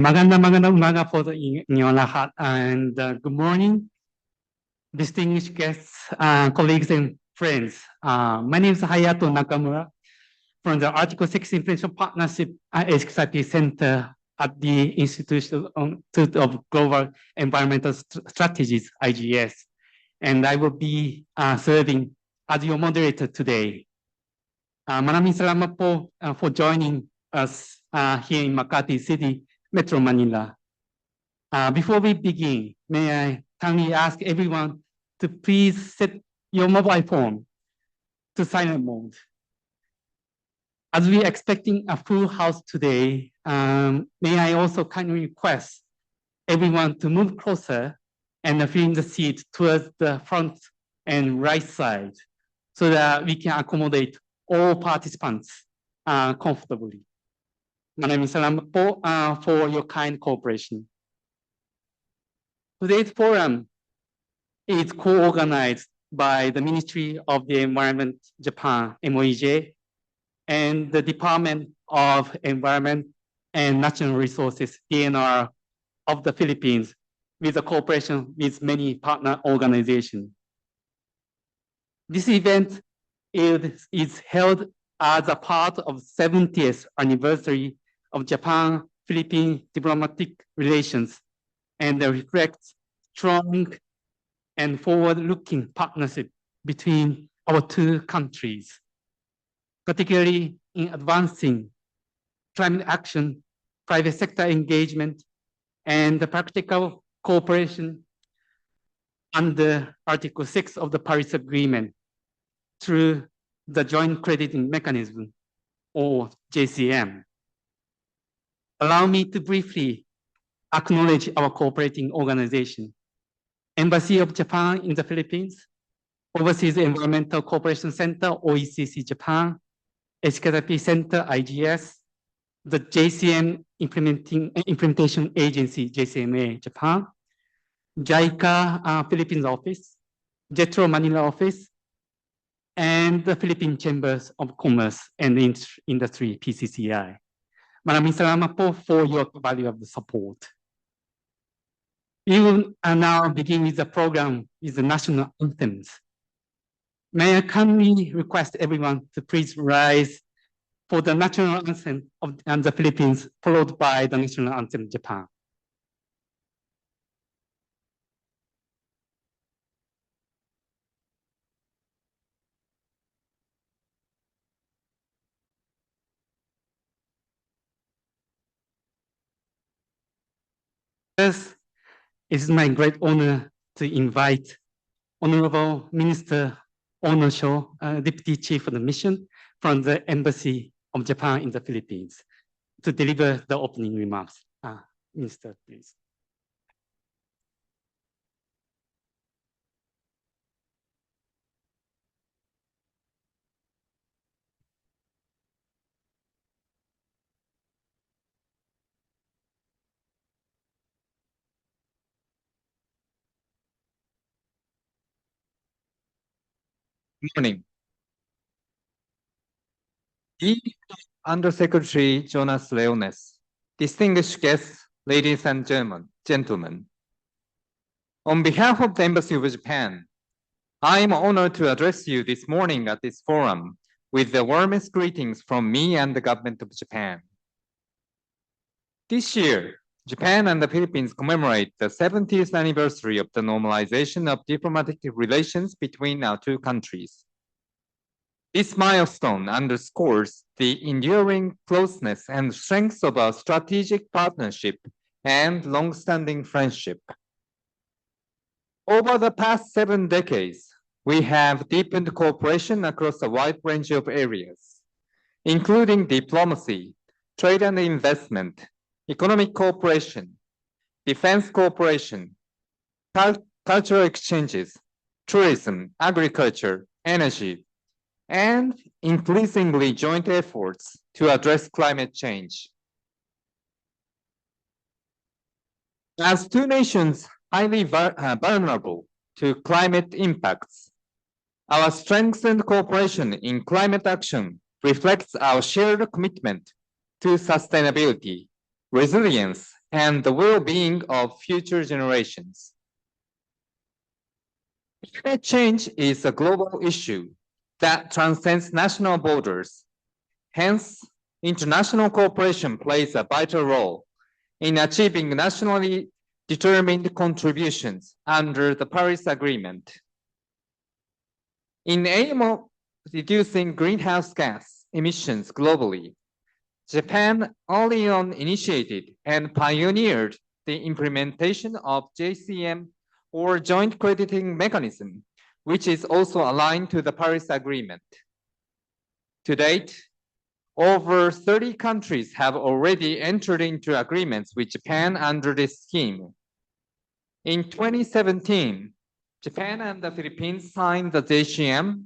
Magandang umaga po sa inyo lahat, and good morning, distinguished guests, colleagues and friends. My name is Hayato Nakamura from the Article 6 Inflation Partnership A6IP Center at the Institute of Global Environmental Strategies, IGS, and I will be serving as your moderator today. Maraming salamat po for joining us here in Makati City, Metro Manila. Before we begin, may I kindly ask everyone to please set your mobile phone to silent mode. As we are expecting a full house today, may I also kindly request everyone to move closer and fill the seat towards the front and right side so that we can accommodate all participants comfortably. Maraming salamat po for your kind cooperation. Today's forum is co-organized by the Ministry of the Environment Japan, MOEJ, and the Department of Environment and Natural Resources, DNR, of the Philippines, with a cooperation with many partner organizations. This event is held as a part of 70th anniversary of Japan-Philippine diplomatic relations and reflects strong and forward-looking partnership between our two countries, particularly in advancing climate action, private sector engagement, and the practical cooperation under Article 6 of the Paris Agreement through the Joint Crediting Mechanism, or JCM. Allow me to briefly acknowledge our cooperating organization, Embassy of Japan in the Philippines, Overseas Environmental Cooperation Center, OECC Japan, A6IP Center, IGS, the JCM Implementation Agency, JCMA Japan, JICA Philippines Office, JETRO Manila Office, and the Philippine Chambers of Commerce and Industry, PCCI. Maraming salamat po for your value of the support. We will now begin with the program with the national anthems. May I kindly request everyone to please rise for the national anthem of the Philippines, followed by the national anthem of Japan. First, it is my great honor to invite Honorable Minister Ono Sho, Deputy Chief of the Mission from the Embassy of Japan in the Philippines, to deliver the opening remarks. Minister, please. Good morning. Dear Undersecretary Jonas Leones, distinguished guests, ladies and gentlemen. On behalf of the Embassy of Japan, I am honored to address you this morning at this forum with the warmest greetings from me and the government of Japan. This year, Japan and the Philippines commemorate the 70th anniversary of the normalization of diplomatic relations between our two countries. This milestone underscores the enduring closeness and strength of our strategic partnership and long-standing friendship. Over the past 7 decades, we have deepened cooperation across a wide range of areas, including diplomacy, trade and investment, economic cooperation, defense cooperation, cultural exchanges, tourism, agriculture, energy, and increasingly joint efforts to address climate change. As two nations highly vulnerable to climate impacts, our strengthened cooperation in climate action reflects our shared commitment to sustainability, resilience, and the well-being of future generations. Climate change is a global issue that transcends national borders. Hence, international cooperation plays a vital role in achieving nationally determined contributions under the Paris Agreement. In aim of reducing greenhouse gas emissions globally, Japan early on initiated and pioneered the implementation of JCM or Joint Crediting Mechanism, which is also aligned to the Paris Agreement. To date, over 30 countries have already entered into agreements with Japan under this scheme. In 2017, Japan and the Philippines signed the JCM,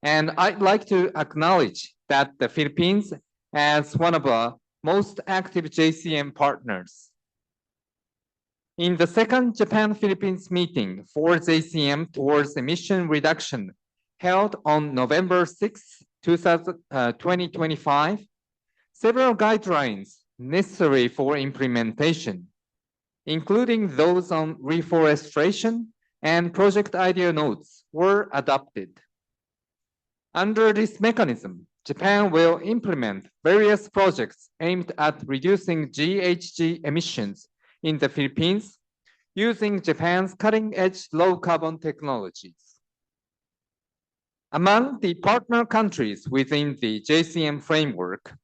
and I'd like to acknowledge that the Philippines as one of the most active JCM partners. In the second Japan-Philippines meeting for JCM towards emission reduction held on November 6, 2025, several guidelines necessary for implementation, including those on reforestation and project idea notes, were adopted. Under this mechanism, Japan will implement various projects aimed at reducing GHG emissions in the Philippines using Japan's cutting-edge low-carbon technologies. Among the partner countries within the JCM framework,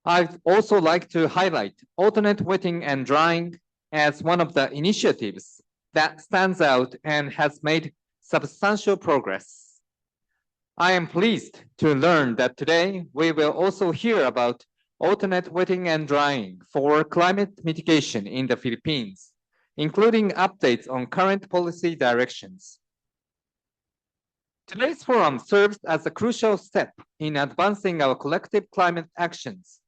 I'd also like to highlight alternate wetting and drying as one of the initiatives that stands out and has made substantial progress. I am pleased to learn that today we will also hear about alternate wetting and drying for climate mitigation in the Philippines, including updates on current policy directions. Today's forum serves as a crucial step in advancing our collective climate actions.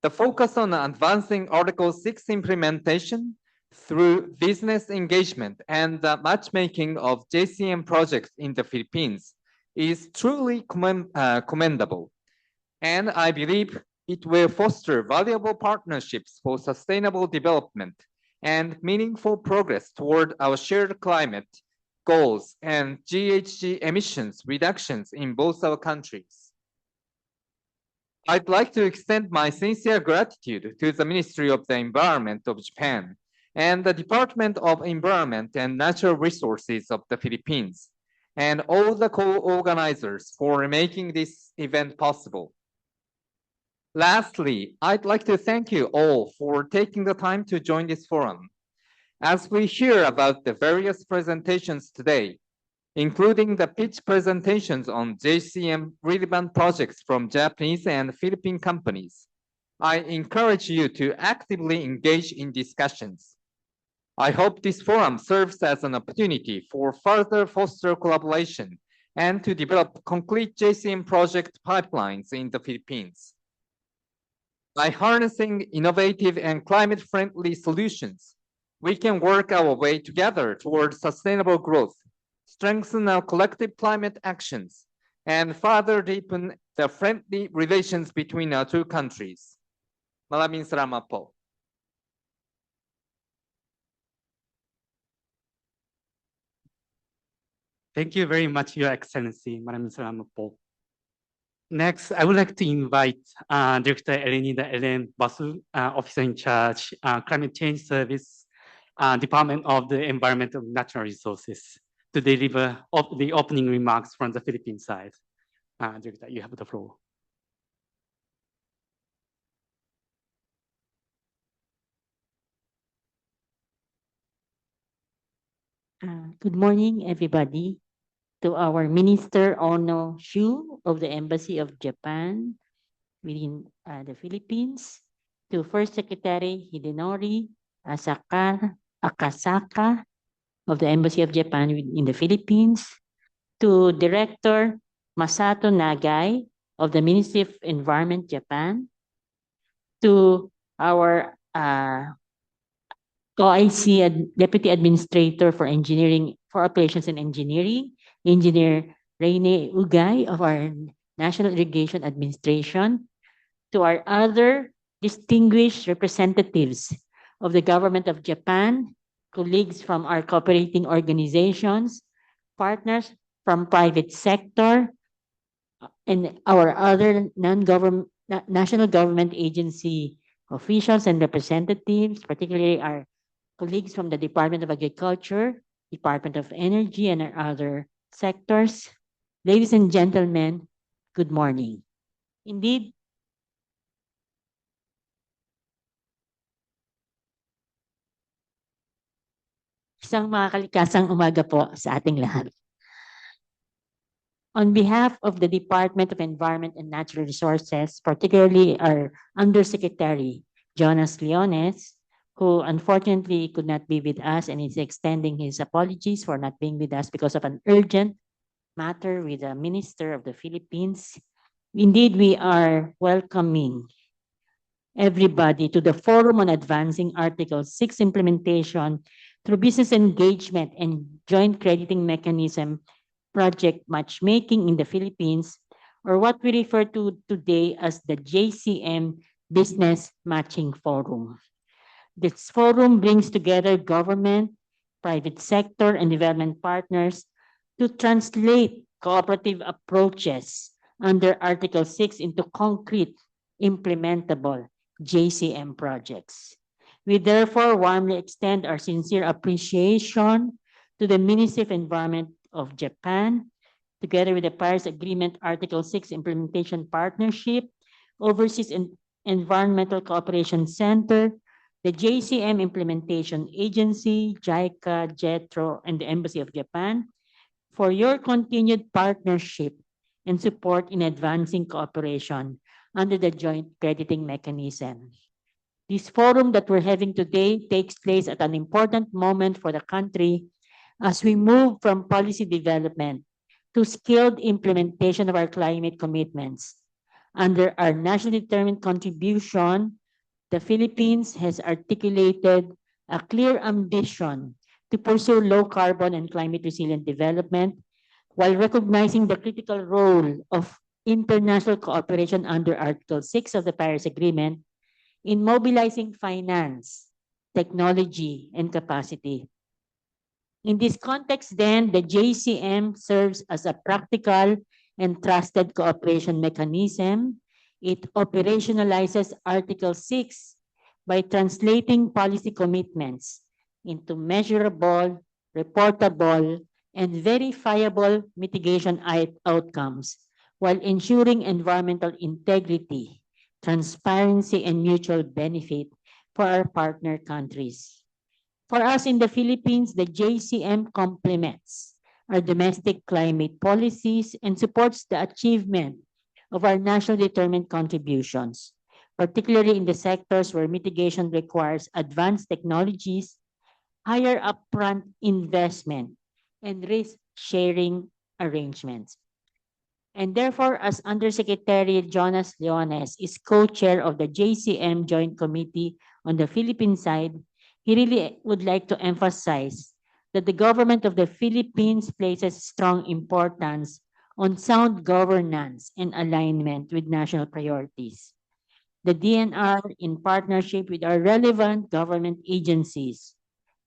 The focus on advancing Article 6 implementation through business engagement and the matchmaking of JCM projects in the Philippines is truly commendable, and I believe it will foster valuable partnerships for sustainable development and meaningful progress toward our shared climate goals and GHG emissions reductions in both our countries. I'd like to extend my sincere gratitude to the Ministry of the Environment of Japan and the Department of Environment and Natural Resources of the Philippines, and all the co-organizers for making this event possible. Lastly, I'd like to thank you all for taking the time to join this forum. As we hear about the various presentations today, including the pitch presentations on JCM relevant projects from Japanese and Philippine companies, I encourage you to actively engage in discussions. I hope this forum serves as an opportunity for further foster collaboration and to develop concrete JCM project pipelines in the Philippines. By harnessing innovative and climate-friendly solutions, we can work our way together toward sustainable growth, strengthen our collective climate actions, and further deepen the friendly relations between our two countries. Maraming salamat po. Thank you very much, Your Excellency. Maraming salamat po. Next, I would like to invite Director Elenida Ellen Basu, Officer in Charge, Climate Change Service, Department of the Environment and Natural Resources, to deliver the opening remarks from the Philippine side. Director, you have the floor. Good morning, everybody. To our Minister Ono Shu of the Embassy of Japan within the Philippines, to First Secretary Hidenori Akasaka of the Embassy of Japan in the Philippines, to Director Masato Nagai of the Ministry of Environment Japan, to our OIC Deputy Administrator for Engineering, for Operations and Engineering, Engineer Rene Ugay of our National Irrigation Administration, to our other distinguished representatives of the government of Japan, colleagues from our cooperating organizations, partners from private sector, and our other non-government national government agency officials and representatives, particularly our colleagues from the Department of Agriculture, Department of Energy, and our other sectors. Ladies and gentlemen, good morning. Indeed, isang makakalikasang umaga po sa ating lahat. On behalf of the Department of Environment and Natural Resources, particularly our Undersecretary, Jonas Leones, who unfortunately could not be with us and is extending his apologies for not being with us because of an urgent matter with the Minister of the Philippines. Indeed, we are welcoming everybody to the Forum on Advancing Article 6 implementation through business engagement and joint crediting mechanism project matchmaking in the Philippines, or what we refer to today as the JCM Business Matching Forum. This forum brings together government, private sector, and development partners to translate cooperative approaches under Article 6 into concrete, implementable JCM projects. We therefore warmly extend our sincere appreciation to the Ministry of Environment of Japan, together with the Paris Agreement Article 6 Implementation Partnership, Overseas Environmental Cooperation Center, the JCM Implementation Agency, JICA, JETRO, and the Embassy of Japan for your continued partnership and support in advancing cooperation under the joint crediting mechanism. This forum that we're having today takes place at an important moment for the country as we move from policy development to skilled implementation of our climate commitments. Under our nationally determined contribution, the Philippines has articulated a clear ambition to pursue low carbon and climate resilient development while recognizing the critical role of international cooperation under Article 6 of the Paris Agreement in mobilizing finance, technology, and capacity. In this context, then, the JCM serves as a practical and trusted cooperation mechanism. It operationalizes Article 6 by translating policy commitments into measurable, reportable, and verifiable mitigation outcomes while ensuring environmental integrity, transparency, and mutual benefit for our partner countries. For us in the Philippines, the JCM complements our domestic climate policies and supports the achievement of our nationally determined contributions, particularly in the sectors where mitigation requires advanced technologies, higher upfront investment, and risk-sharing arrangements. And therefore, as Undersecretary Jonas Leones is co-chair of the JCM Joint Committee on the Philippine side, he really would like to emphasize that the government of the Philippines places strong importance on sound governance and alignment with national priorities. The DNR, in partnership with our relevant government agencies,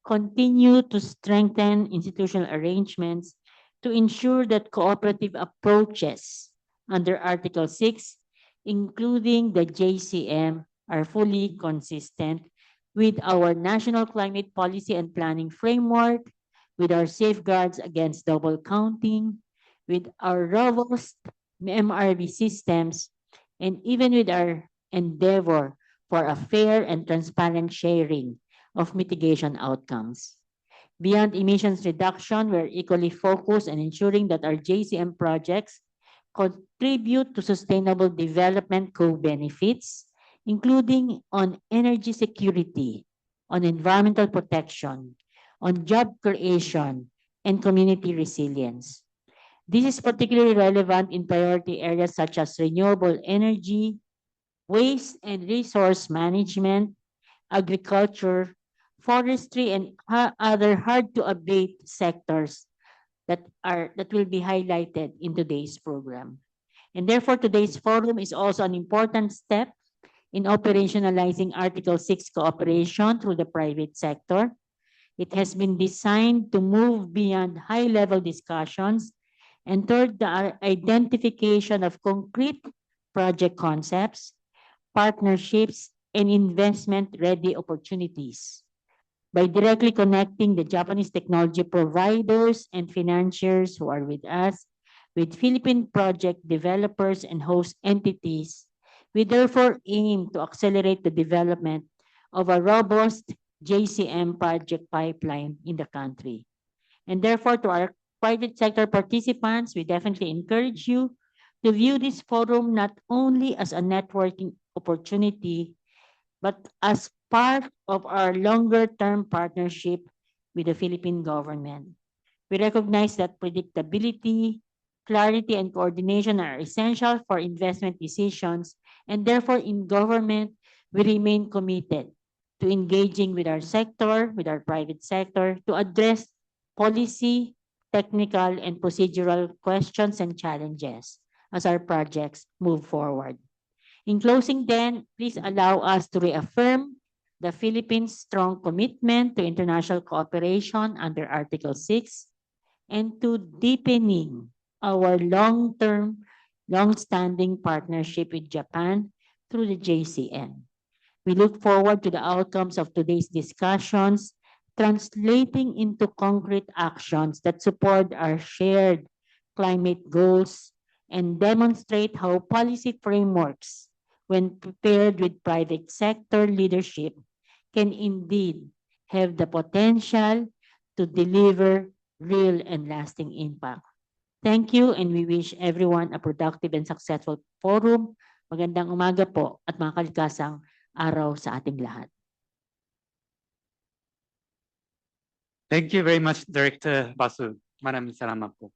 continue to strengthen institutional arrangements to ensure that cooperative approaches under Article 6, including the JCM, are fully consistent with our national climate policy and planning framework, with our safeguards against double counting, with our robust MRV systems, and even with our endeavor for a fair and transparent sharing of mitigation outcomes. Beyond emissions reduction, we're equally focused on ensuring that our JCM projects contribute to sustainable development co-benefits, including on energy security, on environmental protection, on job creation, and community resilience. This is particularly relevant in priority areas such as renewable energy, waste and resource management, agriculture, forestry, and other hard-to-abate sectors that will be highlighted in today's program. And therefore, today's forum is also an important step in operationalizing Article 6 cooperation through the private sector. It has been designed to move beyond high-level discussions and toward the identification of concrete project concepts, partnerships, and investment-ready opportunities. By directly connecting the Japanese technology providers and financiers who are with us, with Philippine project developers and host entities, we therefore aim to accelerate the development of a robust JCM project pipeline in the country. And therefore, to our private sector participants, we definitely encourage you to view this forum not only as a networking opportunity, but as part of our longer-term partnership with the Philippine government. We recognize that predictability, clarity, and coordination are essential for investment decisions, and therefore in government, we remain committed to engaging with our sector, with our private sector, to address policy, technical, and procedural questions and challenges as our projects move forward. In closing then, please allow us to reaffirm the Philippines' strong commitment to international cooperation under Article 6 and to deepening our long-term, long-standing partnership with Japan through the JCM. We look forward to the outcomes of today's discussions, translating into concrete actions that support our shared climate goals and demonstrate how policy frameworks, when prepared with private sector leadership, can indeed have the potential to deliver real and lasting impact. Thank you, and we wish everyone a productive and successful forum. Magandang umaga po at mga kaligtasang araw sa ating lahat. Thank you very much, Director Basu. Maraming salamat po.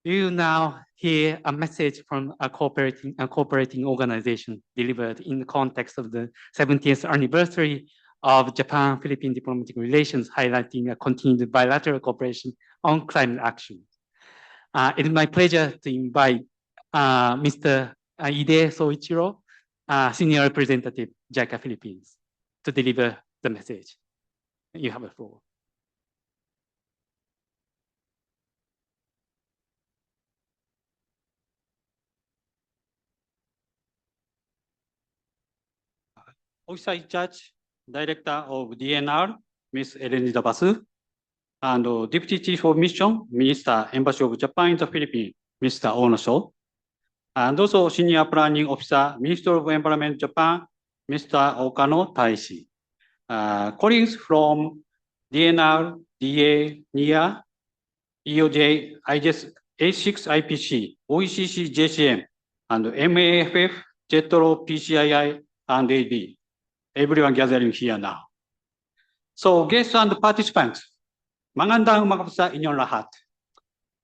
You now hear a message from a cooperating organization delivered in the context of the 70th anniversary of Japan-Philippine diplomatic relations, highlighting a continued bilateral cooperation on climate action. It is my pleasure to invite Mr. Ide Soichiro, Senior Representative, JICA Philippines, to deliver the message. You have the floor. Officer in charge, Director of DNR, Ms. Elenida Basu, and Deputy Chief of Mission, Minister, Embassy of Japan in the Philippines, Mr. Ono Sho, and also Senior Planning Officer, Minister of Environment, Japan, Mr. Okano Taishi. Colleagues from DNR, DA, NIA, EOJ, IGS, A6IPC, OECC, JCM, and MAFF, JETRO, PCII, and AB. Everyone gathering here now. So guests and participants, magandang umaga sa inyong lahat.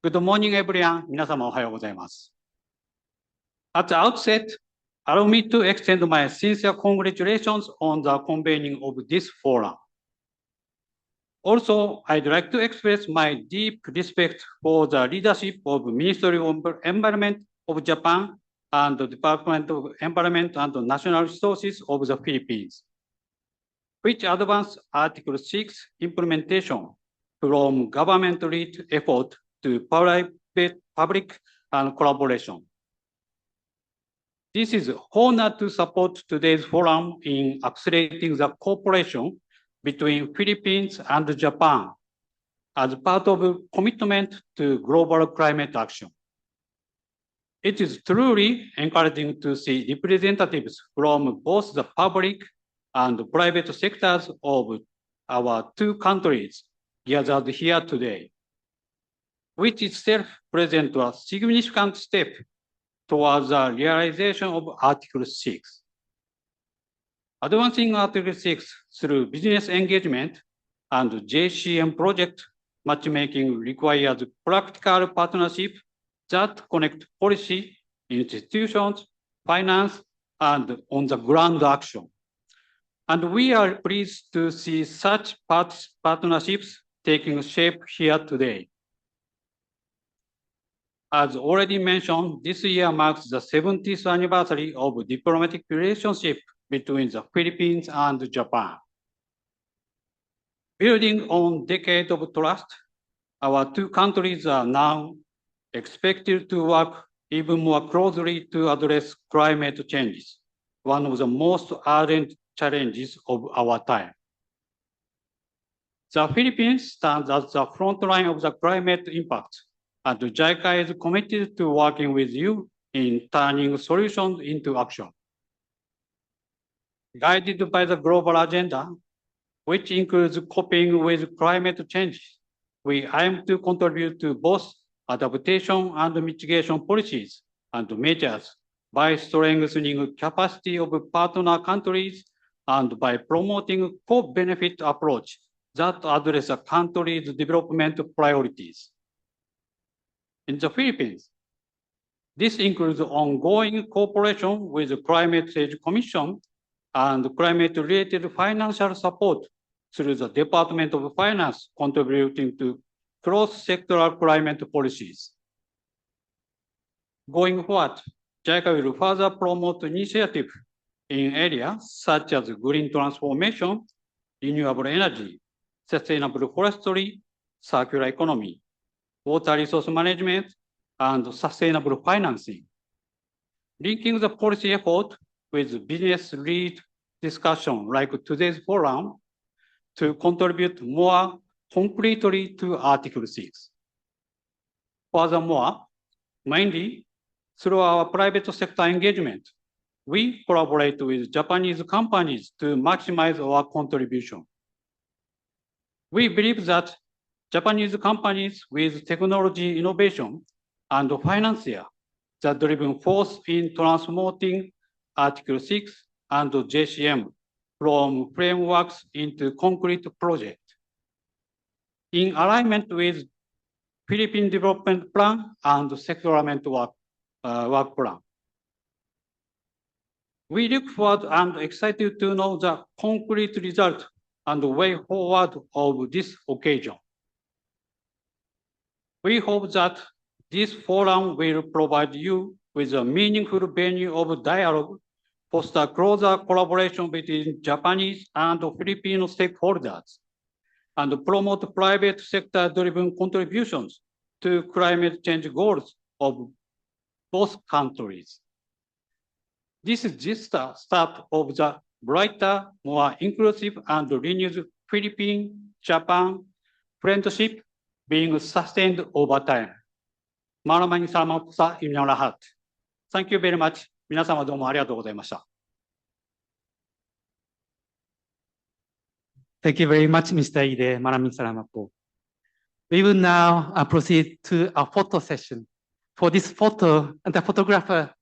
Good morning everyone, 皆様おはようございます。At the outset, allow me to extend my sincere congratulations on the convening of this forum. Also, I'd like to express my deep respect for the leadership of Ministry of Environment of Japan and the Department of Environment and Natural Resources of the Philippines, which advanced Article 6 implementation from government-led effort to public and collaboration. This is honored to support today's forum in accelerating the cooperation between Philippines and Japan as part of a commitment to global climate action. It is truly encouraging to see representatives from both the public and private sectors of our two countries gathered here today, which itself presents a significant step towards the realization of Article 6. Advancing Article 6 through business engagement and JCM project matchmaking requires practical partnership that connect policy, institutions, finance, and on-the-ground action. And we are pleased to see such partnerships taking shape here today. As already mentioned, this year marks the 70th anniversary of diplomatic relationship between the Philippines and Japan. Building on decades of trust, our two countries are now expected to work even more closely to address climate changes, one of the most urgent challenges of our time. The Philippines stands at the front line of the climate impact, and JICA is committed to working with you in turning solutions into action. Guided by the global agenda, which includes coping with climate change, we aim to contribute to both adaptation and mitigation policies and measures by strengthening capacity of partner countries and by promoting a co-benefit approach that address a country's development priorities. In the Philippines, this includes ongoing cooperation with the Climate Change Commission and climate-related financial support through the Department of Finance contributing to cross-sectoral climate policies. Going forward, JICA will further promote initiatives in areas such as green transformation, renewable energy, sustainable forestry, circular economy, water resource management, and sustainable financing. Linking the policy effort with business-led discussion like today's forum to contribute more concretely to Article 6. Furthermore, mainly through our private sector engagement, we collaborate with Japanese companies to maximize our contribution. We believe that Japanese companies with technology innovation and financier, the driving force in transforming Article 6 and JCM from frameworks into concrete projects. In alignment with Philippine Development Plan and Sectorament work Plan. We look forward and excited to know the concrete result and way forward of this occasion. We hope that this forum will provide you with a meaningful venue of dialogue, foster closer collaboration between Japanese and Filipino stakeholders, and promote private sector-driven contributions to climate change goals of both countries. This is just the start of the brighter, more inclusive, and renewed Philippine-Japan friendship being sustained over time. Maraming salamat sa inyong lahat. Thank you very much. 皆様どうもありがとうございました。Thank you very much, Mr. Ide. Maraming salamat po. We will now proceed to a photo session. For this photo, the photographer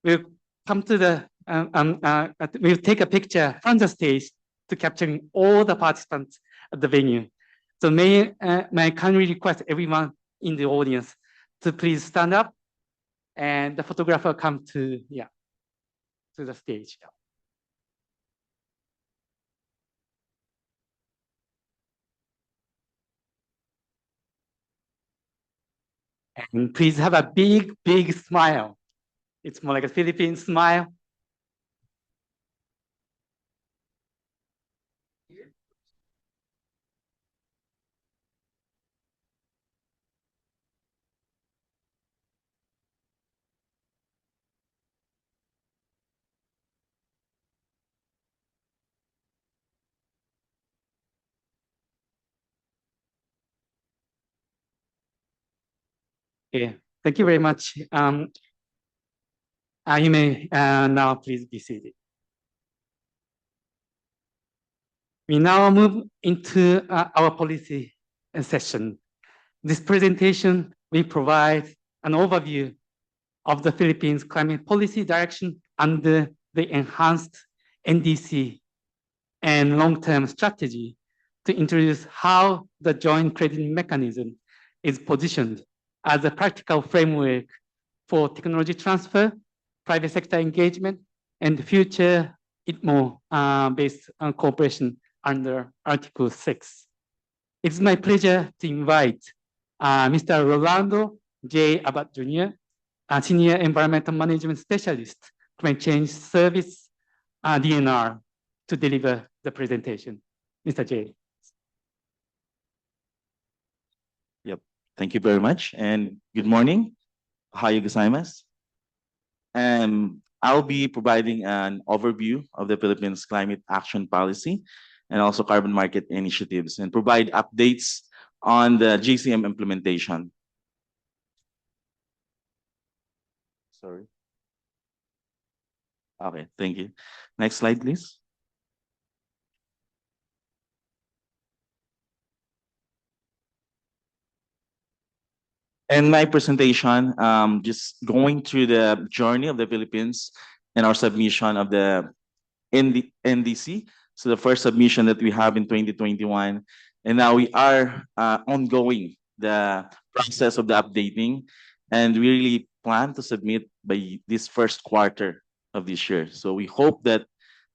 will come to the, will take a picture from the stage to capturing all the participants at the venue. So may I kindly request everyone in the audience to please stand up, and the photographer come to the stage. And please have a big, big smile. It's more like a Philippine smile. Okay, thank you very much. You may now please be seated. We now move into our policy session. This presentation will provide an overview of the Philippines climate policy direction under the enhanced NDC and long-term strategy to introduce how the joint credit mechanism is positioned as a practical framework for technology transfer, private sector engagement, and future ITMO-based cooperation under Article 6. It's my pleasure to invite Mr. Rolando J. Abbott Jr., a Senior Environmental Management Specialist, Climate Change Service, DNR, to deliver the presentation. Mr. J. Thank you very much, and good morning. Ohayo gozaimasu. And I'll be providing an overview of the Philippines climate action policy and also carbon market initiatives and provide updates on the JCM implementation. Sorry. Okay, thank you. Next slide, please. In my presentation, just going through the journey of the Philippines and our submission of the NDC. So the first submission that we have in 2021, and now we are ongoing the process of the updating, and we really plan to submit by this first quarter of this year. So we hope that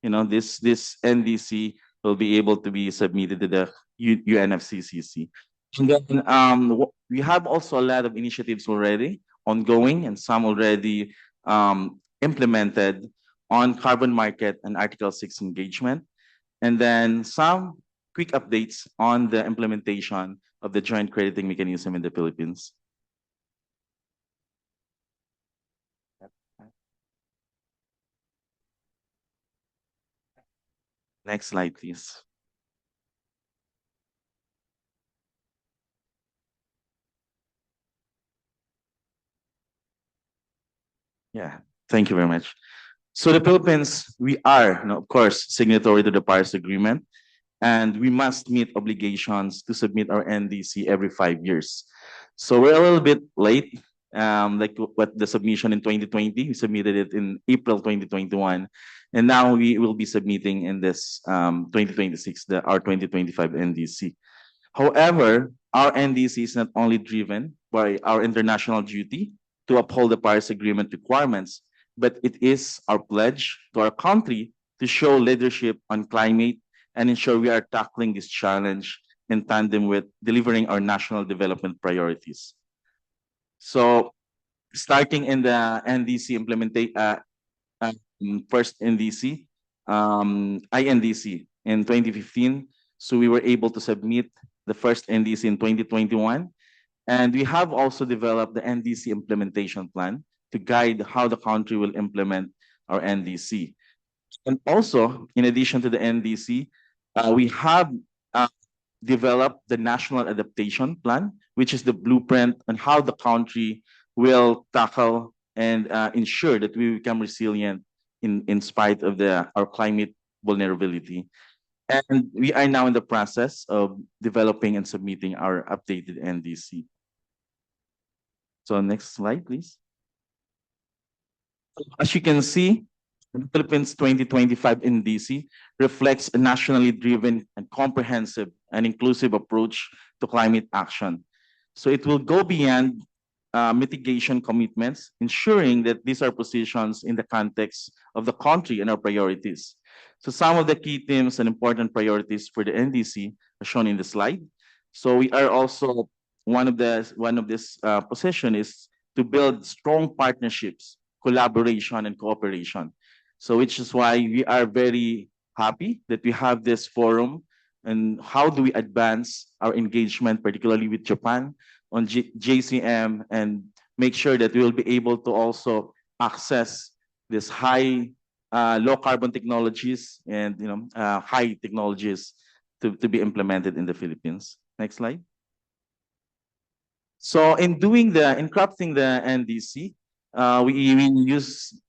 this NDC will be able to be submitted to the UNFCCC. And then we have also a lot of initiatives already ongoing and some already implemented on carbon market and Article 6 engagement. And then some quick updates on the implementation of the joint crediting mechanism in the Philippines. Next slide, please. Yeah, thank you very much. So the Philippines, we are, of course, signatory to the Paris Agreement, and we must meet obligations to submit our NDC every 5 years. So we're a little bit late, like what the submission in 2020, we submitted it in April 2021, and now we will be submitting in this 2026, our 2025 NDC. However, our NDC is not only driven by our international duty to uphold the Paris Agreement requirements, but it is our pledge to our country to show leadership on climate and ensure we are tackling this challenge in tandem with delivering our national development priorities. So starting in the NDC implementation, first NDC, INDC in 2015, so we were able to submit the first NDC in 2021. And we have also developed the NDC implementation plan to guide how the country will implement our NDC. And also, in addition to the NDC, we have developed the National Adaptation Plan, which is the blueprint on how the country will tackle and ensure that we become resilient in spite of our climate vulnerability. And we are now in the process of developing and submitting our updated NDC. So next slide, please. As you can see, the Philippines 2025 NDC reflects a nationally driven and comprehensive and inclusive approach to climate action. So it will go beyond mitigation commitments, ensuring that these are positions in the context of the country and our priorities. So some of the key themes and important priorities for the NDC are shown in the slide. So we are also one of this position is to build strong partnerships, collaboration, and cooperation. So which is why we are very happy that we have this forum and how do we advance our engagement, particularly with Japan on JCM, and make sure that we will be able to also access this low carbon technologies and high technologies to be implemented in the Philippines. Next slide. So in crafting the NDC,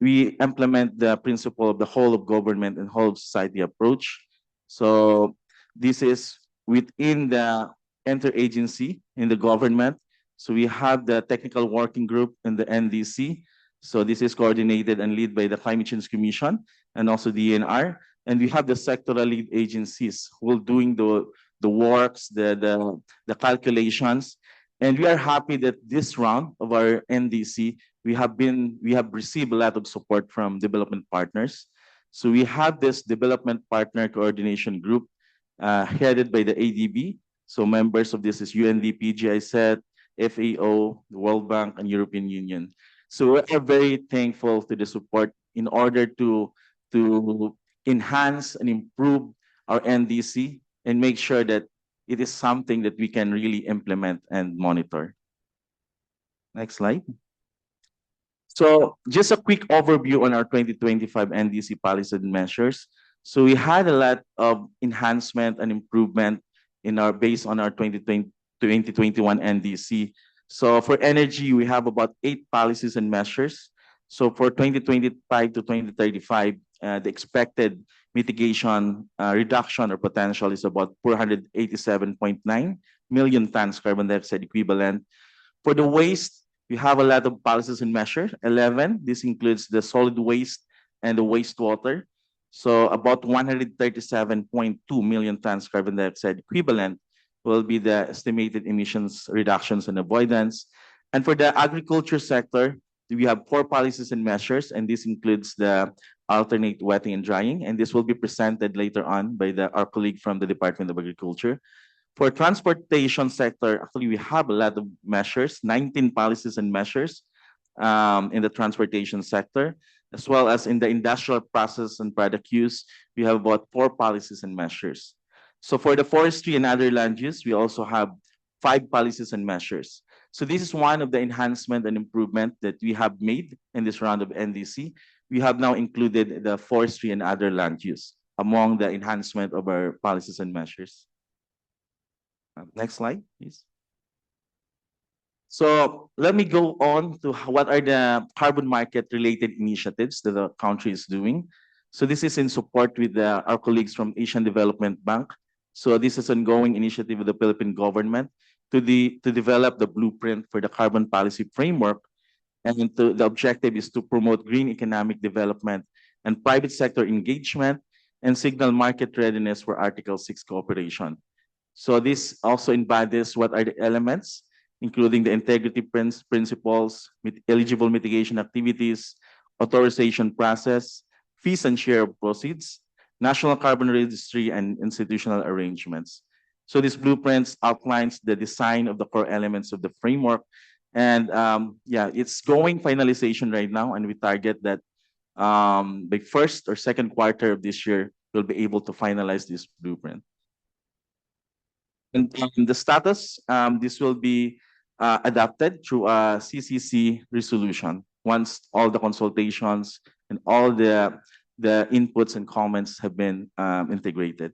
we implement the principle of the whole of government and whole of society approach. So this is within the interagency in the government. So we have the technical working group in the NDC. So this is coordinated and led by the Climate Change Commission and also the DNR. And we have the sectoral lead agencies who are doing the works, the calculations. And we are happy that this round of our NDC, we have received a lot of support from development partners. So we have this development partner coordination group headed by the ADB. So members of this is UNDP, GIZ, FAO, the World Bank, and European Union. So we are very thankful to the support in order to enhance and improve our NDC and make sure that it is something that we can really implement and monitor. Next slide. So just a quick overview on our 2025 NDC policy and measures. So we had a lot of enhancement and improvement in our based on our 2021 NDC. So for energy, we have about 8 policies and measures. So for 2025 to 2035, the expected mitigation reduction or potential is about 487.9 million tons carbon dioxide equivalent. For the waste, we have a lot of policies and measures. 11, this includes the solid waste and the wastewater. So about 137.2 million tons carbon dioxide equivalent will be the estimated emissions reductions and avoidance. And for the agriculture sector, we have 4 policies and measures, and this includes the alternate wetting and drying, and this will be presented later on by our colleague from the Department of Agriculture. For transportation sector, actually, we have a lot of measures, 19 policies and measures in the transportation sector, as well as in the industrial process and product use, we have about 4 policies and measures. So for the forestry and other land use, we also have 5 policies and measures. So this is one of the enhancement and improvement that we have made in this round of NDC. We have now included the forestry and other land use among the enhancement of our policies and measures. Next slide, please. So let me go on to what are the carbon market related initiatives that the country is doing. So this is in support with our colleagues from Asian Development Bank. So this is an ongoing initiative of the Philippine government to develop the blueprint for the carbon policy framework. And the objective is to promote green economic development and private sector engagement and signal market readiness for Article 6 cooperation. So this also embodies what are the elements, including the integrity principles, eligible mitigation activities, authorization process, fees and share of proceeds, national carbon registry, and institutional arrangements. So this blueprints outlines the design of the core elements of the framework. And yeah, it's going finalization right now, and we target that by first or second quarter of this year, we'll be able to finalize this blueprint. And the status, this will be adapted through a CCC resolution once all the consultations and all the inputs and comments have been integrated.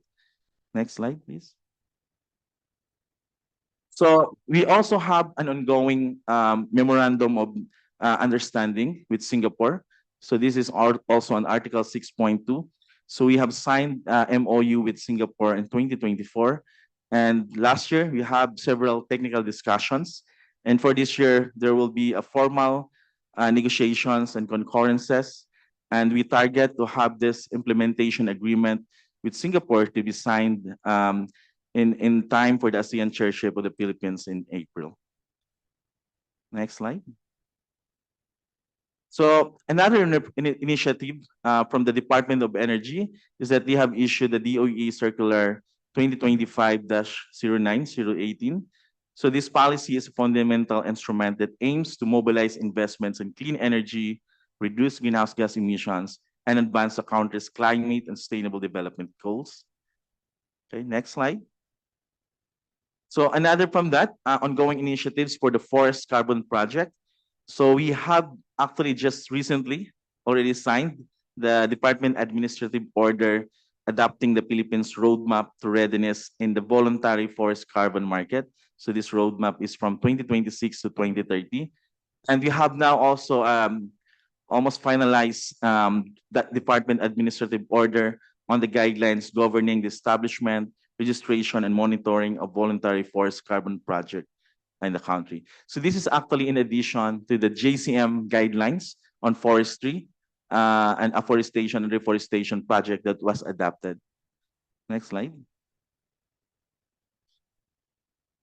Next slide, please. So we also have an ongoing memorandum of understanding with Singapore. So this is also on Article 6.2. So we have signed MOU with Singapore in 2024. And last year, we have several technical discussions. And for this year, there will be a formal negotiations and concurrences. And we target to have this implementation agreement with Singapore to be signed in time for the ASEAN Chairship of the Philippines in April. Next slide. So another initiative from the Department of Energy is that they have issued the DOE Circular 2025-09018. So this policy is a fundamental instrument that aims to mobilize investments in clean energy, reduce greenhouse gas emissions, and advance the country's climate and sustainable development goals. Okay, next slide. So another from that, ongoing initiatives for the Forest Carbon Project. So we have actually just recently already signed the Department Administrative Order adopting the Philippines roadmap to readiness in the voluntary forest carbon market. So this roadmap is from 2026 to 2030. And we have now also almost finalized that Department Administrative Order on the guidelines governing the establishment, registration, and monitoring of voluntary forest carbon project in the country. So this is actually in addition to the JCM guidelines on forestry and afforestation and reforestation project that was adopted. Next slide.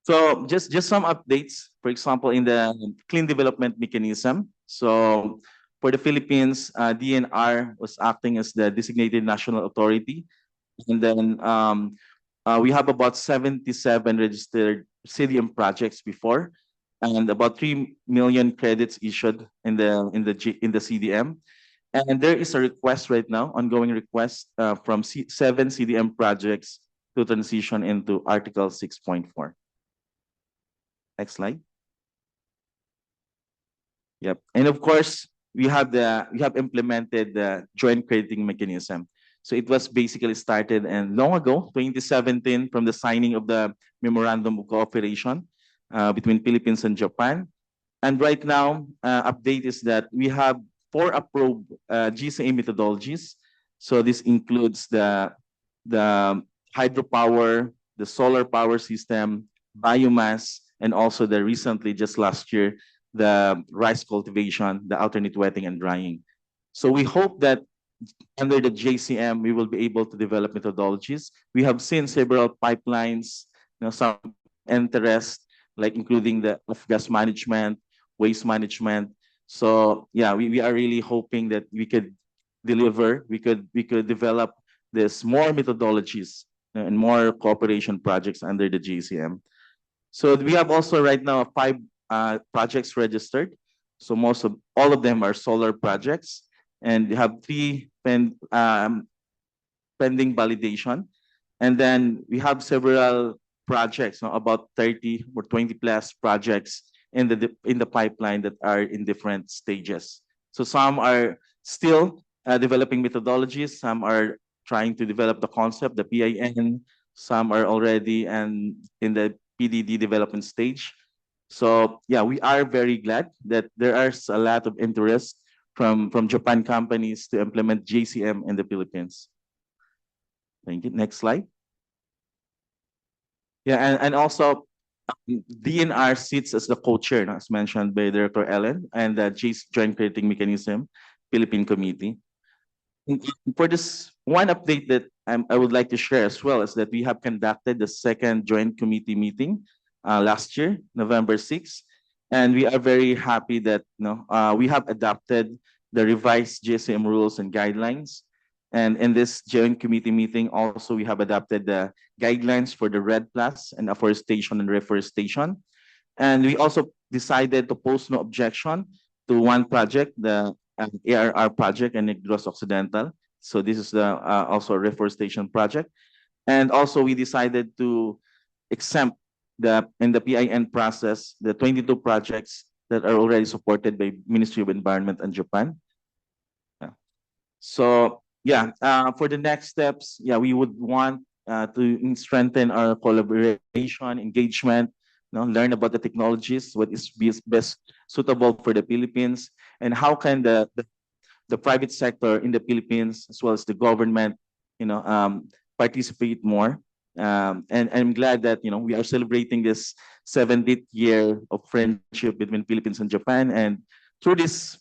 So just some updates, for example, in the clean development mechanism. So for the Philippines, DNR was acting as the designated national authority. And then we have about 77 registered CDM projects before. and about 3 million credits issued in the CDM. And there is a request right now, ongoing request from 7 CDM projects to transition into Article 6.4. Next slide. Yep. And of course, we have implemented the joint crediting mechanism. So it was basically started and long ago, 2017, from the signing of the Memorandum of Cooperation between Philippines and Japan. And right now, update is that we have 4 approved GCM methodologies. So this includes the hydropower, the solar power system, biomass, and also the recently, just last year, the rice cultivation, the alternate wetting and drying. So we hope that under the JCM, we will be able to develop methodologies. We have seen several pipelines, some interest, like including the gas management, waste management. So yeah, we are really hoping that we could deliver, we could develop this more methodologies and more cooperation projects under the JCM. So we have also right now 5 projects registered. So all of them are solar projects, and we have 3 pending validation. And then we have several projects, about 30 or 20 plus projects in the pipeline that are in different stages. So some are still developing methodologies, some are trying to develop the concept, the PIN, some are already in the PDD development stage. So yeah, we are very glad that there is a lot of interest from Japan companies to implement JCM in the Philippines. Thank you. Next slide. Yeah, and also DNR sits as the co-chair, as mentioned by Director Ellen, and the Joint Crediting Mechanism Philippine Committee. For this one update that I would like to share as well is that we have conducted the second joint committee meeting last year, November 6th, and we are very happy that we have adopted the revised JCM rules and guidelines. And in this joint committee meeting, also we have adopted the guidelines for the RED Plus and afforestation and reforestation. And we also decided to post no objection to one project, the ARR project in Negros Occidental. So this is the also a reforestation project. And also we decided to exempt in the PIN process, the 22 projects that are already supported by Ministry of Environment and Japan. Yeah. So yeah, for the next steps, yeah, we would want to strengthen our collaboration, engagement, learn about the technologies, what is best suitable for the Philippines, and how can the private sector in the Philippines as well as the government, participate more. And I'm glad that we are celebrating this 70th year of friendship between Philippines and Japan, and through this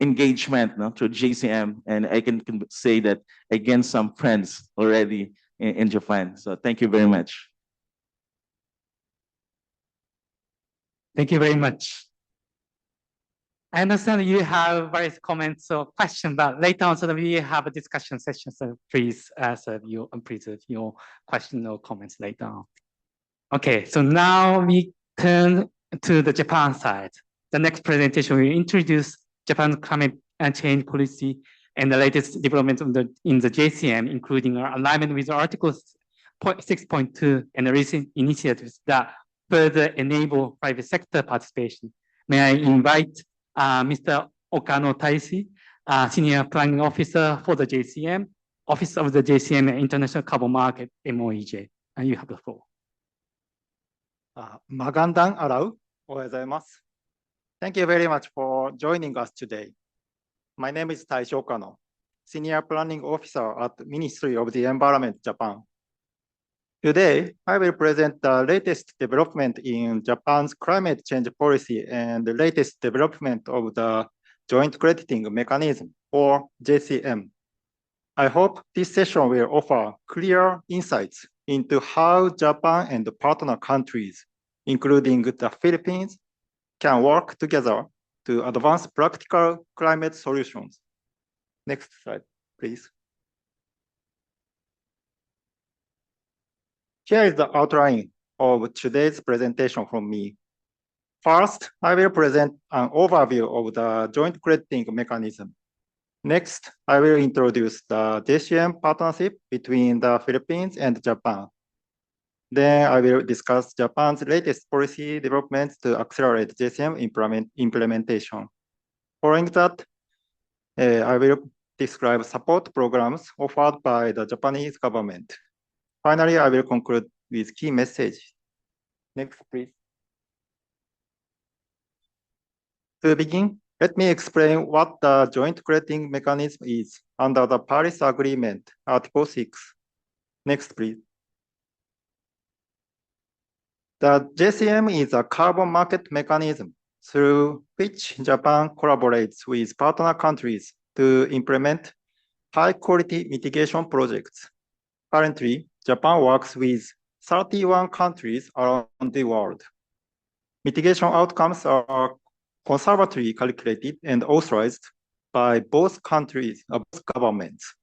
engagement, through JCM, and I can say that I gained some friends already in Japan. So thank you very much. Thank you very much. I understand you have various comments or questions, but later on, so that we have a discussion session. So please present your question or comments later on. Okay, so now we turn to the Japan side. The next presentation will introduce Japan's climate change policy and the latest developments in the JCM, including our alignment with Article 6.2 and the recent initiatives that further enable private sector participation. May I invite Mr. Okano Taisi, Senior Planning Officer for the JCM, Office of the JCM and International Carbon Market, MOEJ. You have the floor. マガンダンアラウおはようございます。Thank you very much for joining us today. My name is Taishi Okano, Senior Planning Officer at Ministry of the Environment, Japan. Today, I will present the latest development in Japan's climate change policy and the latest development of the Joint Crediting Mechanism, or JCM. I hope this session will offer clear insights into how Japan and the partner countries, including the Philippines, can work together to advance practical climate solutions. Next slide, please. Here is the outline of today's presentation from me. First, I will present an overview of the joint crediting mechanism. Next, I will introduce the JCM partnership between the Philippines and Japan. Then I will discuss Japan's latest policy developments to accelerate JCM implementation. Following that, I will describe support programs offered by the Japanese government. Finally, I will conclude with key messages. Next, please. To begin, let me explain what the joint crediting mechanism is under the Paris Agreement, Article 6. Next, please. The JCM is a carbon market mechanism through which Japan collaborates with partner countries to implement high-quality mitigation projects. Currently, Japan works with 31 countries around the world. Mitigation outcomes are conservatively calculated and authorized by both countries, both governments,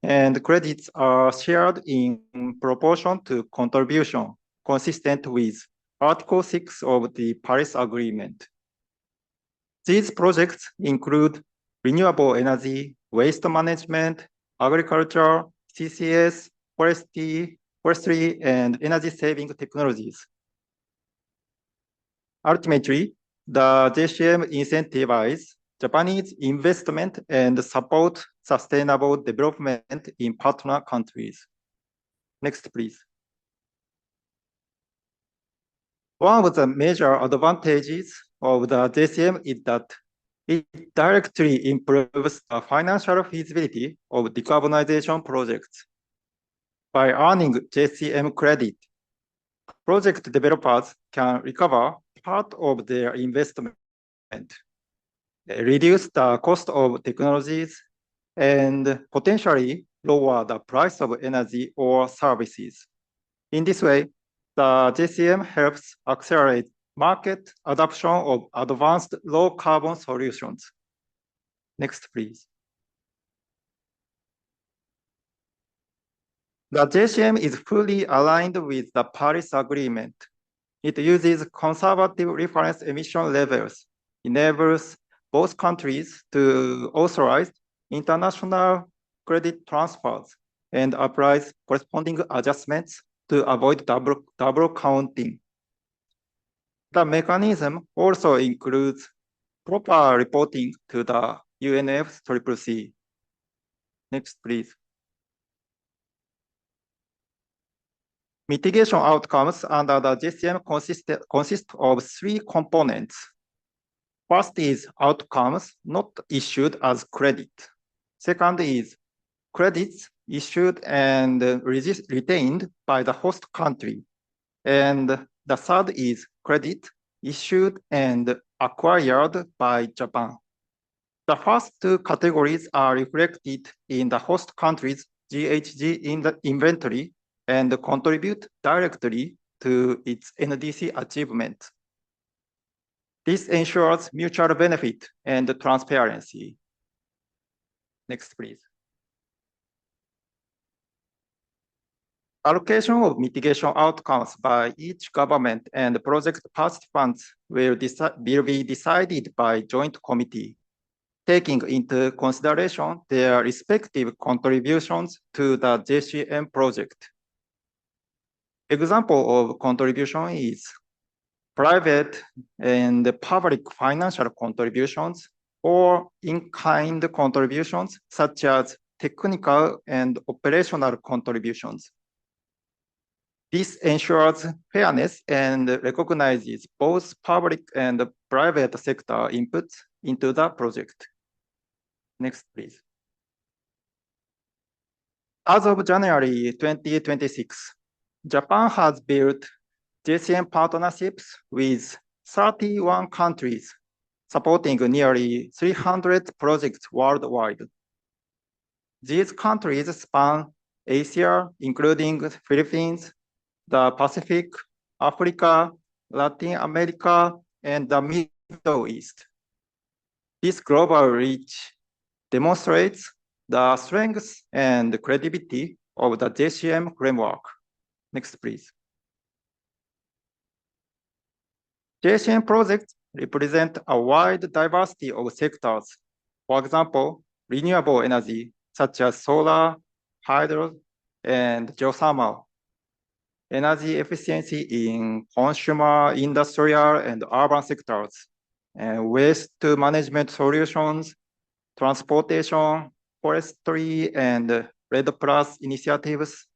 and credits are shared in proportion to contribution, consistent with Article 6 of the Paris Agreement. These projects include renewable energy, waste management, agriculture, CCS, forestry, and energy-saving technologies. Ultimately, the JCM incentivizes Japanese investment and support sustainable development in partner countries. Next, please. One of the major advantages of the JCM is that it directly improves the financial feasibility of decarbonization projects. By earning JCM credit, project developers can recover part of their investment, reduce the cost of technologies, and potentially lower the price of energy or services. In this way, the JCM helps accelerate market adoption of advanced low-carbon solutions. Next, please. The JCM is fully aligned with the Paris Agreement. It uses conservative reference emission levels, enables both countries to authorize international credit transfers, and applies corresponding adjustments to avoid double counting. The mechanism also includes proper reporting to the UNFCCC. Next, please. Mitigation outcomes under the JCM consist of three components. First is outcomes not issued as credit. Second is credits issued and retained by the host country. And the third is credit issued and acquired by Japan. The first two categories are reflected in the host country's GHG in the inventory and contribute directly to its NDC achievement. This ensures mutual benefit and transparency. Next, please. Allocation of mitigation outcomes by each government and project participants will be decided by joint committee, taking into consideration their respective contributions to the JCM project. Example of contribution is private and public financial contributions or in-kind contributions such as technical and operational contributions. This ensures fairness and recognizes both public and private sector inputs into the project. Next, please. As of January 2026, Japan has built JCM partnerships with 31 countries, supporting nearly 300 projects worldwide. These countries span Asia, including Philippines, the Pacific, Africa, Latin America, and the Middle East. This global reach demonstrates the strength and credibility of the JCM framework. Next, please. JCM projects represent a wide diversity of sectors. For example, renewable energy, such as solar, hydro, and geothermal. Energy efficiency in consumer, industrial, and urban sectors. And waste management solutions, transportation, forestry, and RED Plus initiatives.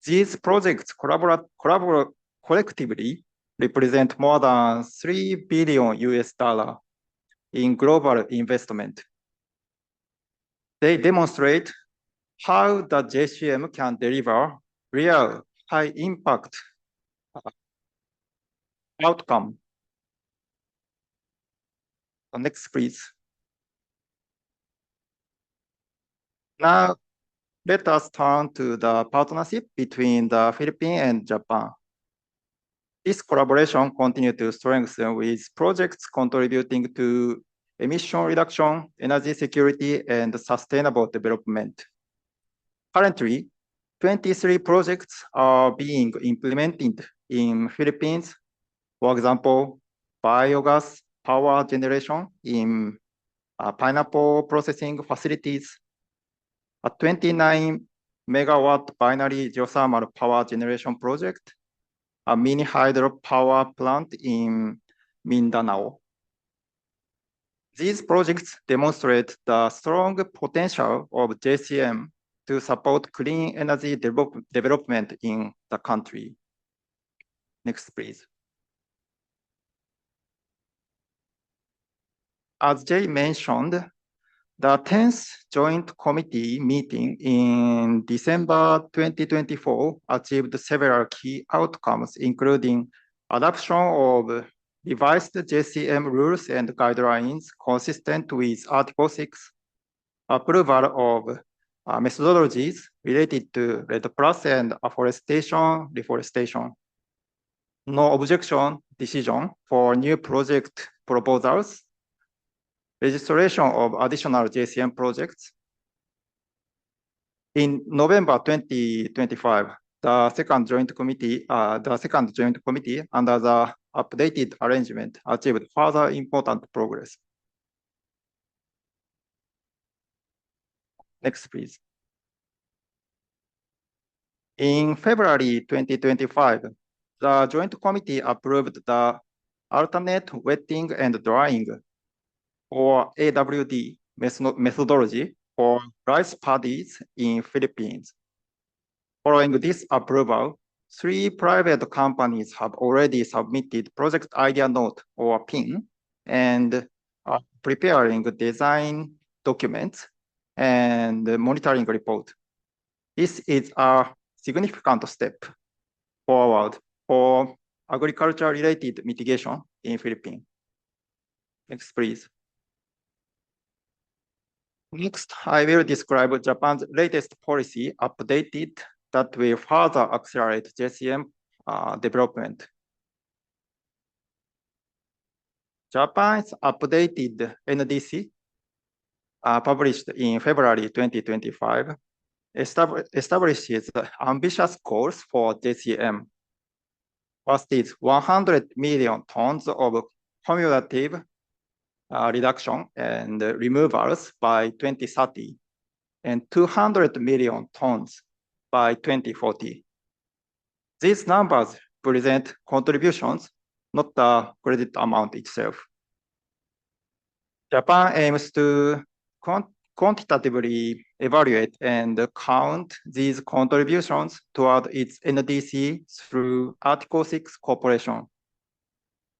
These projects collectively represent more than 3 billion US dollar in global investment. They demonstrate how the JCM can deliver real high impact outcome. Next, please. Now, let us turn to the partnership between the Philippines and Japan. This collaboration continues to strengthen with projects contributing to emission reduction, energy security, and sustainable development. Currently, 23 projects are being implemented in Philippines. For example, biogas power generation in pineapple processing facilities, a 29 megawatt binary geothermal power generation project, a mini hydro power plant in Mindanao. These projects demonstrate the strong potential of JCM to support clean energy development in the country. Next, please. As Jay mentioned, the 10th Joint Committee meeting in December 2024 achieved several key outcomes, including adoption of revised JCM rules and guidelines consistent with Article 6, approval of methodologies related to RED Plus and afforestation, reforestation, no objection decision for new project proposals, registration of additional JCM projects. In November 2025, the second joint committee under the updated arrangement achieved further important progress. Next, please. In February 2025, the joint committee approved the alternate wetting and drying, or AWD methodology for rice paddies in Philippines. Following this approval, 3 private companies have already submitted project idea note, or PIN, and are preparing design documents and monitoring report. This is a significant step forward for agriculture-related mitigation in Philippines. Next, please. Next, I will describe Japan's latest policy updated that will further accelerate JCM development. Japan's updated NDC, published in February 2025, establishes ambitious goals for JCM. First is 100 million tons of cumulative reduction and removals by 2030, and 200 million tons by 2040. These numbers present contributions, not the credit amount itself. Japan aims to quantitatively evaluate and count these contributions toward its NDC through Article 6 cooperation.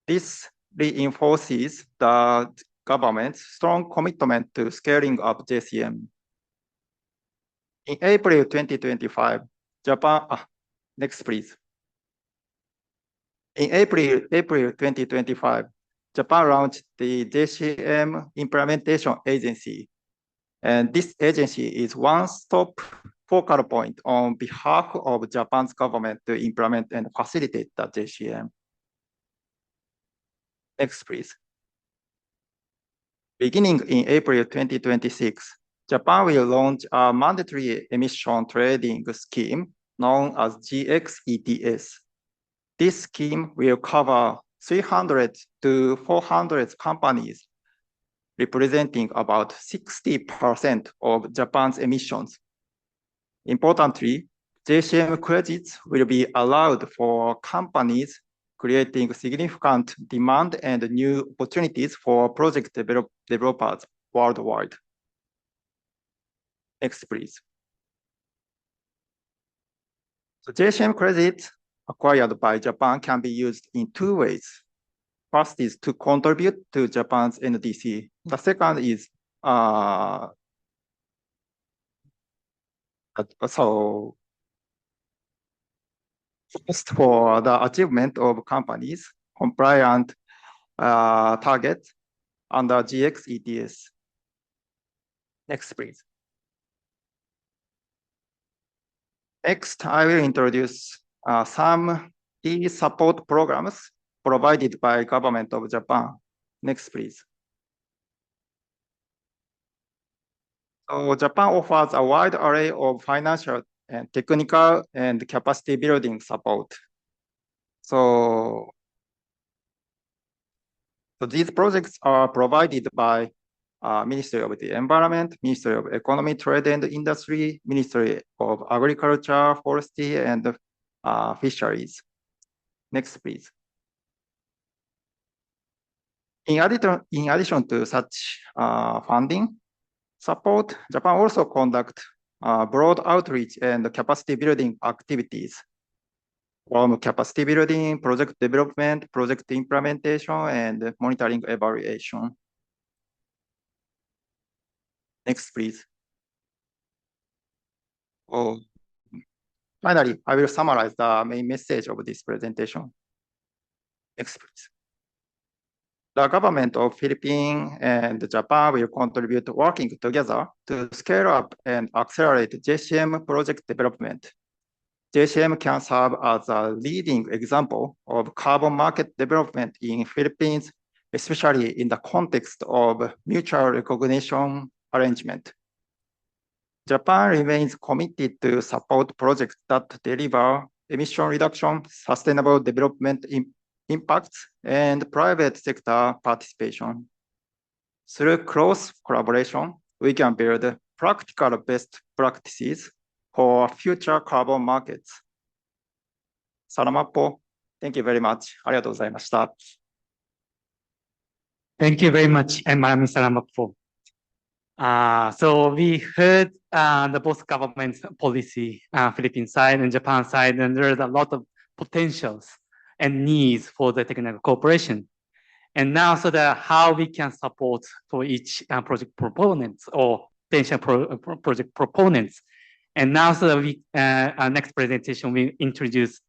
This reinforces the government's strong commitment to scaling up JCM. In April 2025, next please. In April 2025, Japan launched the JCM Implementation Agency. And this agency is one-stop focal point on behalf of Japan's government to implement and facilitate the JCM. Next, please. Beginning in April 2026, Japan will launch a mandatory emission trading scheme known as GX ETS. This scheme will cover 300 to 400 companies, representing about 60% of Japan's emissions. Importantly, JCM credits will be allowed for companies creating significant demand and new opportunities for project developers worldwide. Next, please. So JCM credits acquired by Japan can be used in two ways. First is to contribute to Japan's NDC. The second is first for the achievement of companies compliant targets under GX ETS. Next, please. Next, I will introduce some key support programs provided by Government of Japan. Next, please. So Japan offers a wide array of financial and technical and capacity building support. So these projects are provided by Ministry of the Environment, Ministry of Economy, Trade and Industry, Ministry of Agriculture, Forestry, and Fisheries. Next, please. In addition to such funding support, Japan also conducts broad outreach and capacity building activities, from capacity building, project development, project implementation, and monitoring evaluation. Next, please. Finally, I will summarize the main message of this presentation. Next, please. The government of Philippines and Japan will contribute working together to scale up and accelerate JCM project development. JCM can serve as a leading example of carbon market development in Philippines, especially in the context of mutual recognition arrangement. Japan remains committed to support projects that deliver emission reduction, sustainable development impacts, and private sector participation. Through close collaboration, we can build practical best practices for future carbon markets. Salamat po. Thank you very much. ありがとうございました。Thank you very much, and Maraming salamat po. So we heard the both government's policy, Philippine side and Japan side, and there's a lot of potentials and needs for the technical cooperation. And now, so that how we can support for each project proponents or potential project proponents. And now, so that we our next presentation we introduce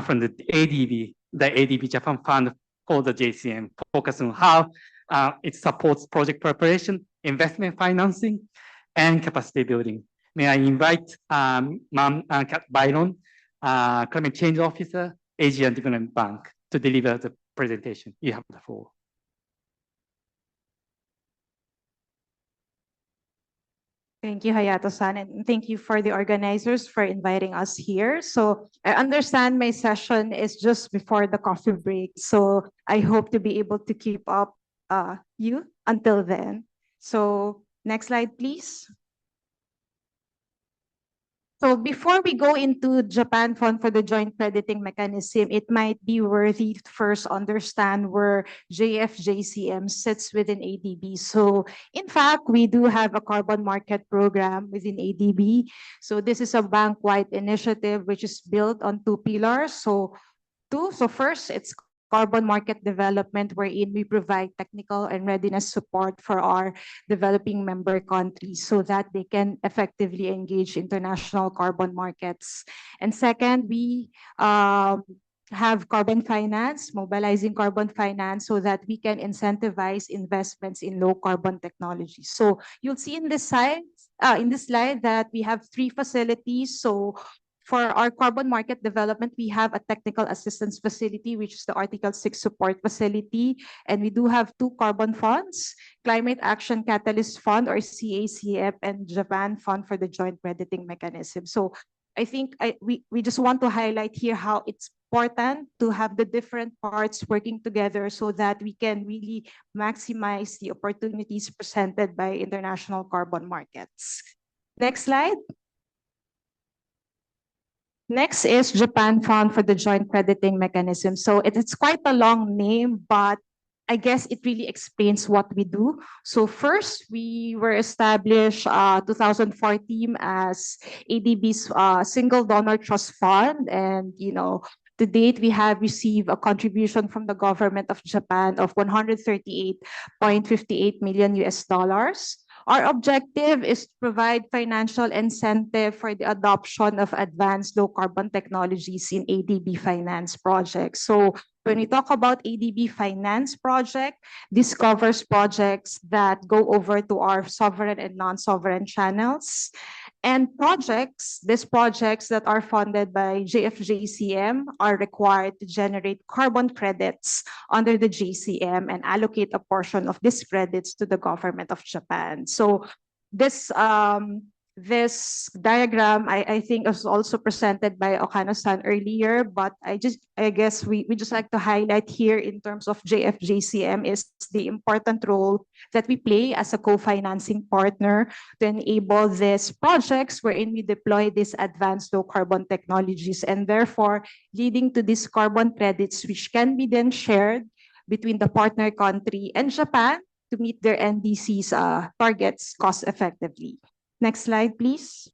from the ADB Japan Fund for the JCM, focus on how it supports project preparation, investment financing, and capacity building. May I invite Kat Byron, Climate Change Officer, Asian Development Bank, to deliver the presentation. You have the floor. Thank you, Hayato-san, and thank you for the organizers for inviting us here. So I understand my session is just before the coffee break, so I hope to be able to keep up you until then. So next slide, please. So before we go into Japan Fund for the Joint Crediting Mechanism, it might be worthy to first understand where JCM sits within ADB. So in fact, we do have a carbon market program within ADB. So this is a bank-wide initiative which is built on two pillars. So first, it's carbon market development, wherein we provide technical and readiness support for our developing member countries so that they can effectively engage international carbon markets. And second, we have carbon finance, mobilizing carbon finance so that we can incentivize investments in low carbon technology. So you'll see in this slide that we have three facilities. So for our carbon market development, we have a technical assistance facility, which is the Article 6 support facility. And we do have two carbon funds, Climate Action Catalyst Fund, or CACF, and Japan Fund for the Joint Crediting Mechanism. So I think we just want to highlight here how it's important to have the different parts working together so that we can really maximize the opportunities presented by international carbon markets. Next slide. Next is Japan Fund for the Joint Crediting Mechanism. So it's quite a long name, but I guess it really explains what we do. So first, we were established 2014 as ADB's single donor trust fund. And, to date, we have received a contribution from the government of Japan of 138.58 million US dollars. Our objective is to provide financial incentive for the adoption of advanced low carbon technologies in ADB finance projects. So when we talk about ADB finance project, this covers projects that go over to our sovereign and non-sovereign channels. And these projects that are funded by JFJCM are required to generate carbon credits under the JCM and allocate a portion of these credits to the government of Japan. So this this diagram, I think, was also presented by Okano-san earlier, but I guess we just like to highlight here in terms of JFJCM is the important role that we play as a co-financing partner to enable these projects wherein we deploy these advanced low carbon technologies and therefore leading to these carbon credits which can be then shared between the partner country and Japan to meet their NDC's targets cost effectively. Next slide, please.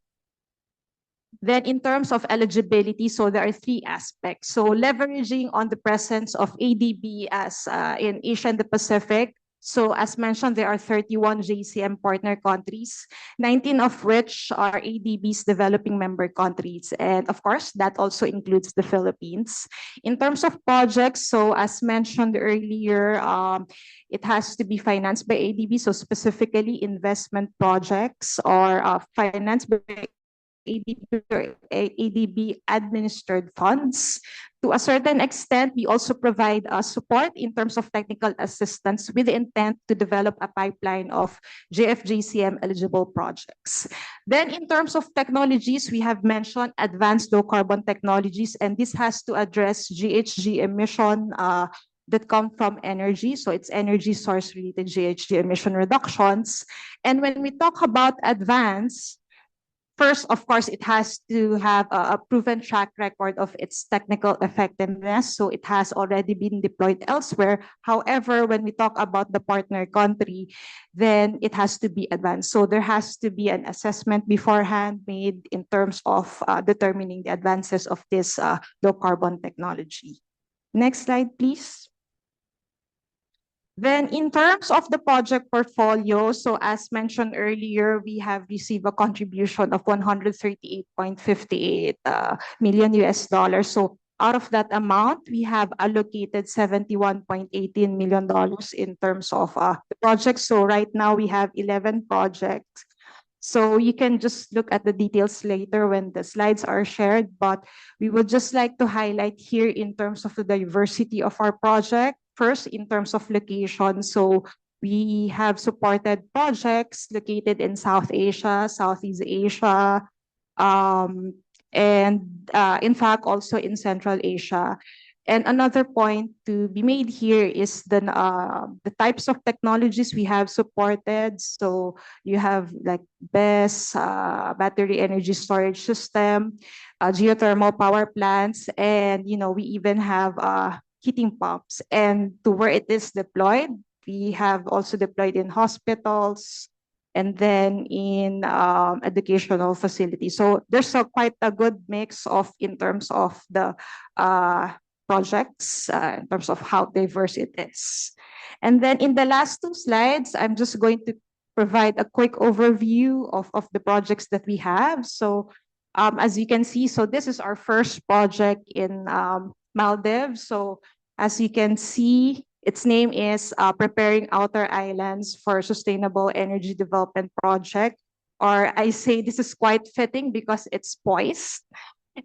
Then in terms of eligibility, so there are three aspects. So leveraging on the presence of ADB as in Asia and the Pacific. So as mentioned, there are 31 JCM partner countries, 19 of which are ADB's developing member countries. And of course, that also includes the Philippines. In terms of projects, so as mentioned earlier, it has to be financed by ADB. So specifically investment projects or financed by ADB or ADB administered funds. To a certain extent, we also provide support in terms of technical assistance with the intent to develop a pipeline of JFJCM eligible projects. Then in terms of technologies, we have mentioned advanced low carbon technologies, and this has to address GHG emission that come from energy. So it's energy source related GHG emission reductions. And when we talk about advanced, first, of course, it has to have a proven track record of its technical effectiveness. So it has already been deployed elsewhere. However, when we talk about the partner country, then it has to be advanced. So there has to be an assessment beforehand made in terms of determining the advances of this low carbon technology. Next slide, please. Then in terms of the project portfolio, so as mentioned earlier, we have received a contribution of 138.58 million US dollars. So out of that amount, we have allocated $71.18 million in terms of the projects. So right now we have 11 projects. So you can just look at the details later when the slides are shared, but we would just like to highlight here in terms of the diversity of our project. First, in terms of location, so we have supported projects located in South Asia, Southeast Asia, and in fact, also in Central Asia. And another point to be made here is the types of technologies we have supported. So you have like BESS, battery energy storage system, geothermal power plants, and we even have heating pumps. And to where it is deployed, we have also deployed in hospitals and then in educational facilities. So there's quite a good mix in terms of the projects, in terms of how diverse it is. And then in the last two slides, I'm just going to provide a quick overview of the projects that we have. So as you can see, so this is our first project in Maldives. So as you can see, its name is Preparing Outer Islands for Sustainable Energy Development Project. Or I say this is quite fitting because it's poised.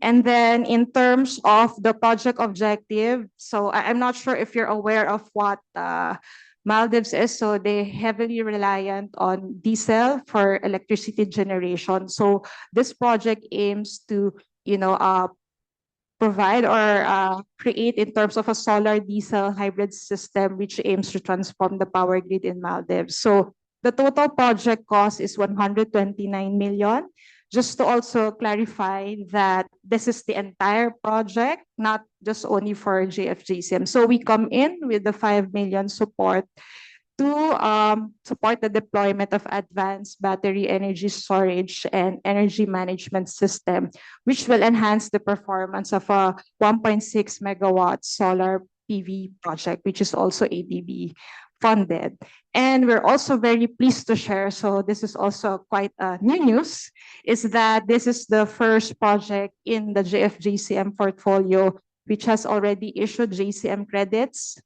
And then in terms of the project objective, so I'm not sure if you're aware of what Maldives is. So they heavily reliant on diesel for electricity generation. So this project aims to provide or create in terms of a solar diesel hybrid system, which aims to transform the power grid in Maldives. So the total project cost is 129 million. Just to also clarify that this is the entire project, not just only for JFJCM. So we come in with the 5 million support to support the deployment of advanced battery energy storage and energy management system, which will enhance the performance of a 1.6 megawatt solar PV project, which is also ADB funded. And we're also very pleased to share, so this is also quite new news, is that this is the first project in the JFJCM portfolio which has already issued JCM credits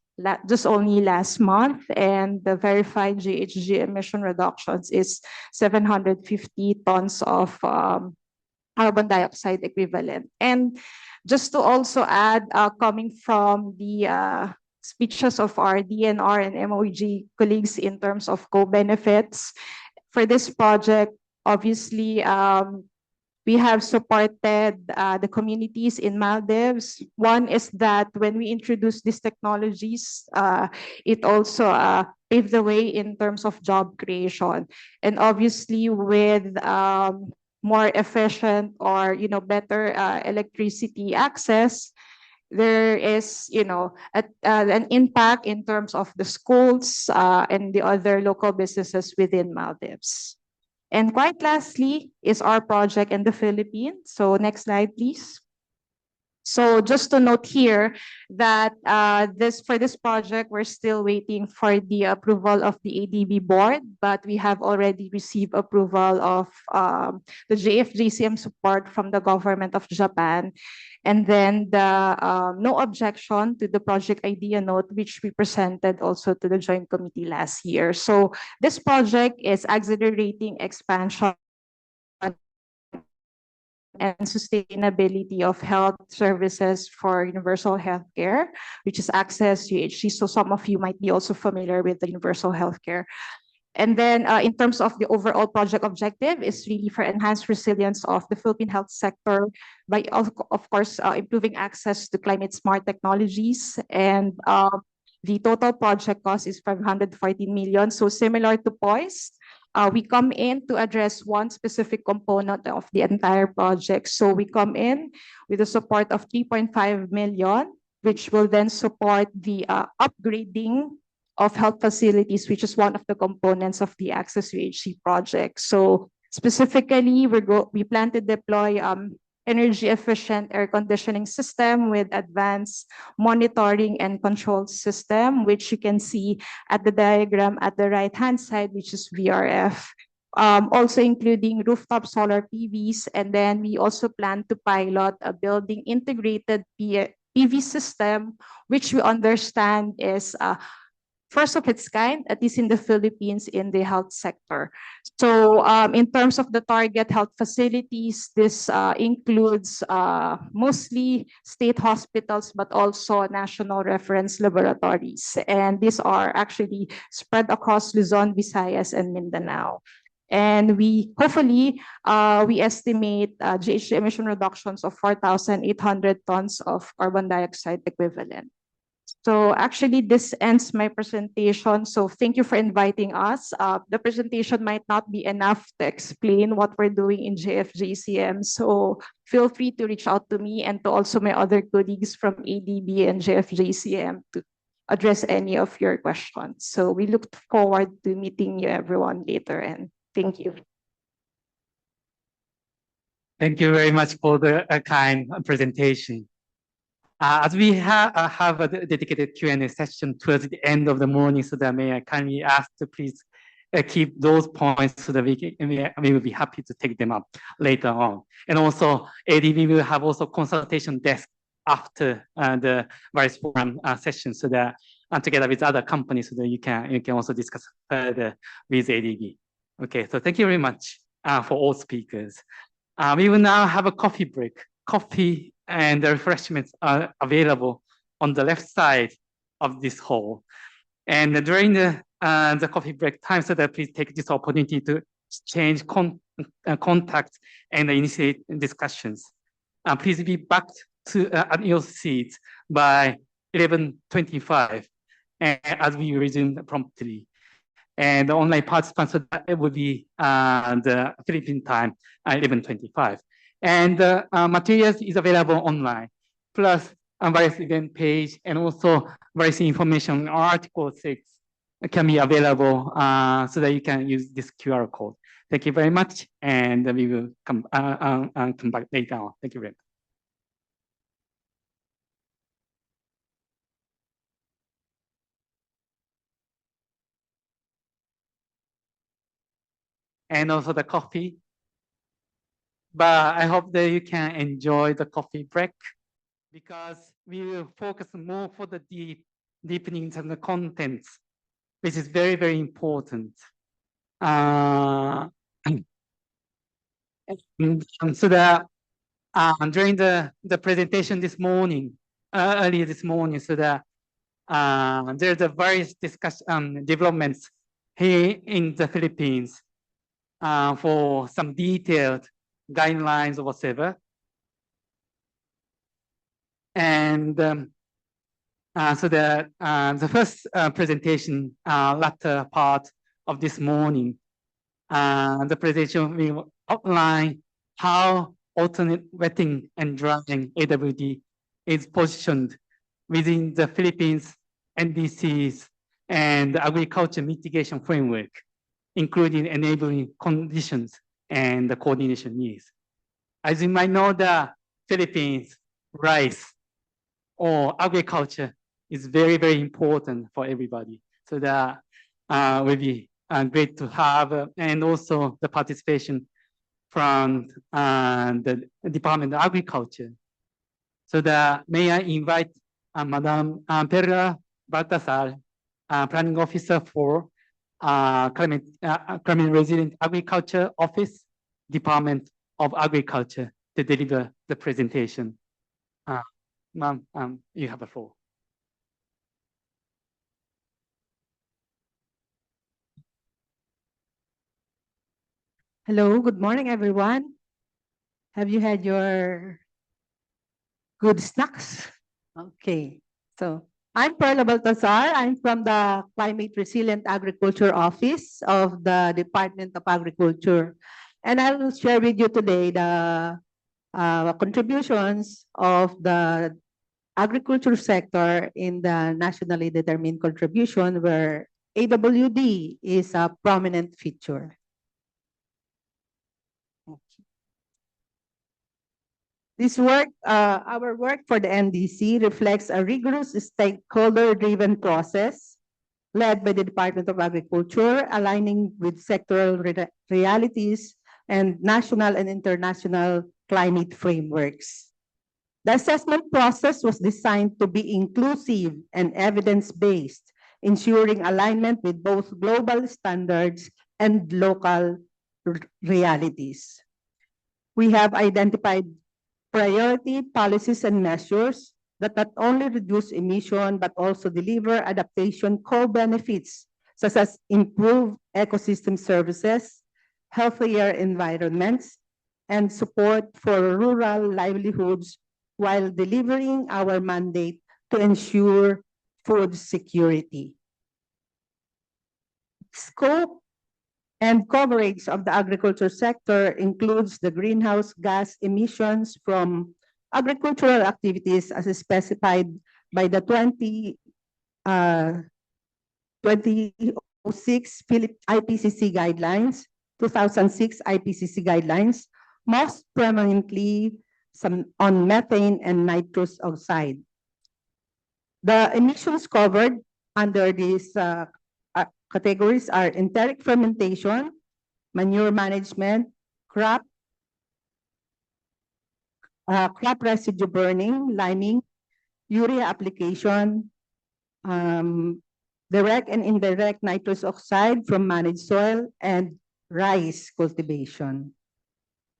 just only last month, and the verified GHG emission reductions is 750 tons of carbon dioxide equivalent. And just to also add, coming from the speeches of our DNR and MOEG colleagues in terms of co-benefits for this project, obviously, we have supported the communities in Maldives. One is that when we introduce these technologies, it also paved the way in terms of job creation. And obviously with more efficient or better electricity access, there is an impact in terms of the schools and the other local businesses within Maldives. And quite lastly is our project in the Philippines. So next slide, please. So just to note here that for this project, we're still waiting for the approval of the ADB board, but we have already received approval of the JFJCM support from the government of Japan. And then the no objection to the project idea note, which we presented also to the Joint Committee last year. So this project is accelerating expansion and sustainability of health services for universal healthcare, which is Access UHC. So some of you might be also familiar with the universal healthcare. And then in terms of the overall project objective is really for enhanced resilience of the Philippine health sector by, of course, improving access to climate smart technologies. And the total project cost is 514 million. So similar to POISE, we come in to address one specific component of the entire project. So we come in with the support of 3.5 million, which will then support the upgrading of health facilities, which is one of the components of the Access UHC project. So specifically, we plan to deploy energy efficient air conditioning system with advanced monitoring and control system, which you can see at the diagram at the right-hand side, which is VRF. Also including rooftop solar PVs, and then we also plan to pilot a building integrated PV system, which we understand is first of its kind, at least in the Philippines, in the health sector. So in terms of the target health facilities, this includes mostly state hospitals, but also national reference laboratories. And these are actually spread across Luzon, Visayas, and Mindanao. And we hopefully, we estimate GHG emission reductions of 4,800 tons of carbon dioxide equivalent. So actually, this ends my presentation. So thank you for inviting us. The presentation might not be enough to explain what we're doing in JFJCM. So feel free to reach out to me and to also my other colleagues from ADB and JFJCM to address any of your questions. So we look forward to meeting you everyone later, and thank you. Thank you very much for the kind presentation. As we have a dedicated Q&A session towards the end of the morning, so that may I kindly ask to please keep those points so that we will be happy to take them up later on. And also, ADB will have also consultation desk after the various forum sessions, so that together with other companies, so that you can also discuss further with ADB. Okay, so thank you very much for all speakers. We will now have a coffee break. Coffee and the refreshments are available on the left side of this hall. And during the coffee break time, so that please take this opportunity to exchange contacts and initiate discussions. please be back to at your seats by 11:25, and as we resume promptly. And the online participants, so that it will be the Philippine time at 11:25. And materials is available online, plus various event page and also various information Article 6 can be available so that you can use this QR code. Thank you very much, and we will come back later on. Thank you very much. And also the coffee. But I hope that you can enjoy the coffee break because we will focus more for the deepening of the contents, which is very, very important. So that during the presentation this morning, earlier this morning, so that there's a various developments here in the Philippines for some detailed guidelines or whatever. And so the first presentation, latter part of this morning, the presentation will outline how alternate wetting and drying AWD is positioned within the Philippines NDCs and the agriculture mitigation framework, including enabling conditions and the coordination needs. As you might know, the Philippines, rice or agriculture is very, very important for everybody. So that will be great to have, and also the participation from the Department of Agriculture. So that may I invite Madam Perla Baltasar, Planning Officer for Climate Resilient Agriculture Office, Department of Agriculture, to deliver the presentation. Ma'am, you have the floor. Hello, good morning, everyone. Have you had your good snacks? Okay, so I'm Perla Baltasar. I'm from the Climate Resilient Agriculture Office of the Department of Agriculture. And I will share with you today the contributions of the agriculture sector in the nationally determined contribution, where AWD is a prominent feature. This work, our work for the NDC reflects a rigorous stakeholder-driven process led by the Department of Agriculture, aligning with sectoral realities and national and international climate frameworks. The assessment process was designed to be inclusive and evidence-based, ensuring alignment with both global standards and local realities. We have identified priority policies and measures that not only reduce emission but also deliver adaptation co-benefits, such as improved ecosystem services, healthier environments, and support for rural livelihoods while delivering our mandate to ensure food security. Scope and coverage of the agriculture sector includes the greenhouse gas emissions from agricultural activities as specified by the 2006 IPCC guidelines, 2006 IPCC guidelines, most prominently on methane and nitrous oxide. The emissions covered under these categories are enteric fermentation, manure management, crop residue burning, liming, urea application, direct and indirect nitrous oxide from managed soil, and rice cultivation.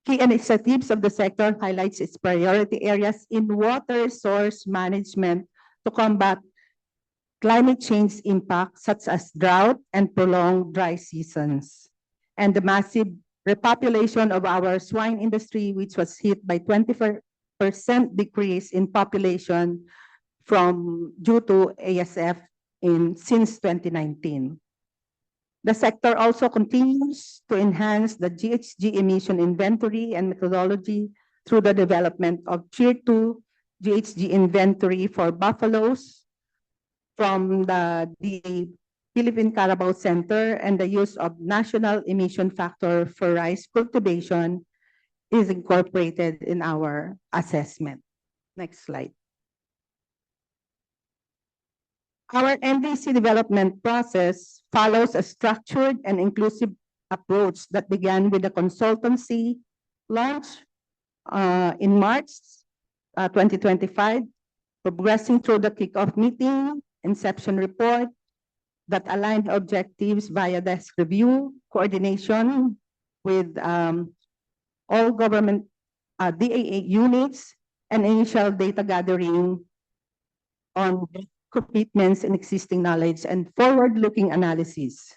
Key initiatives of the sector highlights its priority areas in water resource management to combat climate change impacts such as drought and prolonged dry seasons, and the massive repopulation of our swine industry, which was hit by 24% decrease in population due to ASF since 2019. The sector also continues to enhance the GHG emission inventory and methodology through the development of Tier 2 GHG inventory for buffaloes from the Philippine Carabao Center, and the use of national emission factor for rice cultivation is incorporated in our assessment. Next slide. Our NDC development process follows a structured and inclusive approach that began with a consultancy launch in March 2025, progressing through the kickoff meeting, inception report that aligned objectives via desk review, coordination with all government DAA units, and initial data gathering on commitments and existing knowledge and forward-looking analysis.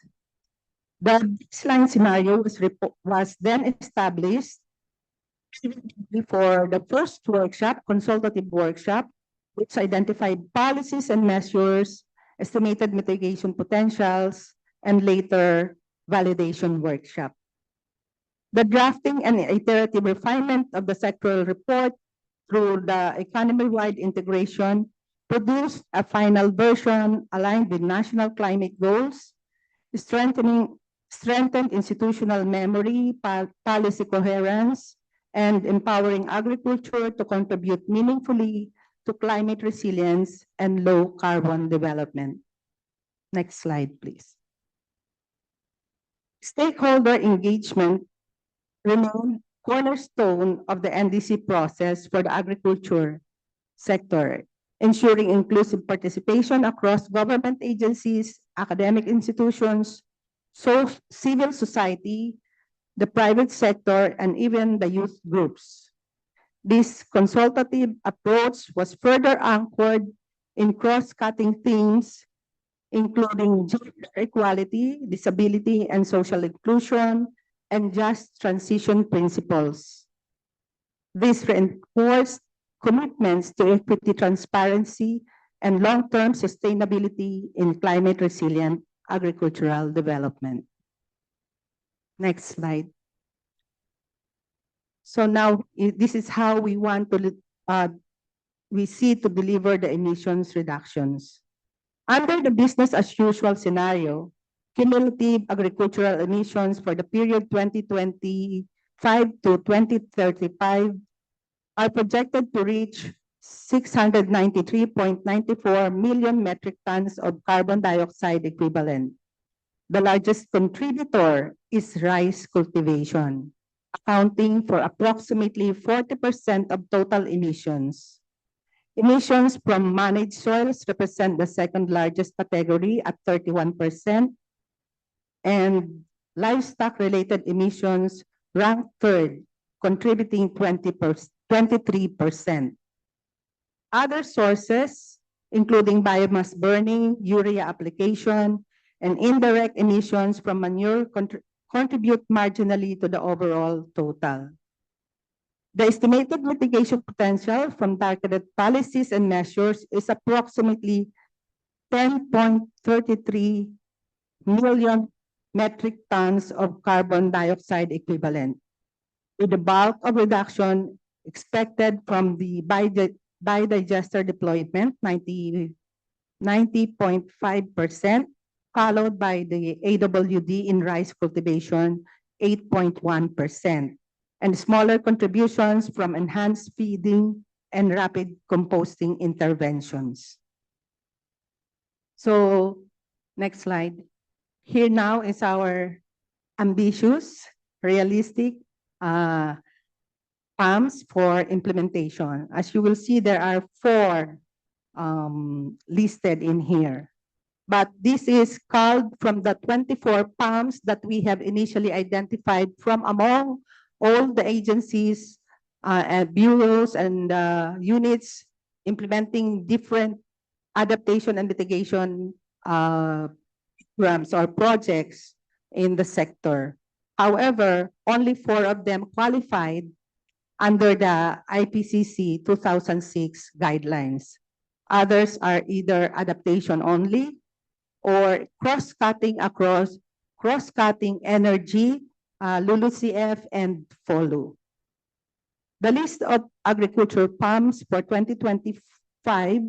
The baseline scenario was then established for the first workshop, consultative workshop, which identified policies and measures, estimated mitigation potentials, and later validation workshop. The drafting and iterative refinement of the sectoral report through the economy-wide integration produced a final version aligned with national climate goals, strengthened institutional memory, policy coherence, and empowering agriculture to contribute meaningfully to climate resilience and low carbon development. Next slide, please. Stakeholder engagement remained cornerstone of the NDC process for the agriculture sector, ensuring inclusive participation across government agencies, academic institutions, civil society, the private sector, and even the youth groups. This consultative approach was further anchored in cross-cutting themes, including gender equality, disability and social inclusion, and just transition principles. This reinforced commitments to equity, transparency, and long-term sustainability in climate-resilient agricultural development. Next slide. So now, this is how we want to, we see to deliver the emissions reductions. Under the business as usual scenario, cumulative agricultural emissions for the period 2025 to 2035 are projected to reach 693.94 million metric tons of carbon dioxide equivalent. The largest contributor is rice cultivation, accounting for approximately 40% of total emissions. Emissions from managed soils represent the second largest category at 31%, and livestock-related emissions rank third, contributing 23%. Other sources, including biomass burning, urea application, and indirect emissions from manure contribute marginally to the overall total. The estimated mitigation potential from targeted policies and measures is approximately 10.33 million metric tons of carbon dioxide equivalent, with the bulk of reduction expected from the biodigester deployment, 90.5%, followed by the AWD in rice cultivation, 8.1%, and smaller contributions from enhanced feeding and rapid composting interventions. So, next slide. Here now is our ambitious, realistic PAMs for implementation. As you will see, there are 4 listed in here. But this is called from the 24 PAMs that we have initially identified from among all the agencies, and bureaus and units implementing different adaptation and mitigation programs or projects in the sector. However, only 4 of them qualified under the IPCC 2006 guidelines. Others are either adaptation only or cross-cutting energy, LULUCF and FOLU. The list of agriculture PAMs for 2025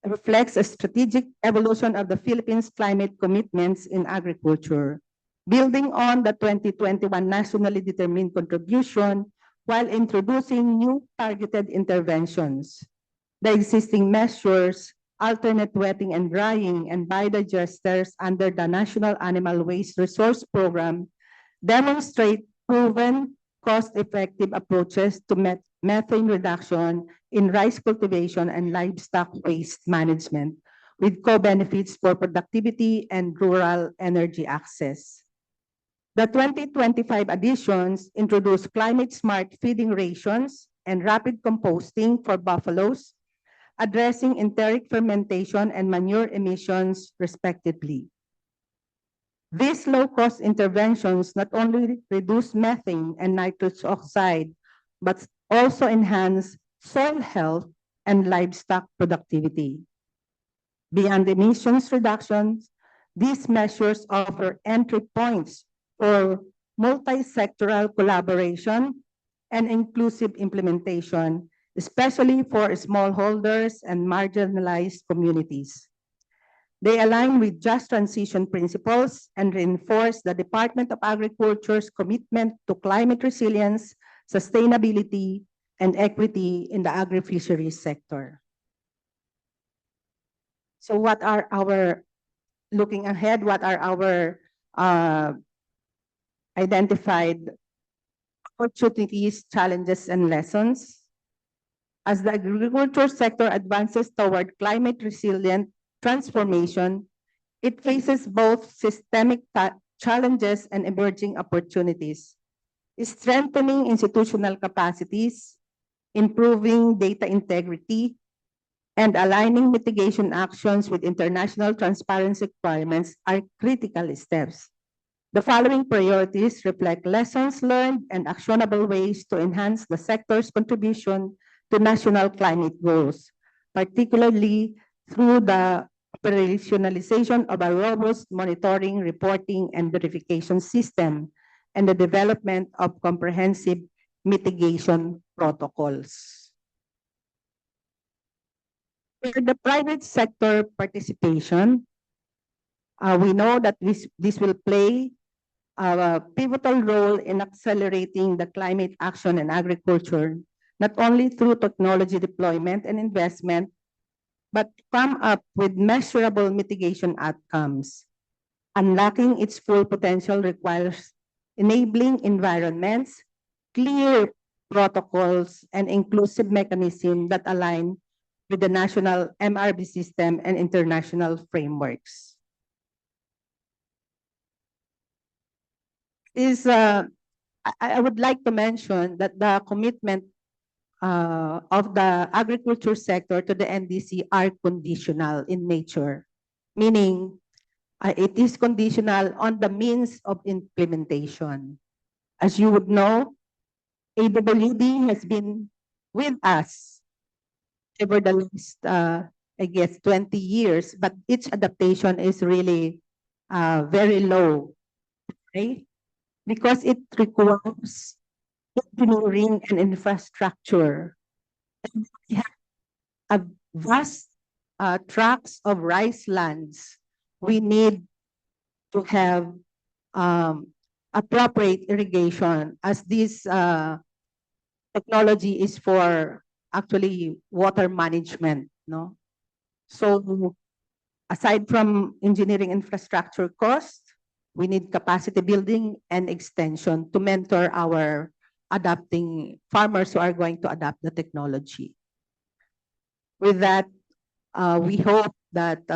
reflects a strategic evolution of the Philippines' climate commitments in agriculture, building on the 2021 nationally determined contribution while introducing new targeted interventions. The existing measures, alternate wetting and drying, and biodigesters under the National Animal Waste Resource Program demonstrate proven cost-effective approaches to methane reduction in rice cultivation and livestock waste management, with co-benefits for productivity and rural energy access. The 2025 additions introduce climate-smart feeding rations and rapid composting for buffaloes, addressing enteric fermentation and manure emissions, respectively. These low-cost interventions not only reduce methane and nitrous oxide, but also enhance soil health and livestock productivity. Beyond emissions reductions, these measures offer entry points for multi-sectoral collaboration and inclusive implementation, especially for smallholders and marginalized communities. They align with just transition principles and reinforce the Department of Agriculture's commitment to climate resilience, sustainability, and equity in the agri-fisheries sector. So looking ahead, what are our identified opportunities, challenges, and lessons? As the agriculture sector advances toward climate resilient transformation, it faces both systemic challenges and emerging opportunities. Strengthening institutional capacities, improving data integrity, and aligning mitigation actions with international transparency requirements are critical steps. The following priorities reflect lessons learned and actionable ways to enhance the sector's contribution to national climate goals, particularly through the operationalization of a robust monitoring, reporting, and verification system, and the development of comprehensive mitigation protocols. For the private sector participation, we know that this will play a pivotal role in accelerating the climate action in agriculture, not only through technology deployment and investment, but come up with measurable mitigation outcomes. Unlocking its full potential requires enabling environments, clear protocols, and inclusive mechanisms that align with the national MRB system and international frameworks. I would like to mention that the commitment of the agriculture sector to the NDC are conditional in nature, meaning it is conditional on the means of implementation. As you would know, AWD has been with us over the last, I guess, 20 years, but its adaptation is really very low, right? Because it requires engineering and infrastructure. And we have a vast tracts of rice lands. We need to have appropriate irrigation, as this technology is for actually water management, no? So aside from engineering infrastructure costs, we need capacity building and extension to mentor our adapting farmers who are going to adapt the technology. With that, we hope that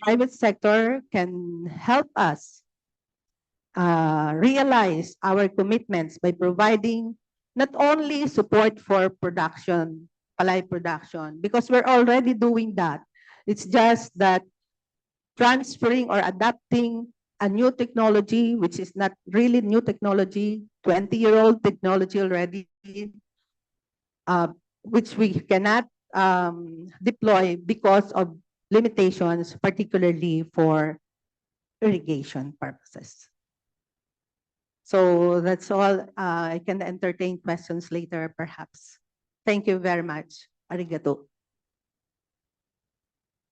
private sector can help us realize our commitments by providing not only support for production, palay production, because we're already doing that. It's just that transferring or adapting a new technology, which is not really new technology, 20-year-old technology already, which we cannot deploy because of limitations, particularly for irrigation purposes. So that's all. I can entertain questions later, perhaps. Thank you very much. Arigato.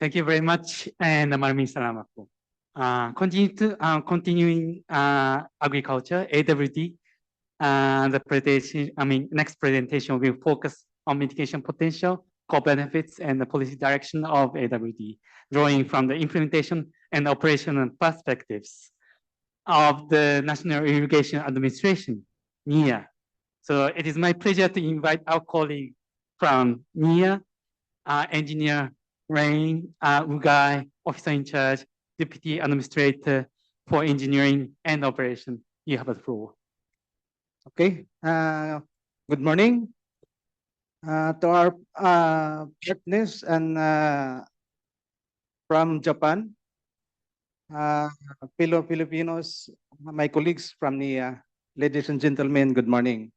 Thank you very much, and maraming salamat po. Continuing agriculture, AWD, the presentation, next presentation will focus on mitigation potential, core benefits, and the policy direction of AWD, drawing from the implementation and operational perspectives of the National Irrigation Administration, NIA. So it is my pleasure to invite our colleague from NIA, Engineer Rain Ugai, Officer in Charge, Deputy Administrator for Engineering and Operation. You have the floor. Okay, good morning to our partners and from Japan, fellow Filipinos, my colleagues from NIA, ladies and gentlemen, good morning.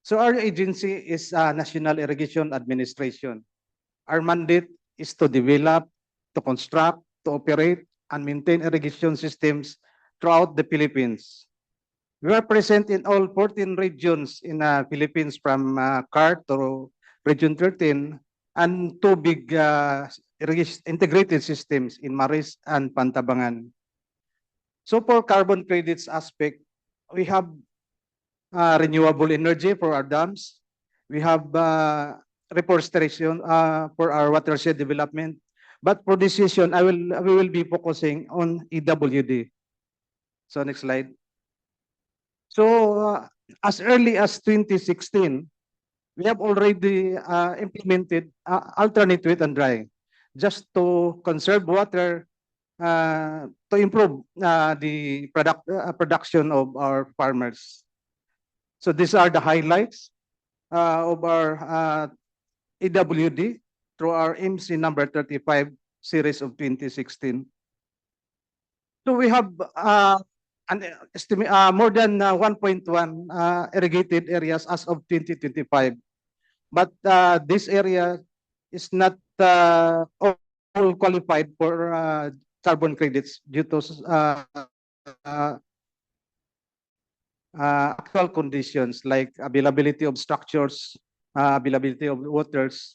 So our agency is National Irrigation Administration. Our mandate is to develop, to construct, to operate, and maintain irrigation systems throughout the Philippines. We are present in all 14 regions in the Philippines from CAR to Region 13 and two big integrated systems in Maris and Pantabangan. So for carbon credits aspect, we have renewable energy for our dams. We have reforestation for our watershed development. But for this session, we will be focusing on EWD. So next slide. So as early as 2016, we have already implemented alternate wet and dry just to conserve water, to improve the production of our farmers. So these are the highlights of our EWD through our MC number 35 series of 2016. So we have more than 1.1 irrigated areas as of 2025. But this area is not all qualified for carbon credits due to actual conditions like availability of structures, availability of waters.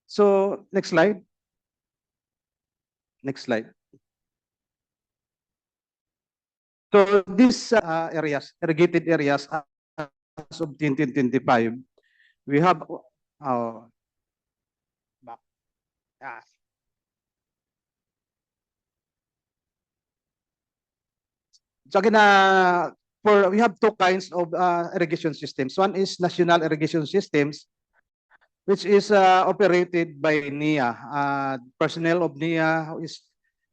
So next slide. Next slide. So these areas, irrigated areas as of 2025, we have so again, we have two kinds of irrigation systems. One is national irrigation systems, which is operated by NIA. Personnel of NIA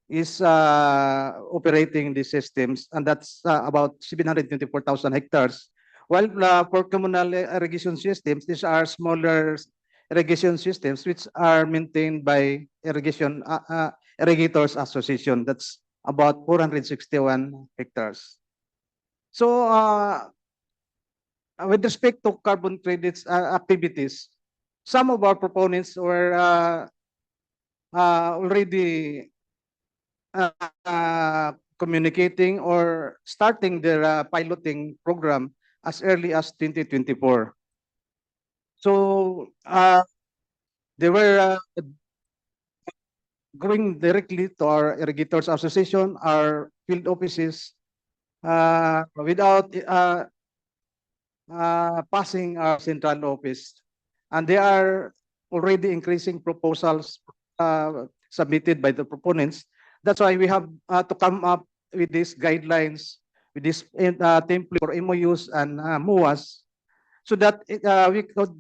is operating these systems, and that's about 724,000 hectares. While for communal irrigation systems, these are smaller irrigation systems which are maintained by Irrigators Association. That's about 461 hectares. So with respect to carbon credits activities, some of our proponents were already communicating or starting their piloting program as early as 2024. So they were going directly to our Irrigators Association, our field offices, without passing our central office. And they are already increasing proposals submitted by the proponents. That's why we have to come up with these guidelines, with this template for MOUs and MOAs, so that we could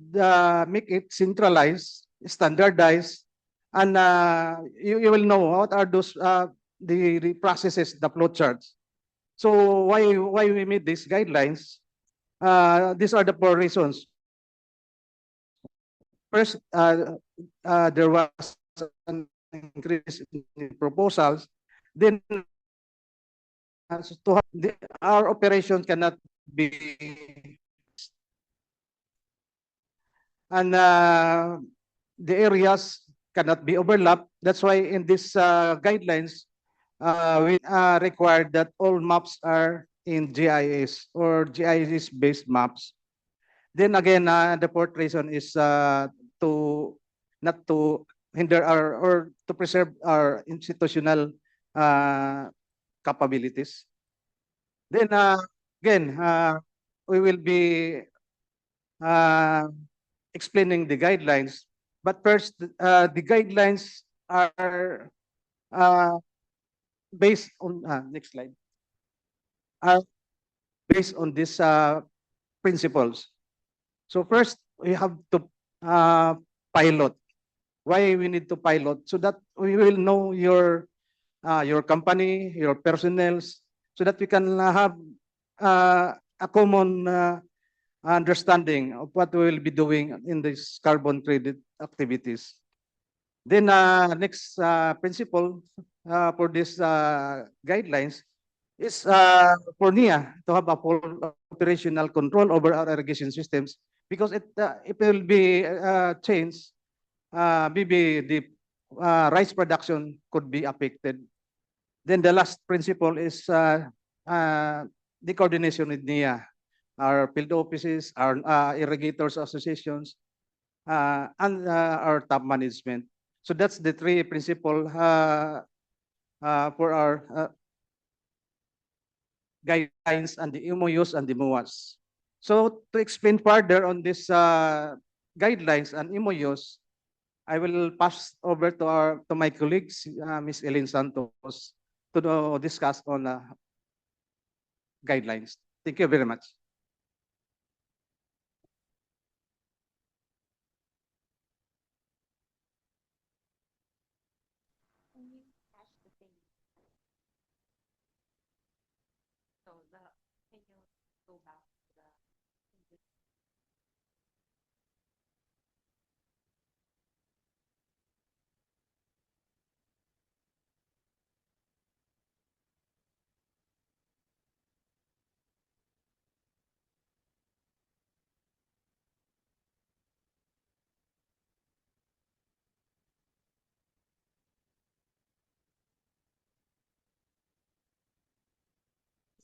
make it centralized, standardized, and you will know what are those the processes, the flow charts. So why we made these guidelines? These are the 4 reasons. First, there was an increase in proposals. Then our operation cannot be and the areas cannot be overlapped. That's why in this guidelines, we required that all maps are in GIS or GIS-based maps. Then again, the fourth reason is to not to hinder our or to preserve our institutional capabilities. Then again, we will be uh, explaining the guidelines. But first, the guidelines are based on next slide. Are based on these principles. So first, we have to pilot. Why we need to pilot? So that we will know your company, your personnel, so that we can have a common understanding of what we will be doing in these carbon credit activities. Then next principle for these guidelines is for NIA to have a full operational control over our irrigation systems because it will be changed, maybe the rice production could be affected. Then the last principle is the coordination with NIA, our field offices, our irrigators associations, and our top management. So that's the three principle for our guidelines and the MOUs and the MOAs. So to explain further on this guidelines and MOUs, I will pass over to my colleagues, Ms. Elaine Santos, to discuss on guidelines. Thank you very much.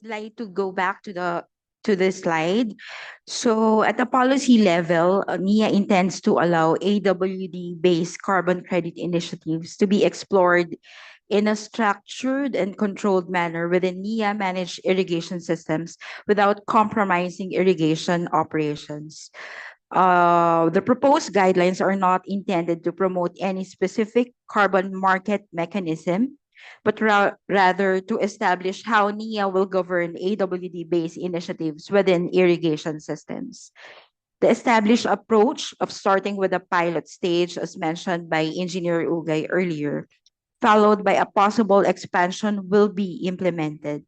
Like to go back to the slide. So at the policy level, NIA intends to allow AWD-based carbon credit initiatives to be explored in a structured and controlled manner within NIA managed irrigation systems without compromising irrigation operations. The proposed guidelines are not intended to promote any specific carbon market mechanism, but rather to establish how NIA will govern AWD-based initiatives within irrigation systems. The established approach of starting with a pilot stage, as mentioned by Engineer Ugay earlier, followed by a possible expansion, will be implemented.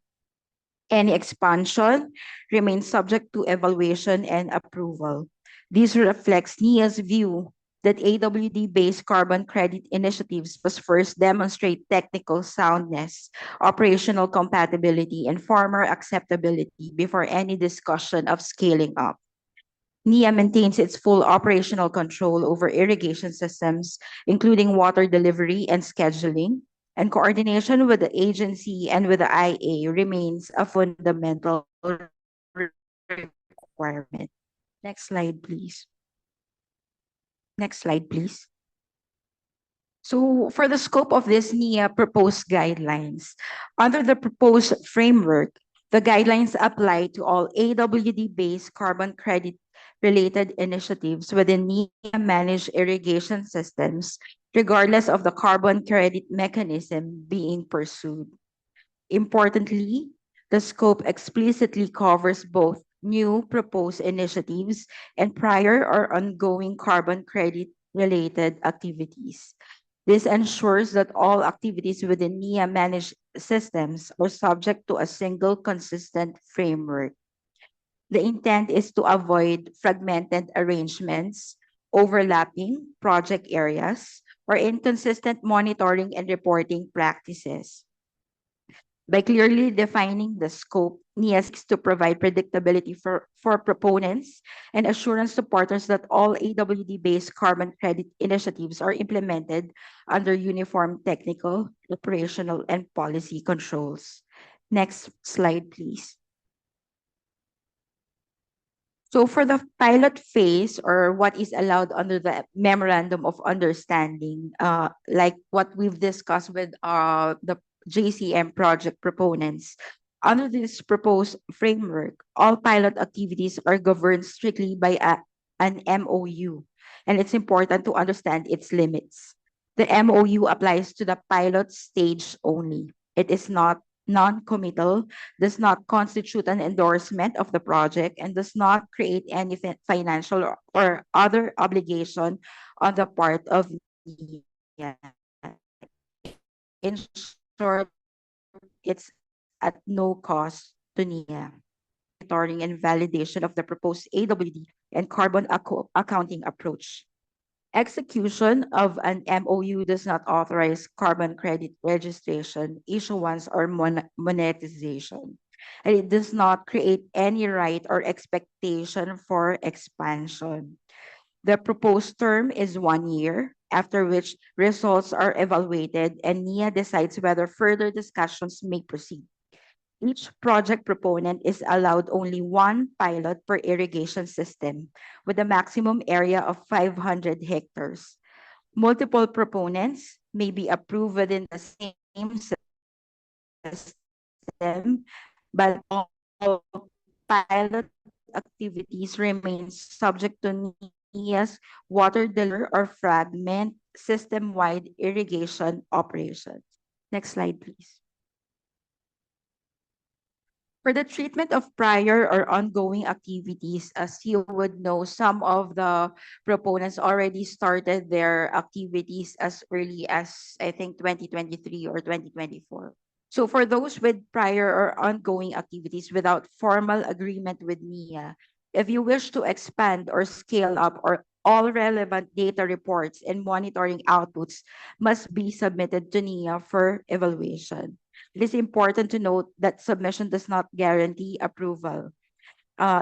Any expansion remains subject to evaluation and approval. This reflects NIA's view that AWD-based carbon credit initiatives must first demonstrate technical soundness, operational compatibility, and farmer acceptability before any discussion of scaling up. NIA maintains its full operational control over irrigation systems, including water delivery and scheduling, and coordination with the agency and with the IA remains a fundamental requirement. Next slide, please. Next slide, please. So for the scope of this NIA proposed guidelines, under the proposed framework, the guidelines apply to all AWD-based carbon credit related initiatives within NIA managed irrigation systems, regardless of the carbon credit mechanism being pursued. Importantly, the scope explicitly covers both new proposed initiatives and prior or ongoing carbon credit related activities. This ensures that all activities within NIA managed systems are subject to a single consistent framework. The intent is to avoid fragmented arrangements, overlapping project areas, or inconsistent monitoring and reporting practices. By clearly defining the scope, NIA seeks to provide predictability for proponents and assurance to partners that all AWD-based carbon credit initiatives are implemented under uniform technical, operational, and policy controls. Next slide, please. So for the pilot phase, or what is allowed under the memorandum of understanding, like what we've discussed with the JCM project proponents, under this proposed framework, all pilot activities are governed strictly by an MOU, and it's important to understand its limits. The MOU applies to the pilot stage only. It is not non-committal, does not constitute an endorsement of the project, and does not create any financial or other obligation on the part of NIA. In short, it's at no cost to NIA. Monitoring and validation of the proposed AWD and carbon accounting approach. Execution of an MOU does not authorize carbon credit registration, issuance, or monetization. And it does not create any right or expectation for expansion. The proposed term is 1 year, after which results are evaluated and NIA decides whether further discussions may proceed. Each project proponent is allowed only one pilot per irrigation system with a maximum area of 500 hectares. Multiple proponents may be approved within the same system, but all pilot activities remain subject to NIA's water delivery or fragment system-wide irrigation operations. Next slide, please. For the treatment of prior or ongoing activities, as you would know, some of the proponents already started their activities as early as, I think, 2023 or 2024. So for those with prior or ongoing activities without formal agreement with NIA, if you wish to expand or scale up, or all relevant data reports and monitoring outputs must be submitted to NIA for evaluation. It is important to note that submission does not guarantee approval.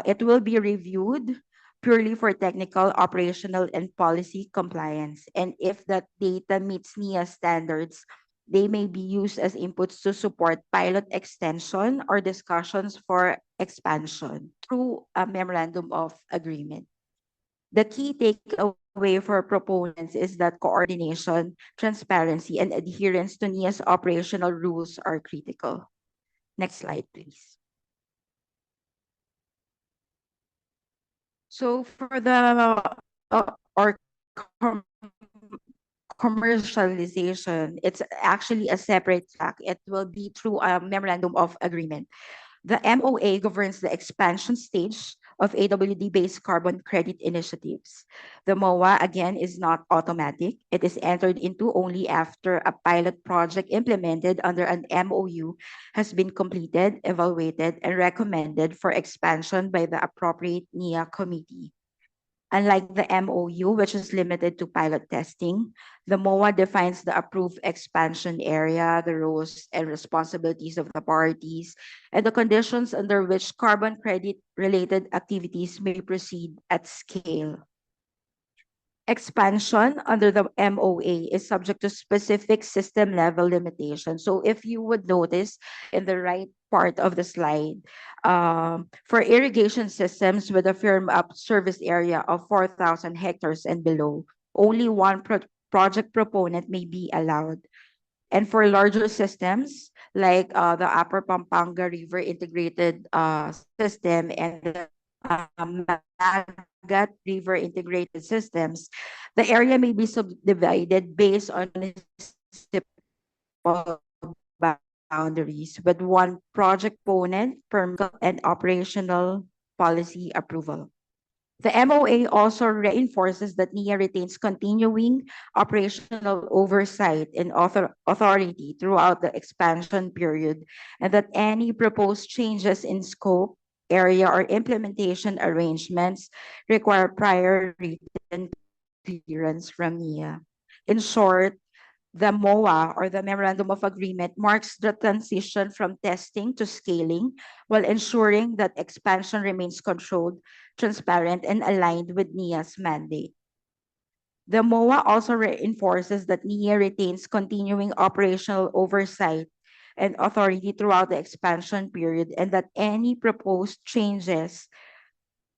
It will be reviewed purely for technical, operational, and policy compliance. And if that data meets NIA standards, they may be used as inputs to support pilot extension or discussions for expansion through a memorandum of agreement. The key takeaway for proponents is that coordination, transparency, and adherence to NIA's operational rules are critical. Next slide, please. So for the or com- commercialization, it's actually a separate track. It will be through a memorandum of agreement. The MOA governs the expansion stage of AWD-based carbon credit initiatives. The MOA, again, is not automatic. It is entered into only after a pilot project implemented under an MOU has been completed, evaluated, and recommended for expansion by the appropriate NIA committee. Unlike the MOU, which is limited to pilot testing, the MOA defines the approved expansion area, the roles and responsibilities of the parties, and the conditions under which carbon credit-related activities may proceed at scale. Expansion under the MOA is subject to specific system level limitations. So if you would notice in the right part of the slide, for irrigation systems with a firm up service area of 4,000 hectares and below, only one project proponent may be allowed. And for larger systems, like the Upper Pampanga River Integrated System and the Magat River Integrated Systems, the area may be subdivided based on municipal boundaries with one project component per and operational policy approval. The MOA also reinforces that NIA retains continuing operational oversight and authority throughout the expansion period, and that any proposed changes in scope, area, or implementation arrangements require prior written clearance from NIA. In short, The MOA, or the Memorandum of Agreement, marks the transition from testing to scaling while ensuring that expansion remains controlled, transparent, and aligned with NIA's mandate. The MOA also reinforces that NIA retains continuing operational oversight and authority throughout the expansion period, and that any proposed changes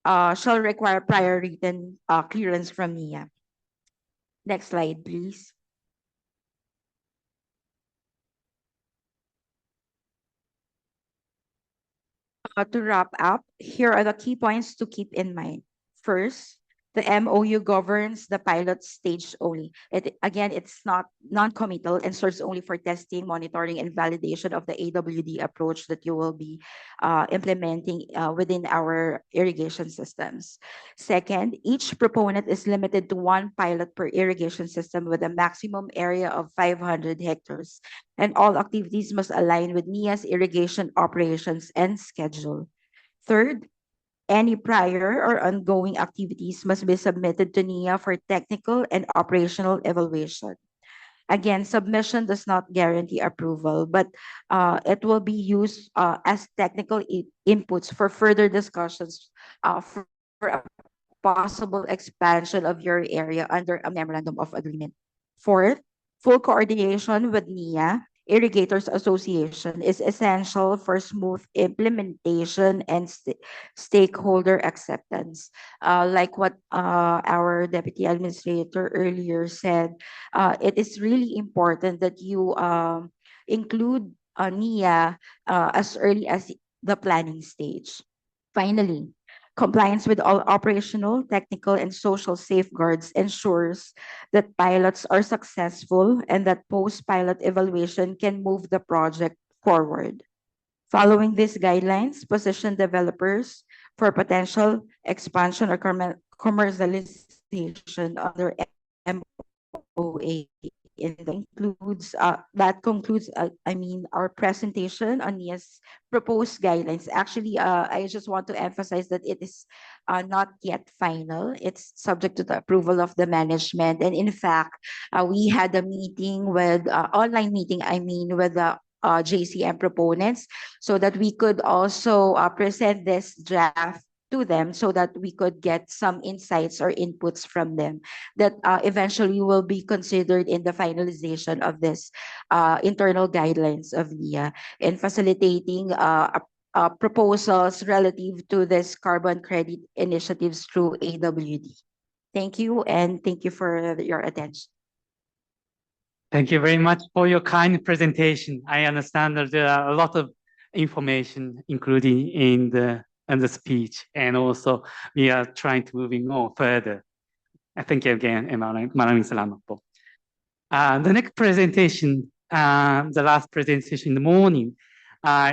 shall require prior written clearance from NIA. Next slide, please. To wrap up, here are the key points to keep in mind. First, the MOU governs the pilot stage only. It's not non-committal and serves only for testing, monitoring, and validation of the AWD approach that you will be implementing within our irrigation systems. Second, each proponent is limited to one pilot per irrigation system with a maximum area of 500 hectares, and all activities must align with NIA's irrigation operations and schedule. Third, any prior or ongoing activities must be submitted to NIA for technical and operational evaluation. Again, submission does not guarantee approval, but it will be used as technical inputs for further discussions for a possible expansion of your area under a memorandum of agreement. Fourth, full coordination with NIA, Irrigators Association, is essential for smooth implementation and stakeholder acceptance. Like what our Deputy Administrator earlier said, it is really important that you include NIA as early as the planning stage. Finally, compliance with all operational, technical, and social safeguards ensures that pilots are successful and that post-pilot evaluation can move the project forward. Following these guidelines, position developers for potential expansion or commercialization under MOA. That concludes our presentation on NIA's proposed guidelines. Actually, I just want to emphasize that it is not yet final. It's subject to the approval of the management. And in fact, we had a meeting with online meeting, with the JCM proponents, so that we could also present this draft to them so that we could get some insights or inputs from them that eventually will be considered in the finalization of this internal guidelines of NIA in facilitating proposals relative to this carbon credit initiatives through AWD. Thank you, and thank you for your attention. Thank you very much for your kind presentation. I understand that there are a lot of information including in the speech, and also we are trying to moving on further. Thank you again, Maraming salamat po. The next presentation, the last presentation in the morning,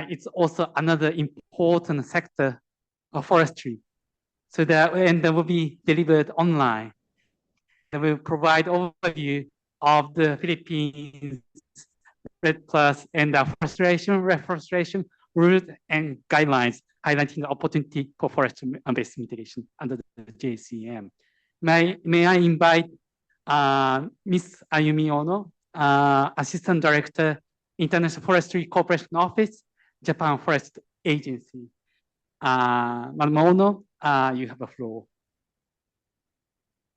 it's also another important sector of forestry. So that will be delivered online. That will provide overview of the Philippines REDD+ and the reforestation route and guidelines, highlighting the opportunity for forest-based mitigation under the JCM. May I invite Ms. Ayumi Ono, Assistant Director, International Forestry Cooperation Office, Japan Forest Agency. Madam Ono, you have the floor.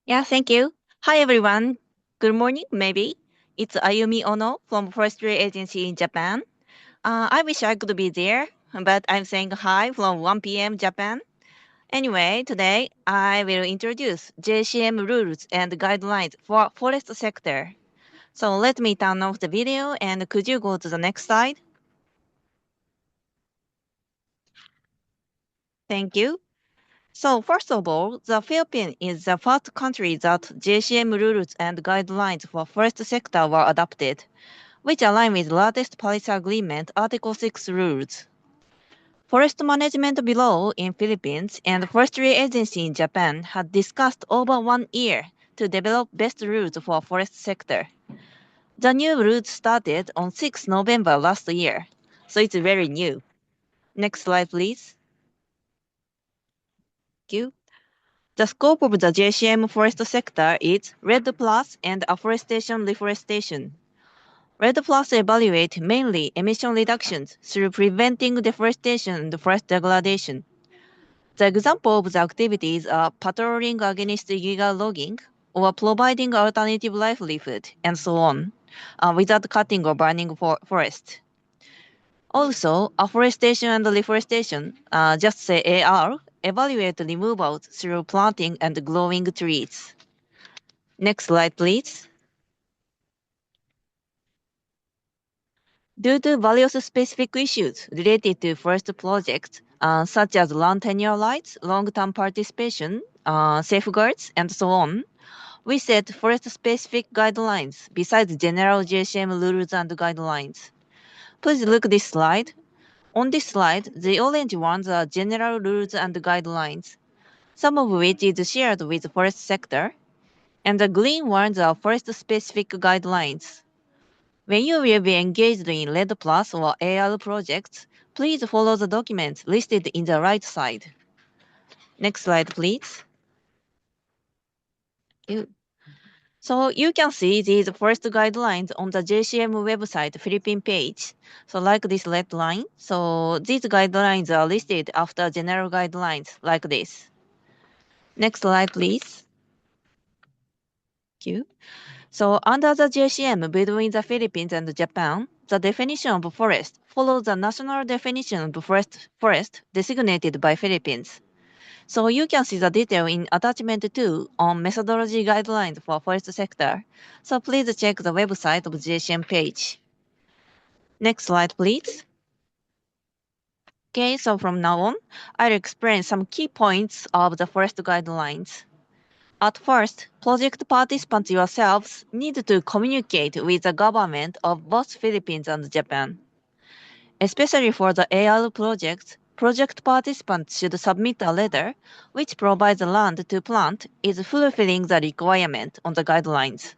Yeah, thank you. Hi, everyone. Good morning, maybe. It's Ayumi Ono from Forestry Agency in Japan. I wish I could be there, but I'm saying hi from 1 p.m. Japan. Anyway, today I will introduce JCM rules and guidelines for forest sector. So let me turn off the video, and could you go to the next slide? Thank you. So first of all, the Philippines is the first country that JCM rules and guidelines for forest sector were adopted, which align with latest Paris Agreement Article 6 rules. Forest Management Bureau in Philippines and Forestry Agency in Japan had discussed over 1 year to develop best rules for forest sector. The new rules started on 6 November last year, so it's very new. Next slide, please. Thank you. The scope of the JCM forest sector is REDD+ and afforestation reforestation. RED Plus evaluate mainly emission reductions through preventing deforestation and forest degradation. The example of the activities are patrolling against illegal logging or providing alternative livelihood and so on, without cutting or burning forest. Also, afforestation and reforestation, just say AR, evaluate removals through planting and growing trees. Next slide, please. Due to various specific issues related to forest projects, such as land tenure rights, long-term participation, safeguards, and so on, we set forest-specific guidelines besides general JCM rules and guidelines. Please look at this slide. On this slide, the orange ones are general rules and guidelines, some of which is shared with the forest sector, and the green ones are forest-specific guidelines. When you will be engaged in RED Plus or AR projects, please follow the documents listed in the right side. Next slide, please. So you can see these forest guidelines on the JCM website Philippine page. So like this red line. So these guidelines are listed after general guidelines like this. Next slide, please. Thank you. So under the JCM between the Philippines and Japan, the definition of forest follows the national definition of forest designated by Philippines. So you can see the detail in attachment 2 on methodology guidelines for forest sector. So please check the website of JCM page. Next slide, please. Okay, so from now on, I'll explain some key points of the forest guidelines. At first, project participants yourselves need to communicate with the government of both Philippines and Japan. Especially for the AR projects, project participants should submit a letter which provides land to plant is fulfilling the requirement on the guidelines.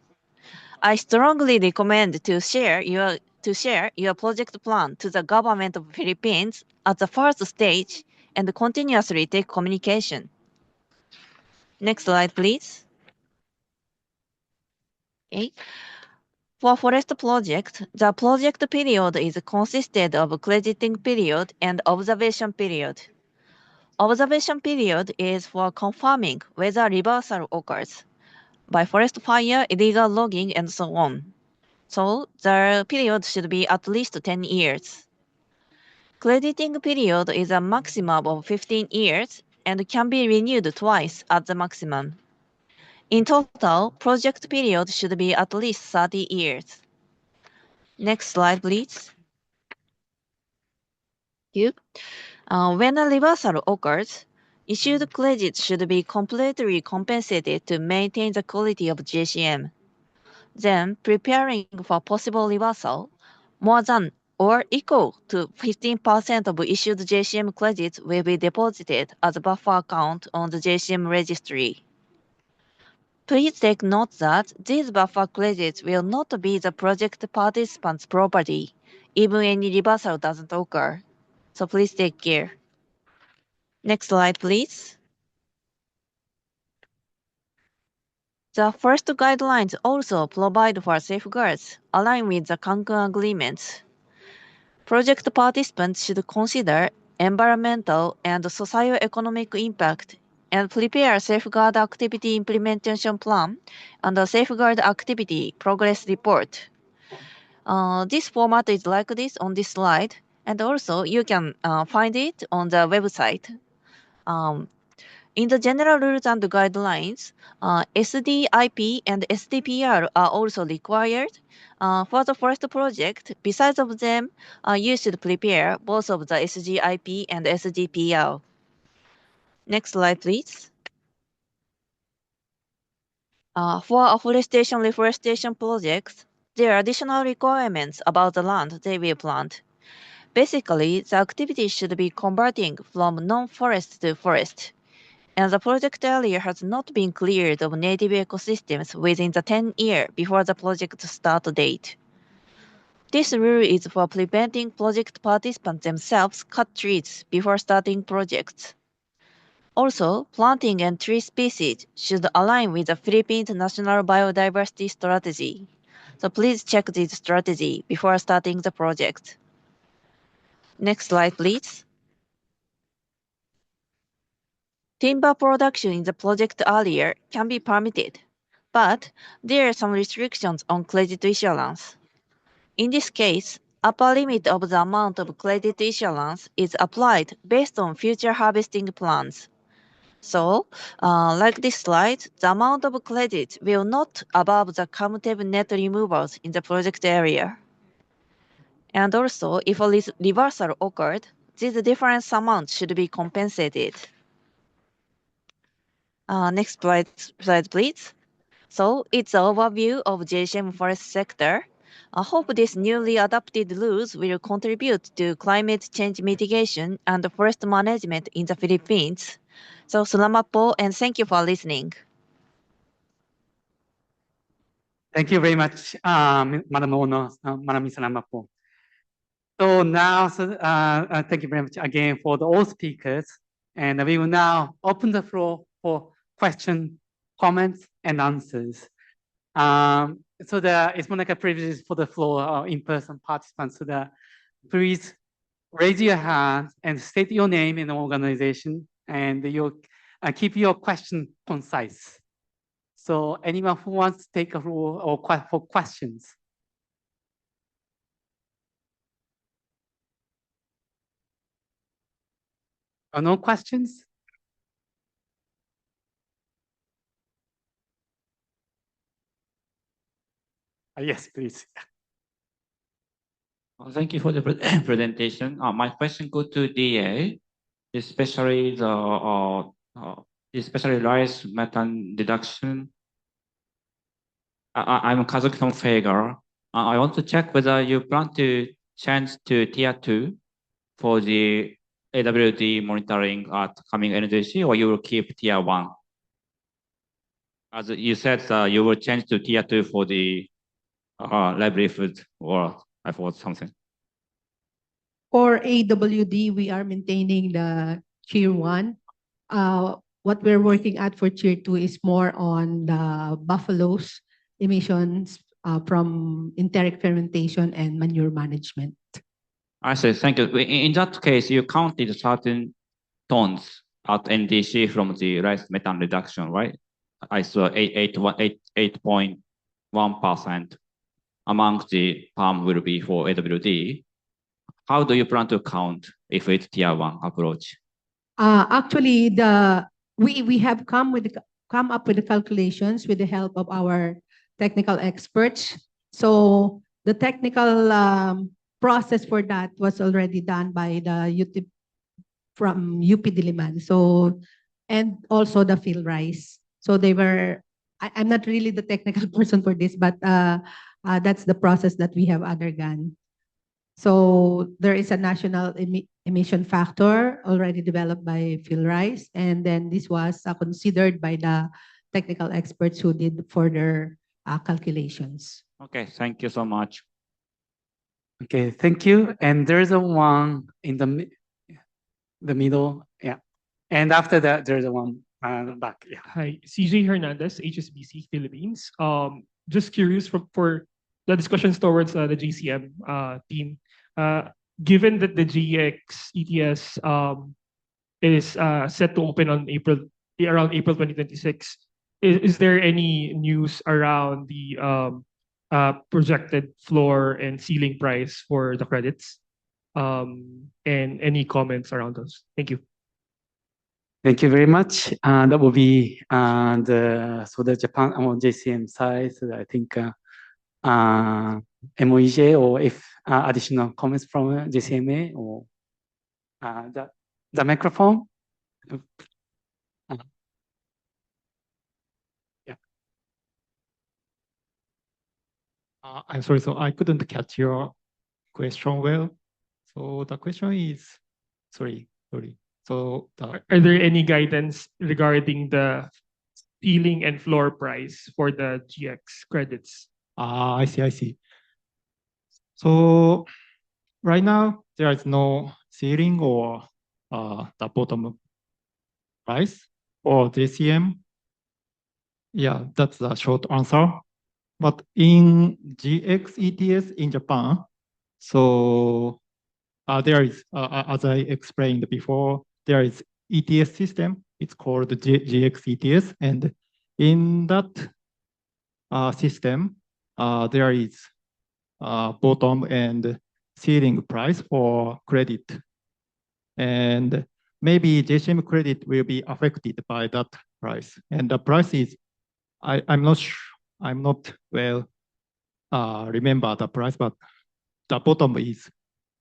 I strongly recommend to share your project plan to the government of Philippines at the first stage and continuously take communication. Next slide, please. Okay. For forest project, the project period is consisted of crediting period and observation period. Observation period is for confirming whether reversal occurs by forest fire, illegal logging, and so on. So the period should be at least 10 years. Crediting period is a maximum of 15 years and can be renewed twice at the maximum. In total, project period should be at least 30 years. Next slide, please. When a reversal occurs, issued credits should be completely compensated to maintain the quality of JCM. Then, preparing for possible reversal, more than or equal to 15% of issued JCM credits will be deposited as a buffer account on the JCM registry. Please take note that these buffer credits will not be the project participant's property, even any reversal doesn't occur. So please take care. Next slide, please. The first guidelines also provide for safeguards aligned with the Cancun agreements. Project participants should consider environmental and socio-economic impact and prepare a safeguard activity implementation plan and a safeguard activity progress report. This format is like this on this slide, and also you can find it on the website. In the general rules and guidelines, SDIP and SDPR are also required. For the first project, besides of them, you should prepare both of the SGIP and SDPR. Next slide, please. For afforestation reforestation projects, there are additional requirements about the land they will plant. Basically, the activity should be converting from non-forest to forest, and the project area has not been cleared of native ecosystems within the 10 years before the project start date. This rule is for preventing project participants themselves cut trees before starting projects. Also, planting and tree species should align with the Philippines National Biodiversity Strategy. So please check this strategy before starting the project. Next slide, please. Timber production in the project area can be permitted, but there are some restrictions on credit issuance. In this case, upper limit of the amount of credit issuance is applied based on future harvesting plans. So, like this slide, the amount of credit will not above the cumulative net removals in the project area. And also, if a reversal occurred, this difference amount should be compensated. Next slide, please. So it's an overview of JCM forest sector. I hope these newly adopted rules will contribute to climate change mitigation and forest management in the Philippines. So salamat po and thank you for listening. Thank you very much, Madam Ono. Maraming salamat po. So now, thank you very much again for all speakers. And we will now open the floor for questions, comments, and answers. So it's more like a privilege for the floor in-person participants. So please raise your hand and state your name and organization, and you keep your question concise. So anyone who wants to take a role or for questions. No questions? Yes, please. Thank you for the presentation. My question goes to DA, especially especially rice methane deduction. I'm Kazuki from Fager. I want to check whether you plan to change to tier 2 for the AWD monitoring at coming NJC, or you will keep tier 1? As you said, you will change to tier 2 for the livelihood, or I forgot something. For AWD, we are maintaining the tier 1. What we're working at for tier 2 is more on the buffaloes emissions from enteric fermentation and manure management. I see. Thank you. In that case, you counted certain tons at NDC from the rice methane reduction, right? I saw 8.1% among the palm will be for AWD. How do you plan to count if it's tier 1 approach? Actually, we have come up with the calculations with the help of our technical experts. So the technical process for that was already done by the UP from UP Diliman. So, and also the field rice. So they were. I'm not really the technical person for this, but that's the process that we have undergone. So there is a national emission factor already developed by Phil Rice, and then this was considered by the technical experts who did further calculations. Okay, thank you so much. Okay, thank you. And there's a one in the middle, yeah. And after that, there's a one back, yeah. Hi, CJ Hernandez, HSBC Philippines. Just curious for the discussions towards the JCM team. Given that the GX ETS is set to open on around April 2026, is there any news around the projected floor and ceiling price for the credits? And any comments around those? Thank you. Thank you very much. That will be the Japan JCM side. So I think MOEJ, or if additional comments from JCMA, or the microphone. Yeah. I'm sorry, so I couldn't catch your question well. So the question is, sorry. So are there any guidance regarding the ceiling and floor price for the GX credits? I see. So right now there is no ceiling or the bottom price for JCM. Yeah, that's the short answer. But in GX ETS in Japan, so there is, as I explained before, there is ETS system. It's called GX ETS, and in that system, there is bottom and ceiling price for credit, and maybe JCM credit will be affected by that price. And the price is, I'm not sure, I'm not well remember the price, but the bottom is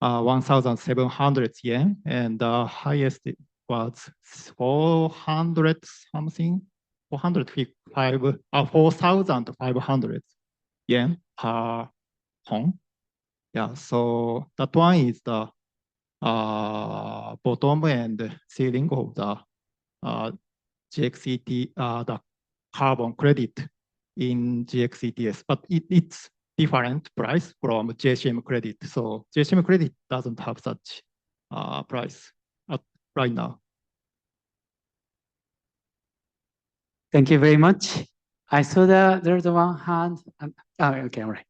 1,700 yen, and the highest was 400 something, 4,500 yen per ton. Yeah, so that one is the bottom and ceiling of the GXET, the carbon credit in GXETS, but it's different price from JCM credit. So JCM credit doesn't have such price right now. Thank you very much. I saw that there's one hand. Okay, all right.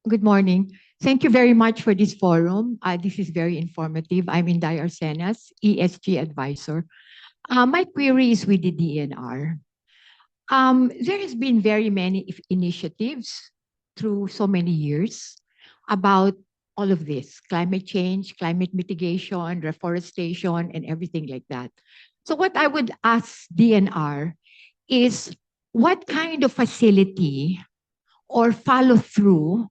Good morning. Thank you very much for this forum. This is very informative. I'm Inday Arsenas, ESG advisor. My query is with the DNR. There has been very many initiatives through so many years about all of this, climate change, climate mitigation, reforestation, and everything like that. So what I would ask DNR is what kind of facility or follow through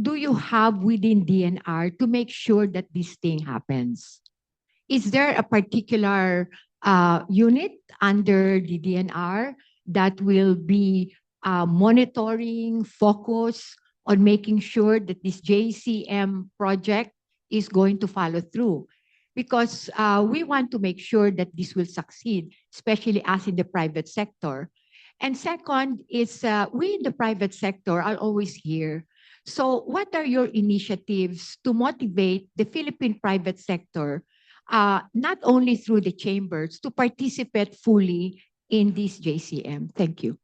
do you have within DNR to make sure that this thing happens? Is there a particular unit under the DNR that will be monitoring, focus on making sure that this JCM project is going to follow through? Because we want to make sure that this will succeed, especially us in the private sector. And second is we in the private sector are always here. So what are your initiatives to motivate the Philippine private sector, not only through the chambers, to participate fully in this JCM? Thank you.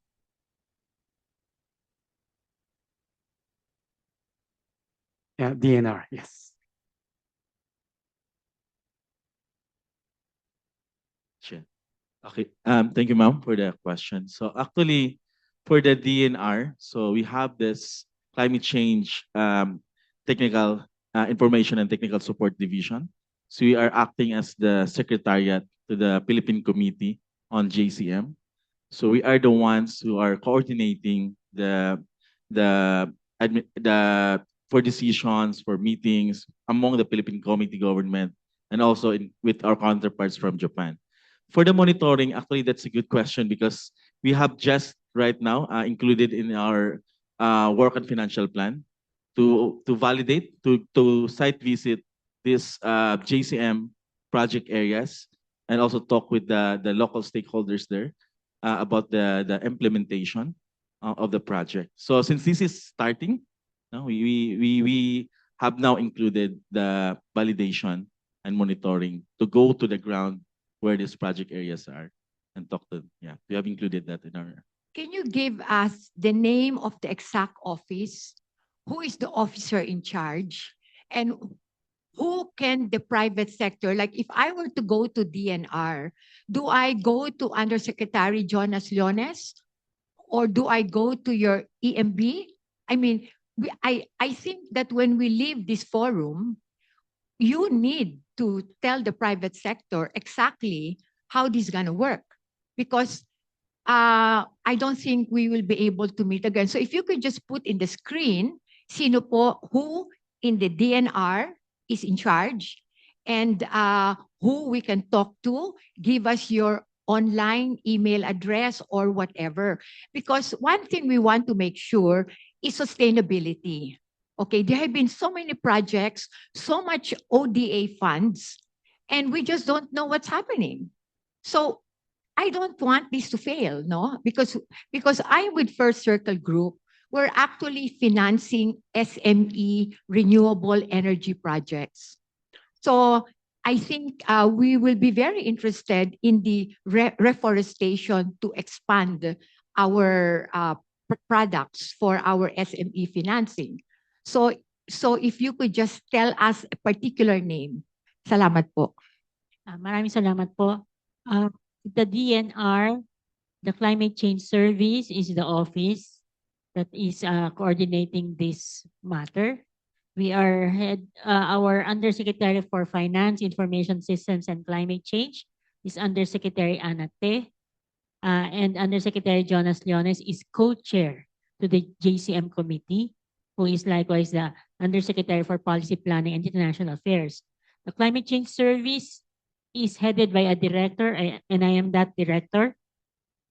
Yeah, DNR, yes. Sure. Okay. Thank you, ma'am, for the question. So actually, for the DNR, so we have this climate change technical information and technical support division. So we are acting as the secretariat to the Philippine Committee on JCM. So we are the ones who are coordinating the the for decisions, for meetings among the Philippine Committee government, and also with our counterparts from Japan. For the monitoring, actually, that's a good question because we have just right now included in our work and financial plan to validate, to site visit these JCM project areas and also talk with the local stakeholders there about the implementation of the project. So since this is starting, we have now included the validation and monitoring to go to the ground where these project areas are and talk to them. Yeah, we have included that in our. Can you give us the name of the exact office? Who is the officer in charge? And who can the private sector, like if I were to go to DNR, do I go to Undersecretary Jonas Leones? Or do I go to your EMB? I mean, I think that when we leave this forum, you need to tell the private sector exactly how this is going to work. Because I don't think we will be able to meet again. So if you could just put in the screen, sino po, who in the DNR is in charge and who we can talk to, give us your online email address or whatever. Because one thing we want to make sure is sustainability. Okay, there have been so many projects, so much ODA funds, and we just don't know what's happening. So I don't want this to fail, no? Because I'm with First Circle Group, we're actually financing SME renewable energy projects. So I think we will be very interested in the reforestation to expand our products for our SME financing. So, so if you could just tell us a particular name. Salamat po. Maraming salamat po. The DNR, the Climate Change Service, is the office that is coordinating this matter. We are our Undersecretary for Finance, Information Systems, and Climate Change is Undersecretary Anate, and Undersecretary Jonas Leones is co-chair to the JCM committee, who is likewise the Undersecretary for Policy Planning and International Affairs. The Climate Change Service is headed by a director, and I am that director.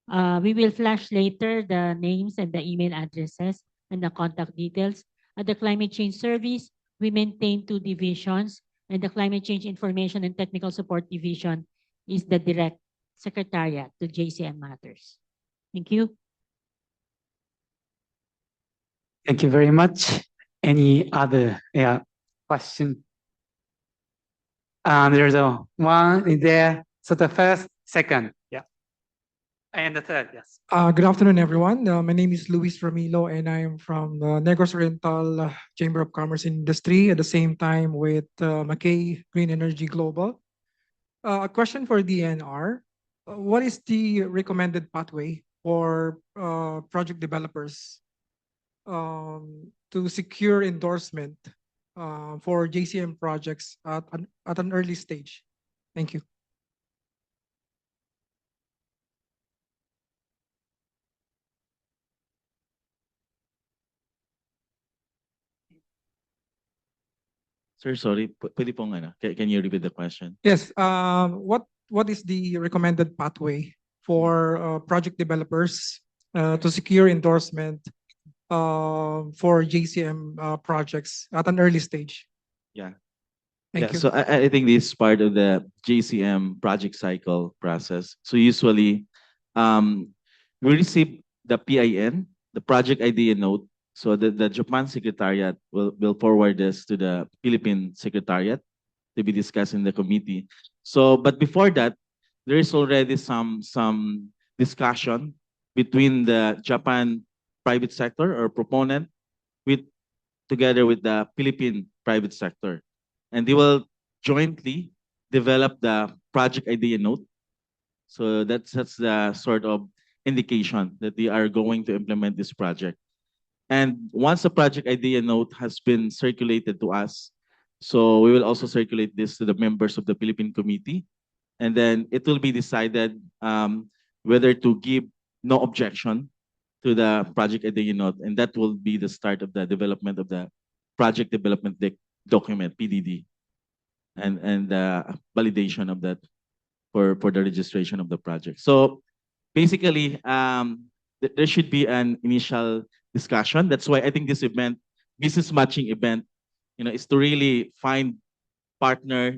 We will flash later the names and the email addresses and the contact details. At the Climate Change Service, we maintain 2 divisions, and the Climate Change Information and Technical Support Division is the direct secretariat to JCM matters. Thank you. Thank you very much. Any other question? There's a one in there. So the first, second, yeah. And the third, yes. Good afternoon, everyone. My name is Luis Ramilo, and I am from the Negros Oriental Chamber of Commerce and Industry, at the same time with McKay Green Energy Global. A question for DNR. What is the recommended pathway for project developers to secure endorsement for JCM projects at an early stage? Thank you. Sir, sorry, pwede pong ano, can you repeat the question? Yes. What is the recommended pathway for project developers to secure endorsement for JCM projects at an early stage? Yeah. Thank you. So I think this is part of the JCM project cycle process. So usually, we receive the PIN, the project idea note. So the Japan Secretariat will forward this to the Philippine Secretariat to be discussed in the committee. So, but before that, there is already some discussion between the Japan private sector or proponent together with the Philippine private sector. And they will jointly develop the project idea note. So that's the sort of indication that they are going to implement this project. And once the project idea note has been circulated to us, so we will also circulate this to the members of the Philippine committee. And then it will be decided whether to give no objection to the project idea note. And that will be the start of the development of the project development document, PDD, and the validation of that for the registration of the project. So basically, there should be an initial discussion. That's why I think this event, business matching event, is to really find partner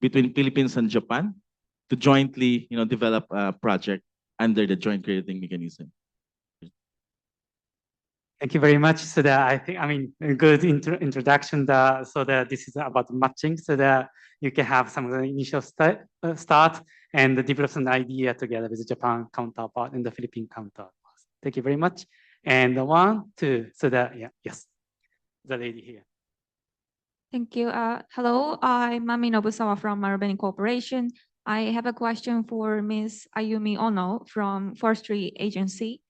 between Philippines and Japan to jointly, develop a project under the joint crediting mechanism. Thank you very much. So that I think, a good introduction. So that this is about matching, so that you can have some of the initial start and develop an idea together with the Japan counterpart and the Philippine counterpart. Thank you very much. And the 1, 2, so that, yes, the lady here. Thank you. Hello, I'm Mami Nobusawa from Marubeni Corporation. I have a question for Ms. Ayumi Ono from Forestry Agency.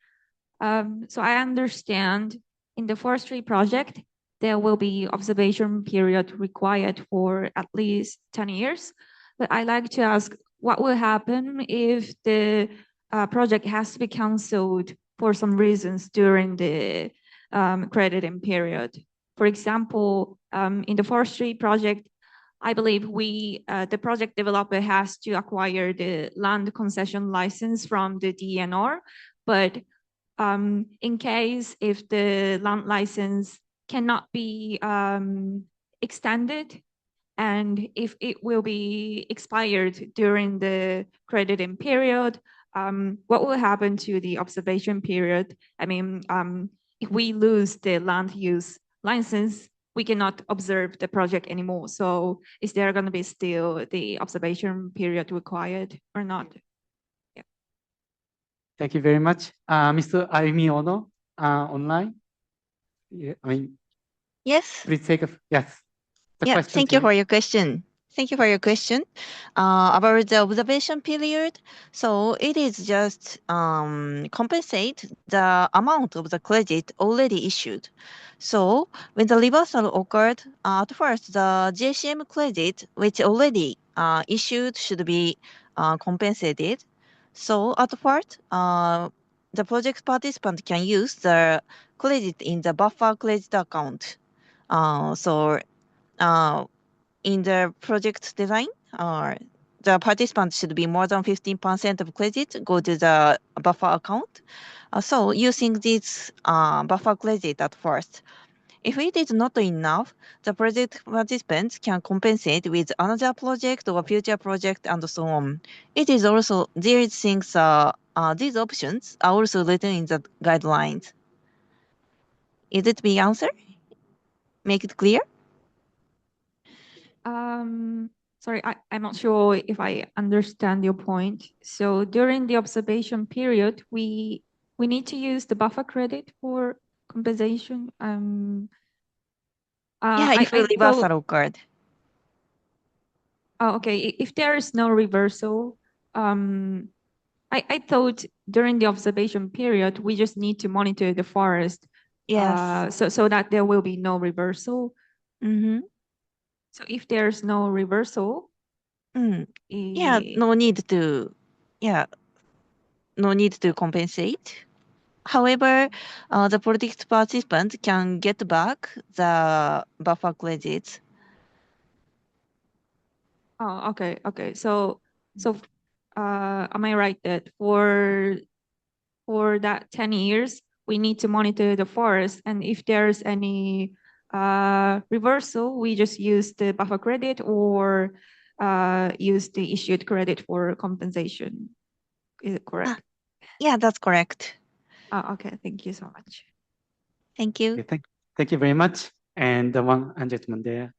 So I understand in the forestry project, there will be observation period required for at least 10 years. But I'd like to ask, what will happen if the project has to be canceled for some reasons during the crediting period? For example, in the forestry project, I believe the project developer has to acquire the land concession license from the DNR, but in case if the land license cannot be extended, and if it will be expired during the crediting period, what will happen to the observation period? If we lose the land use license, we cannot observe the project anymore. So is there going to be still the observation period required or not? Thank you very much. Mr. Ayumi Ono, online. Yeah, I mean, Yes. please take a, yes. The Yeah, question, thank you please. for your question. Thank you for your question. About the observation period, so it is just compensate the amount of the credit already issued. So when the reversal occurred, at first the JCM credit which already issued should be compensated. So at first, the project participant can use the credit in the buffer credit account. So in the project design, the participant should be more than 15% of credit go to the buffer account. So using this buffer credit at first. If it is not enough, the project participants can compensate with another project or future project and so on. It is also, these things these options are also written in the guidelines. Is it the answer? Make it clear? Sorry, I'm not sure if I understand your point. So during the observation period, we need to use the buffer credit for compensation. Yeah, if a reversal occurred. Oh, okay. If there is no reversal, I thought during the observation period, we just need to monitor the forest. Yes. So that there will be no reversal. Mm-hmm. So if there's no reversal, Yeah, no need to, no need to compensate. However, the project participant can get back the buffer credits. Oh, okay, okay. So, am I right that for that 10 years, we need to monitor the forest, and if there's any reversal, we just use the buffer credit or use the issued credit for compensation. Is it correct? Yeah, that's correct. Oh, okay. Thank you so much. Thank you. Okay, thank you very much. And the one gentleman there.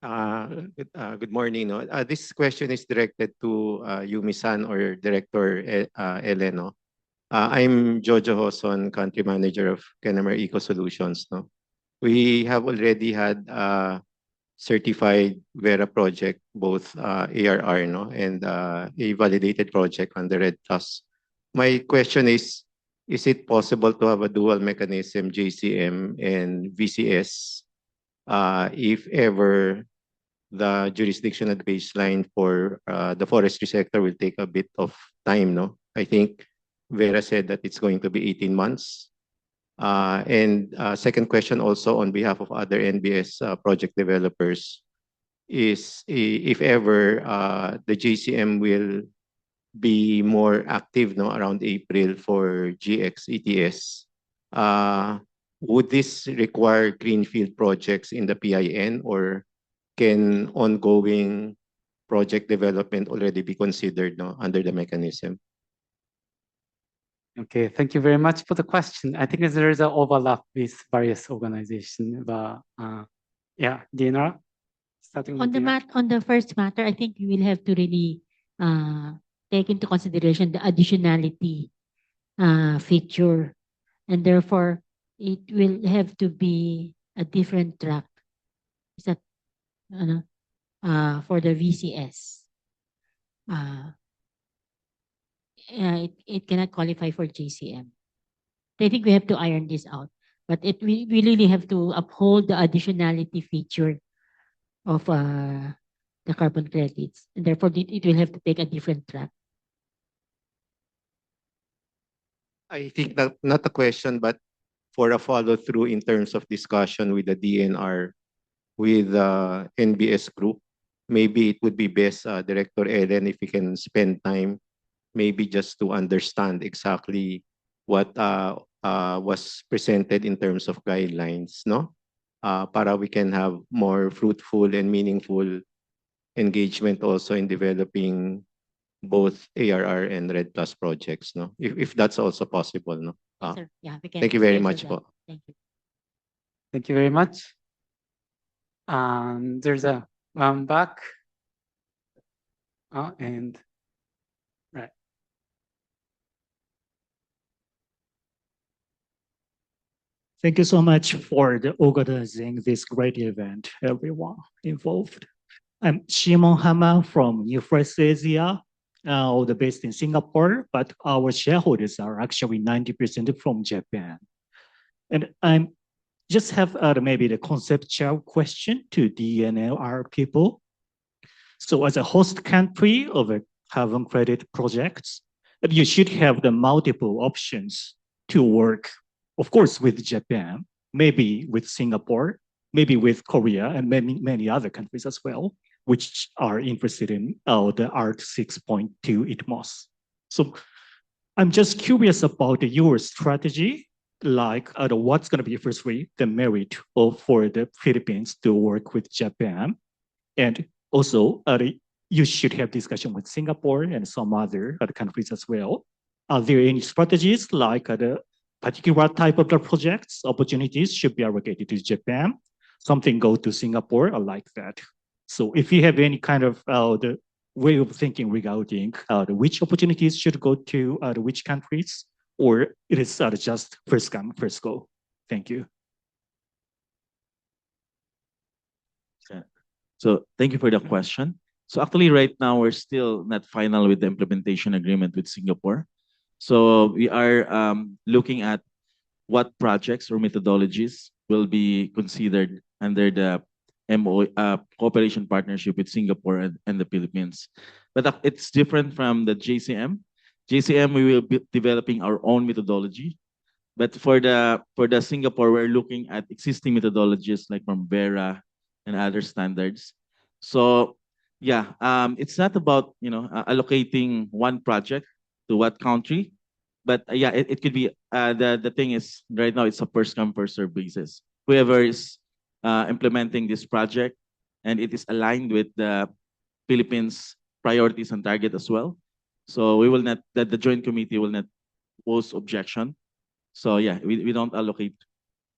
Good morning. No? This question is directed to Yumi-san or Director Eleno. I'm Jojo Hoson, Country Manager of Kennemer Eco Solutions. No? We have already had certified Vera project, both ARR and a validated project on the Red Plus. My question is it possible to have a dual mechanism, JCM and VCS, if ever the jurisdictional baseline for the forestry sector will take a bit of time, no? I think Vera said that it's going to be 18 months. And second question also on behalf of other NBS project developers is if ever the JCM will be more active, no, around April for GX ETS, would this require greenfield projects in the PIN, or can ongoing project development already be considered, no, under the mechanism? Okay, thank you very much for the question. I think there is an overlap with various organizations, but yeah, DNR, starting with DNR. On the first matter, I think we will have to really take into consideration the additionality feature, and therefore it will have to be a different track. Is that for the VCS? It cannot qualify for JCM. I think we have to iron this out, but we really have to uphold the additionality feature of the carbon credits, and therefore it will have to take a different track. I think that not a question, but for a follow through in terms of discussion with the DNR, with the NBS group, maybe it would be best, Director Ellen, if you can spend time, maybe just to understand exactly what was presented in terms of guidelines, no? Para we can have more fruitful and meaningful engagement also in developing both ARR and Red Plus projects, no? If that's also possible, no? Sir, yeah, we can Thank you very schedule much that. po. Thank you. Thank you very much. There's a one back. And right. Thank you so much for organizing this great event, everyone involved. I'm Shimon Hama from New Fresh Asia, based in Singapore, but our shareholders are actually 90% from Japan. And I'm just have maybe the conceptual question to DNLR people. So as a host country of a carbon credit projects, you should have the multiple options to work, of course, with Japan, maybe with Singapore, maybe with Korea, and many other countries as well, which are interested in the ART 6.2 ITMOS. So I'm just curious about your strategy, like what's going to be firstly the merit for the Philippines to work with Japan, and also you should have discussion with Singapore and some other countries as well. Are there any strategies like the particular type of the projects opportunities should be allocated to Japan, something go to Singapore or like that? So if you have any kind of the way of thinking regarding which opportunities should go to which countries, or it is just first come, first go. Thank you. So thank you for the question. So actually right now we're still not final with the implementation agreement with Singapore. So we are looking at what projects or methodologies will be considered under the cooperation partnership with Singapore and the Philippines. But it's different from the JCM. JCM, we will be developing our own methodology. But for the Singapore, we're looking at existing methodologies like from Vera and other standards. So yeah, it's not about allocating one project to what country, but yeah, it could be the thing is right now it's a first come first serve basis. Whoever is implementing this project and it is aligned with the Philippines priorities and target as well. So we will not the joint committee will not pose objection. So yeah, we don't allocate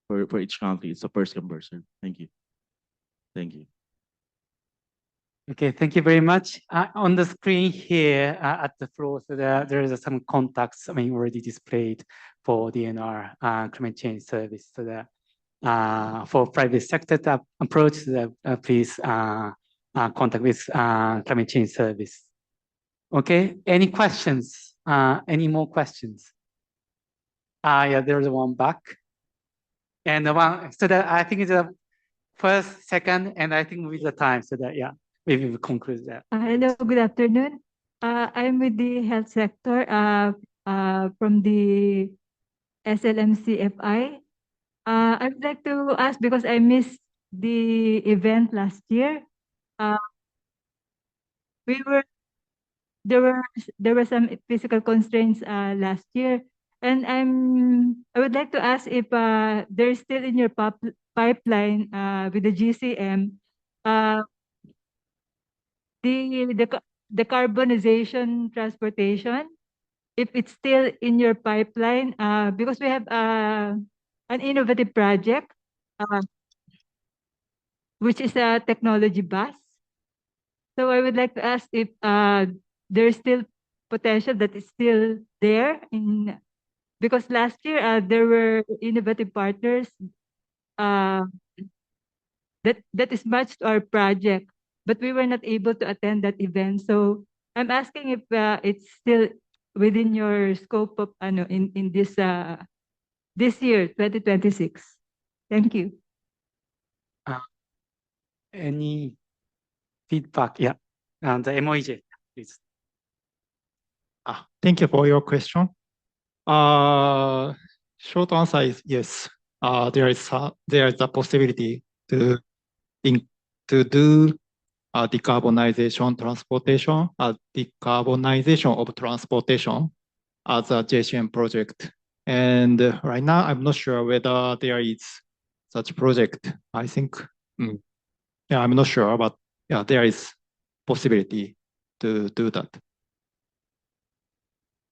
for each country. It's a first come first serve. Thank you. Thank you. Okay, thank you very much. On the screen here at the floor, so there is some contacts, already displayed for DNR climate change service. So that for private sector approach, please contact with climate change service. Okay, any questions? Any more questions? Yeah, there's one back. And the one, so that I think it's the first, second, and I think with the time, so that, yeah, maybe we conclude that. Hello, good afternoon. I'm with the health sector from the SLMCFI. I'd like to ask because I missed the event last year. We were there were some physical constraints last year, and I would like to ask if there's still in your pipeline with the GCM the carbonization transportation, if it's still in your pipeline, because we have an innovative project, which is a technology bus. So I would like to ask if there's still potential that is still there because last year there were innovative partners that is matched to our project, but we were not able to attend that event. So I'm asking if it's still within your scope of in this year, 2026. Thank you. Any feedback? Yeah, and the MOEJ, please. Thank you for your question. Short answer is yes. There is a possibility to do decarbonization of transportation as a JCM project. And right now, I'm not sure whether there is such project. I think, yeah, I'm not sure, but yeah, there is possibility to do that.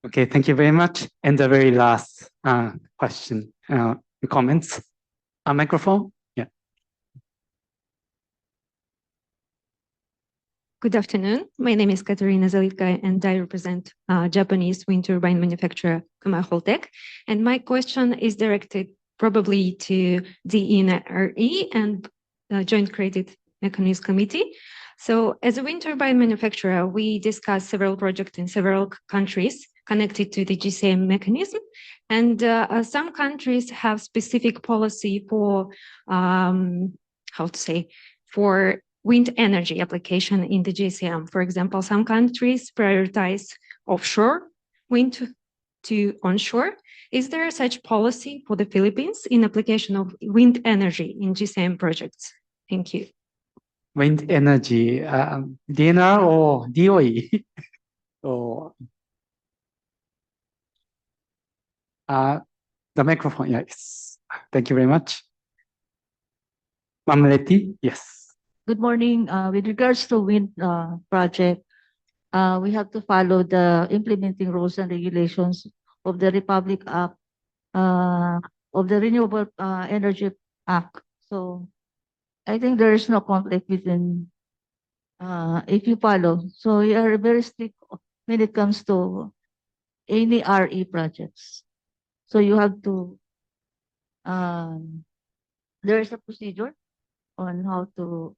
Okay, thank you very much. And the very last question, comments. A microphone? Yeah. Good afternoon. My name is Katerina Zalitka, and I represent Japanese wind turbine manufacturer Kuma Holtec. And my question is directed probably to the ENRE and Joint Credit Mechanism Committee. So as a wind turbine manufacturer, we discussed several projects in several countries connected to the GCM mechanism. And some countries have specific policy for, how to say, for wind energy application in the GCM. For example, some countries prioritize offshore wind to onshore. Is there such policy for the Philippines in application of wind energy in GCM projects? Thank you. Wind energy, DNR or DOE? or the microphone, yes. Thank you very much. Mamleti, yes. Good morning. With regards to wind project, we have to follow the implementing rules and regulations of the Republic Act, of the Renewable Energy Act. So I think there is no conflict within, if you follow. So we are very strict when it comes to any RE projects. So you have to, there is a procedure on how to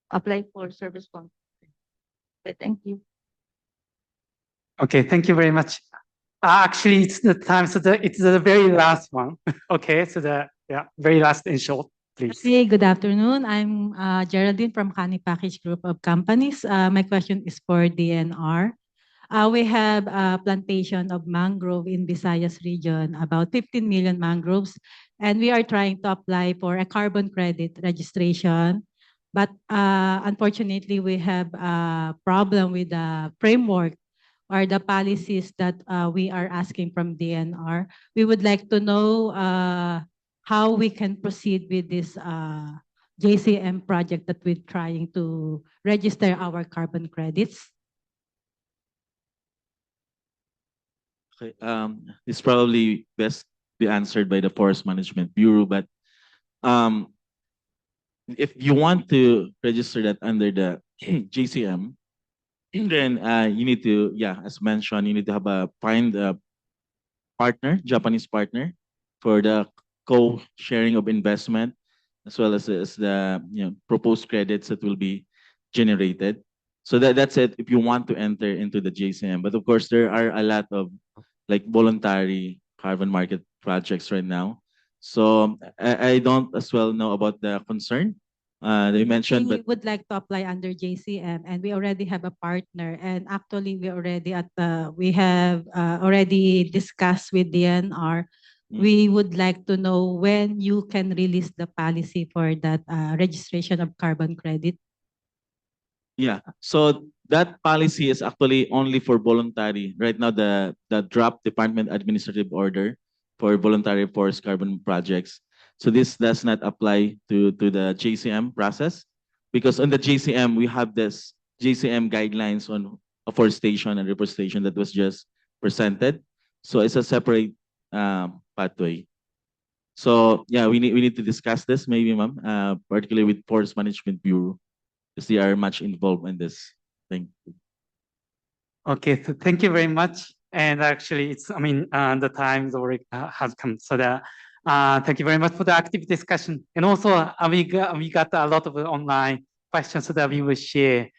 apply for service contract. Okay, thank you. Okay, thank you very much. Actually, it's the time, so it's the very last one. Okay, so very last in short, please. Hey, good afternoon. I'm Geraldine from Kani Package Group of Companies. My question is for DNR. We have a plantation of mangrove in Visayas region, about 15 million mangroves, and we are trying to apply for a carbon credit registration. But unfortunately, we have a problem with the framework or the policies that we are asking from DNR. We would like to know how we can proceed with this JCM project that we're trying to register our carbon credits. Okay, this probably best be answered by the Forest Management Bureau, but if you want to register that under the JCM, then you need to, as mentioned, you need to find a partner, Japanese partner, for the co-sharing of investment, as well as the proposed credits that will be generated. So that's it if you want to enter into the JCM. But of course, there are a lot of like voluntary carbon market projects right now. So I don't as well know about the concern they mentioned, We but would like to apply under JCM, and we already have a partner. And actually, we have already discussed with DNR. We would like to know when you can release the policy for that registration of carbon credit. yeah, so that policy is actually only for voluntary. Right now, the draft Department Administrative Order for voluntary forest carbon projects. So this does not apply to the JCM process, because on the JCM we have this JCM guidelines on afforestation and reforestation that was just presented. So it's a separate pathway. So yeah, we need to discuss this maybe, ma'am, particularly with Forest Management Bureau, because they are much involved in this thing. Okay, so thank you very much. And actually, the time already has come. So thank you very much for the active discussion. And also, we got a lot of online questions so that we will share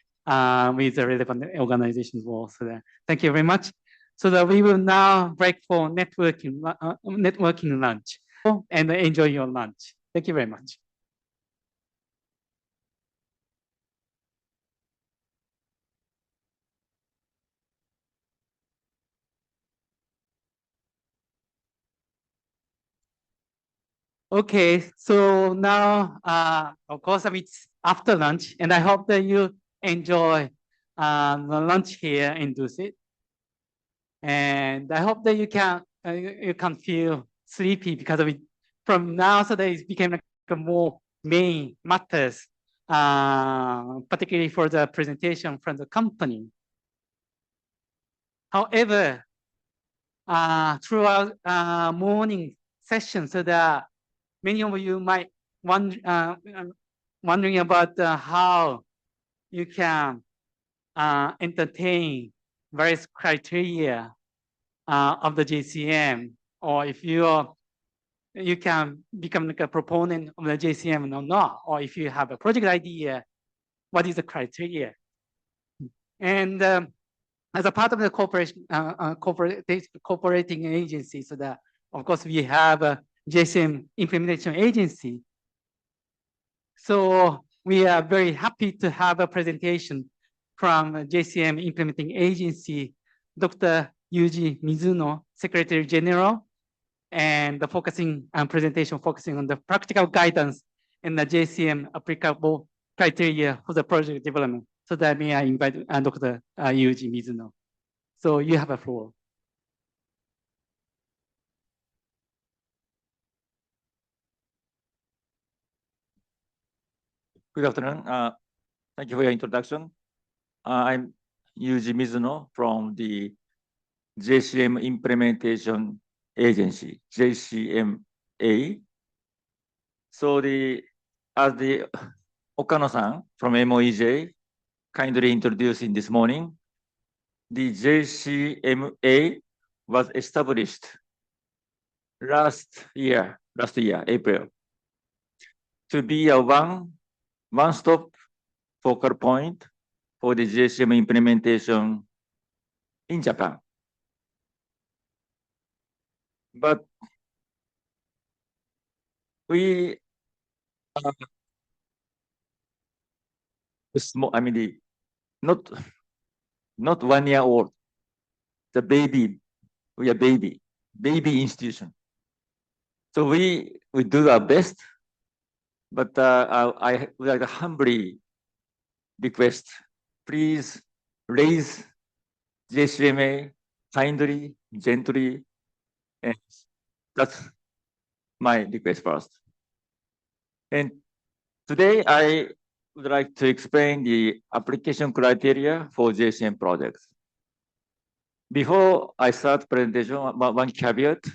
with the relevant organizations also. So thank you very much. So that we will now break for networking lunch. And enjoy your lunch. Thank you very much. Okay, so now, of course, it's after lunch, and I hope that you enjoy the lunch here in Dusit. And I hope that you can feel sleepy because of it. From now, so that it became like a more main matters, particularly for the presentation from the company. However, throughout morning session, so that many of you might wondering about how you can entertain various criteria of the JCM, or if you can become like a proponent of the JCM or not, or if you have a project idea, what is the criteria? And as a part of the cooperating agency, so that of course we have a JCM implementation agency. So we are very happy to have a presentation from JCM implementing agency, Dr. Yuji Mizuno, Secretary General, and the presentation focusing on the practical guidance and the JCM applicable criteria for the project development. So that may I invite Dr. Yuji Mizuno. So you have a floor. Good afternoon. Thank you for your introduction. I'm Yuji Mizuno from the JCM Implementation Agency, JCMA. So as the Okano-san from MOEJ kindly introduced in this morning, the JCMA was established last year, April, to be a one-stop focal point for the JCM implementation in Japan. But we small, not 1 year old, the baby, we are baby institution. So we do our best, but I would like to humbly request, please raise JCMA kindly, gently, and that's my request first. And today I would like to explain the application criteria for JCM projects. Before I start presentation, one caveat,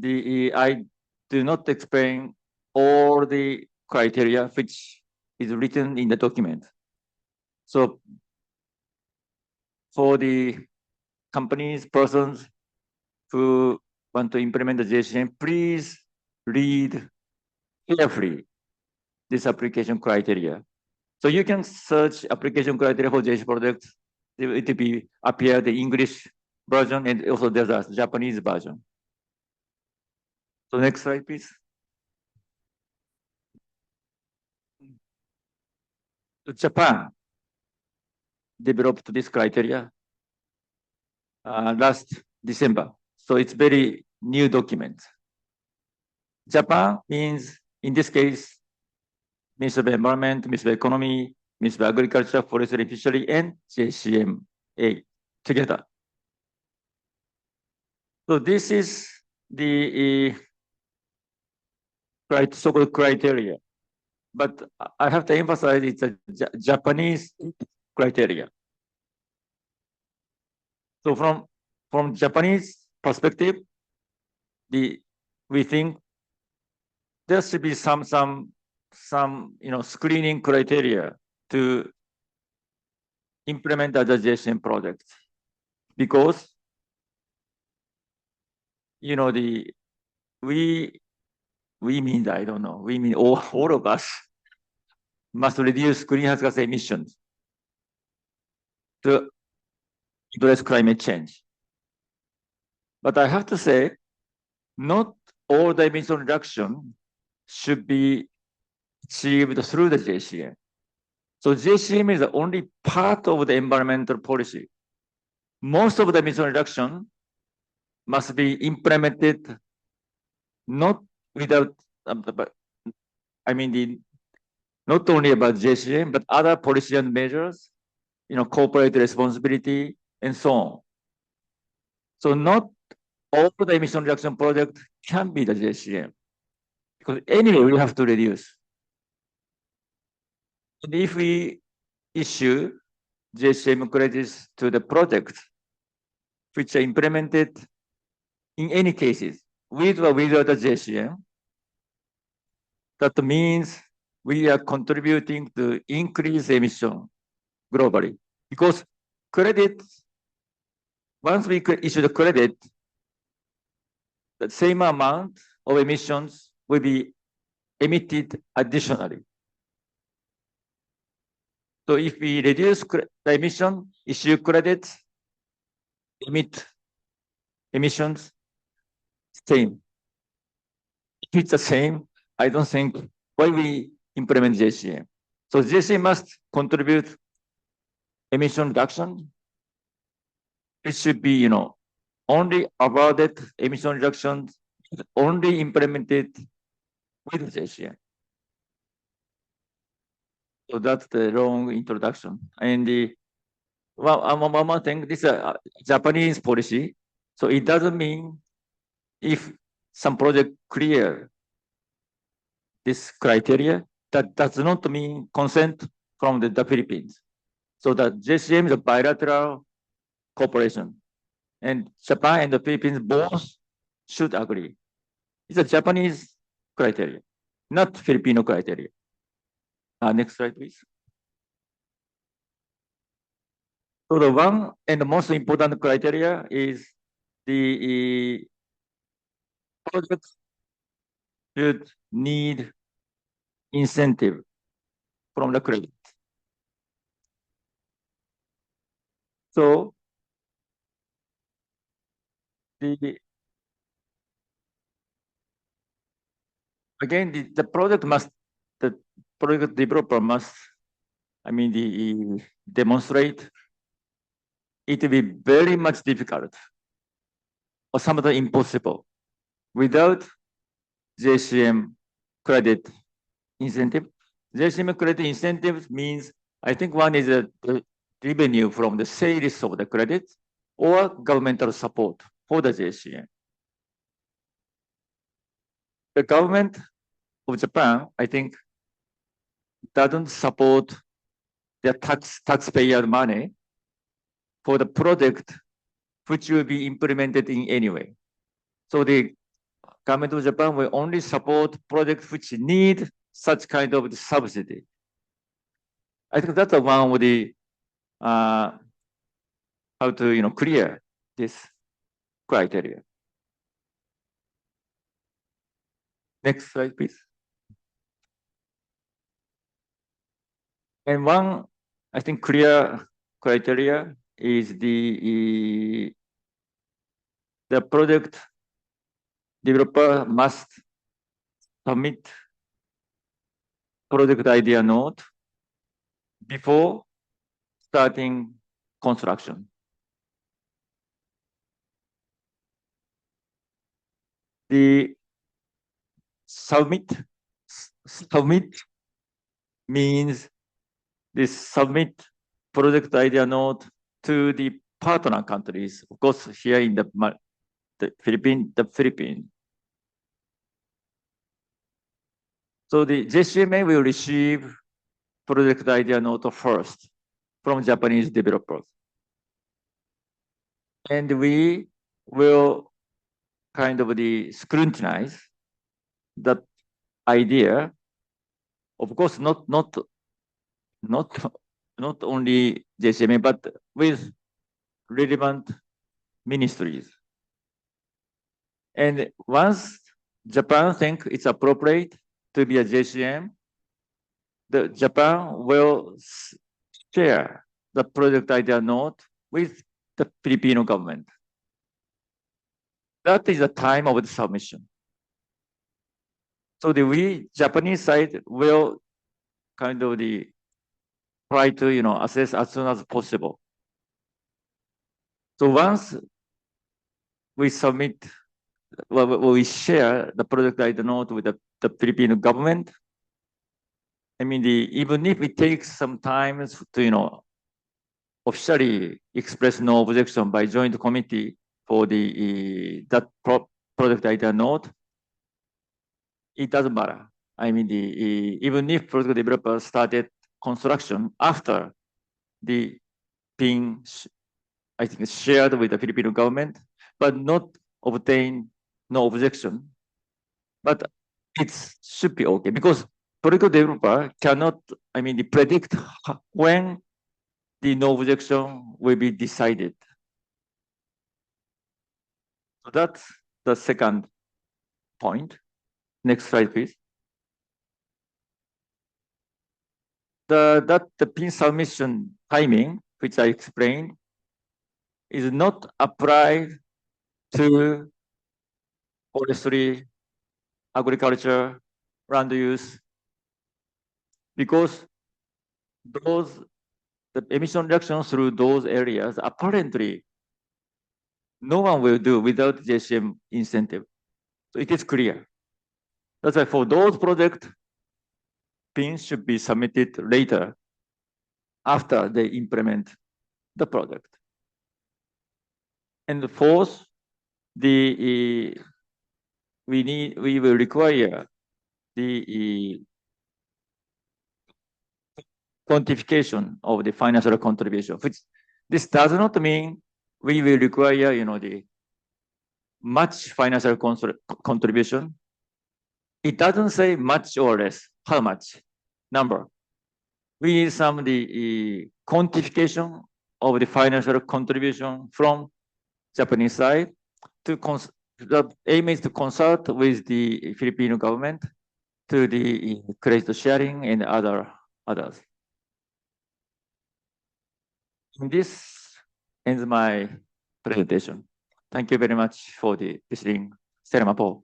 I do not explain all the criteria which is written in the document. So for the companies, persons who want to implement the JCM, please read carefully this application criteria. So you can search application criteria for JCM projects. It will be appear the English version, and also there's a Japanese version. So next slide, please. Japan developed this criteria last December. So it's very new document. Japan means, in this case, Ministry of Environment, Ministry of Economy, Ministry of Agriculture, Forestry and Fishery, and JCMA together. So this is the so-called criteria. But I have to emphasize it's a Japanese criteria. So from Japanese perspective, we think there should be some screening criteria to implement the JCM project, because we mean, I don't know, we mean all of us must reduce greenhouse gas emissions to address climate change. But I have to say, not all the emission reduction should be achieved through the JCM. So JCM is the only part of the environmental policy. Most of the emission reduction must be implemented not without, not only about JCM, but other policy and measures, corporate responsibility, and so on. So not all the emission reduction project can be the JCM, because anyway, we have to reduce. And if we issue JCM credits to the projects which are implemented in any cases, with or without the JCM, that means we are contributing to increase emission globally. Because credit, once we issue the credit, the same amount of emissions will be emitted additionally. So if we reduce the emission, issue credits, emit emissions, same. If it's the same, I don't think why we implement JCM. So JCM must contribute emission reduction. It should be, only awarded emission reductions only implemented with JCM. So that's the wrong introduction. And one more thing, this is a Japanese policy. So it doesn't mean if some project clear this criteria, that does not mean consent from the Philippines. So the JCM is a bilateral cooperation. And Japan and the Philippines both should agree. It's a Japanese criteria, not Filipino criteria. Next slide, please. So the one and the most important criteria is the project should need incentive from the credit. So again, the project developer must, demonstrate it will be very much difficult or sometimes impossible without JCM credit incentive. JCM credit incentive means, I think one is the revenue from the sales of the credit or governmental support for the JCM. The government of Japan, I think, doesn't support their taxpayer money for the project which will be implemented in any way. So the government of Japan will only support projects which need such kind of subsidy. I think that's one of the how to clear this criteria. Next slide, please. And one, I think, clear criteria is the project developer must submit project idea note before starting construction. The submit means this submit project idea note to the partner countries, of course, here in the Philippines. So the JCMA will receive project idea note first from Japanese developers. And we will kind of scrutinize that idea. Of course, not only JCMA, but with relevant ministries. And once Japan think it's appropriate to be a JCM, the Japan will share the project idea note with the Filipino government. That is the time of the submission. So Japanese side will kind of try to assess as soon as possible. So once we submit, we share the project idea note with the Filipino government. Even if it takes some time to officially express no objection by joint committee for that project idea note, it doesn't matter. Even if project developer started construction after being, I think, shared with the Filipino government, but not obtain no objection. But it should be okay because project developer cannot, predict when the no objection will be decided. So that's the second point. Next slide, please. The pin submission timing, which I explained, is not applied to forestry, agriculture, land use, because the emission reduction through those areas, apparently, no one will do without JCM incentive. So it is clear. That's why for those projects, pins should be submitted later after they implement the project. And the fourth, we will require the quantification of the financial contribution, which this does not mean we will require, the much financial contribution. It doesn't say much or less, how much number. We need some the quantification of the financial contribution from Japanese side. The aim is to consult with the Filipino government to the credit sharing and others. And this ends my presentation. Thank you very much for the listening. Salamat po.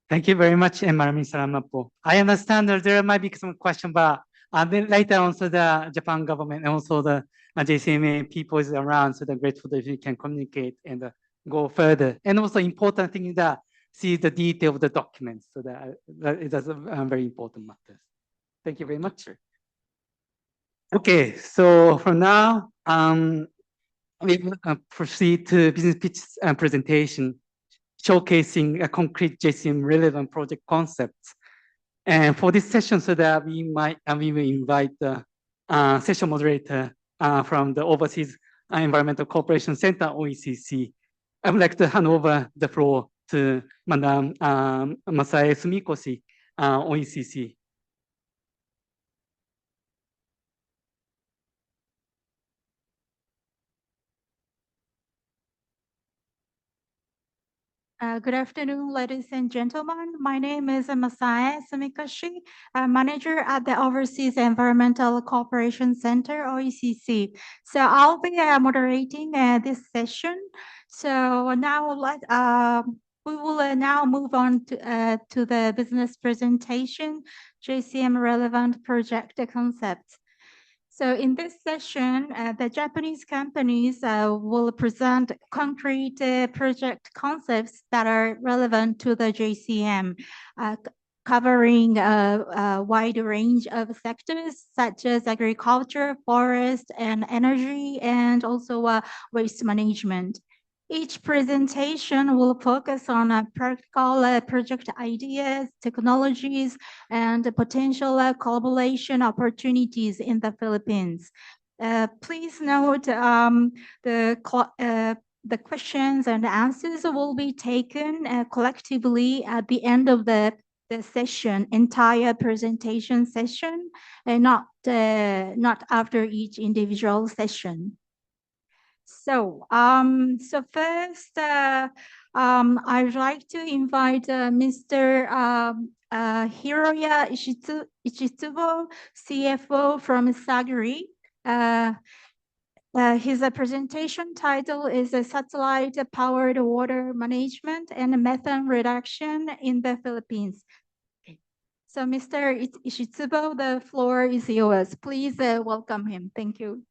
Thank you very much, Marami. Salamat po. I understand that there might be some question, but then later also the Japan government and also the JCMA people is around, so they're grateful that you can communicate and go further. And also important thing is that see the detail of the documents, so that it is very important matters. Thank you very much. Okay, so for now, we will proceed to business pitch presentation, showcasing a concrete JCM relevant project concepts. And for this session, so that we will invite the session moderator from the Overseas Environmental Cooperation Center, OECC. I would like to hand over the floor to Madam Masae Sumikoshi, OECC. Good afternoon, ladies and gentlemen. My name is Masae Sumikoshi, manager at the Overseas Environmental Cooperation Center, OECC. So I'll be moderating this session. So now we will now move on to the business presentation, JCM relevant project concepts. So in this session, the Japanese companies will present concrete project concepts that are relevant to the JCM, covering a wide range of sectors such as agriculture, forest, and energy, and also waste management. Each presentation will focus on practical project ideas, technologies, and potential collaboration opportunities in the Philippines. Please note the questions and answers will be taken collectively at the end of the session, entire presentation session, and not after each individual session. So, first, I'd like to invite Mr. Hiroya Ishitsubo, CFO from Sagri. His presentation title is Satellite-Powered Water Management and Methane Reduction in the Philippines. So, Mr. Ishitsubo, the floor is yours. Please welcome him. Thank you.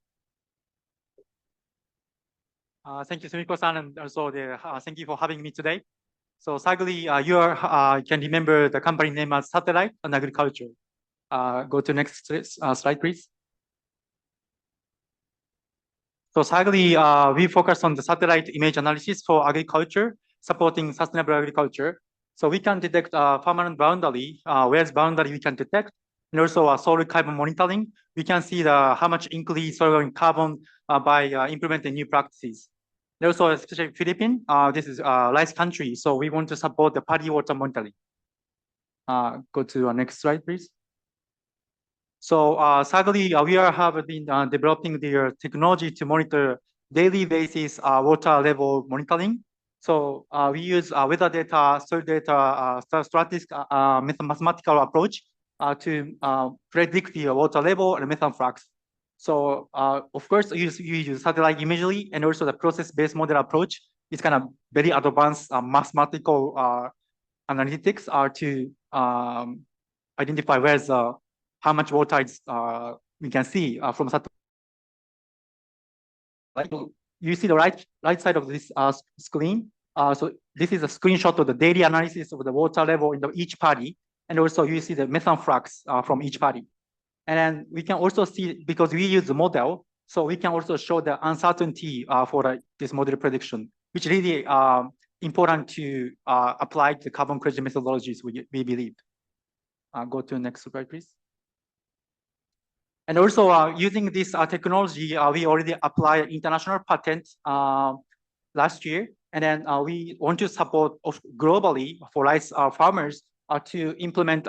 Thank you, Sumiko-san, and also thank you for having me today. So Sagri, you can remember the company name as Satellite and Agriculture. Go to next slide, please. So Sagri, we focus on the satellite image analysis for agriculture, supporting sustainable agriculture. So we can detect permanent boundary, where's boundary we can detect, and also soil carbon monitoring. We can see how much increase soil carbon by implementing new practices. And also, especially Philippines, this is a rice country, so we want to support the paddy water monitoring. Go to our next slide, please. So sadly, we have been developing the technology to monitor daily basis water level monitoring. So we use weather data, soil data, statistical mathematical approach to predict the water level and methane flux. So of course, you use satellite imagery and also the process-based model approach. It's kind of very advanced mathematical analytics to identify where's how much water is we can see from satellite. Like you see the right side of this screen. So this is a screenshot of the daily analysis of the water level in each party, and also you see the methane flux from each party. And then we can also see, because we use the model, so we can also show the uncertainty for this model prediction, which really important to apply the carbon credit methodologies we believe. Go to the next slide, please. And also using this technology, we already applied international patent last year. And then we want to support globally for rice farmers to implement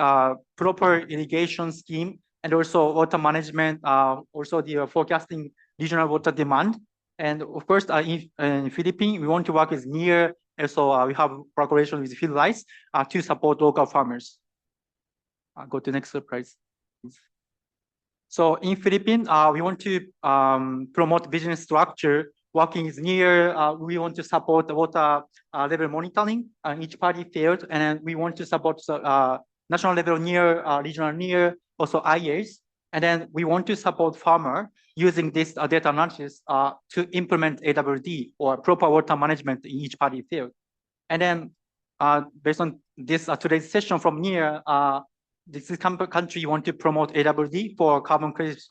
proper irrigation scheme and also water management, also the forecasting regional water demand. And of course, in Philippines, we want to work with near, and so we have cooperation with field rice to support local farmers. Go to next slide, please. So in Philippines, we want to promote business structure working is near. We want to support the water level monitoring in each party field, and then we want to support national level near, regional near, also IAs, and then we want to support farmer using this data analysis to implement AWD or proper water management in each party field. And then based on this today's session from near, this country want to promote AWD for carbon credit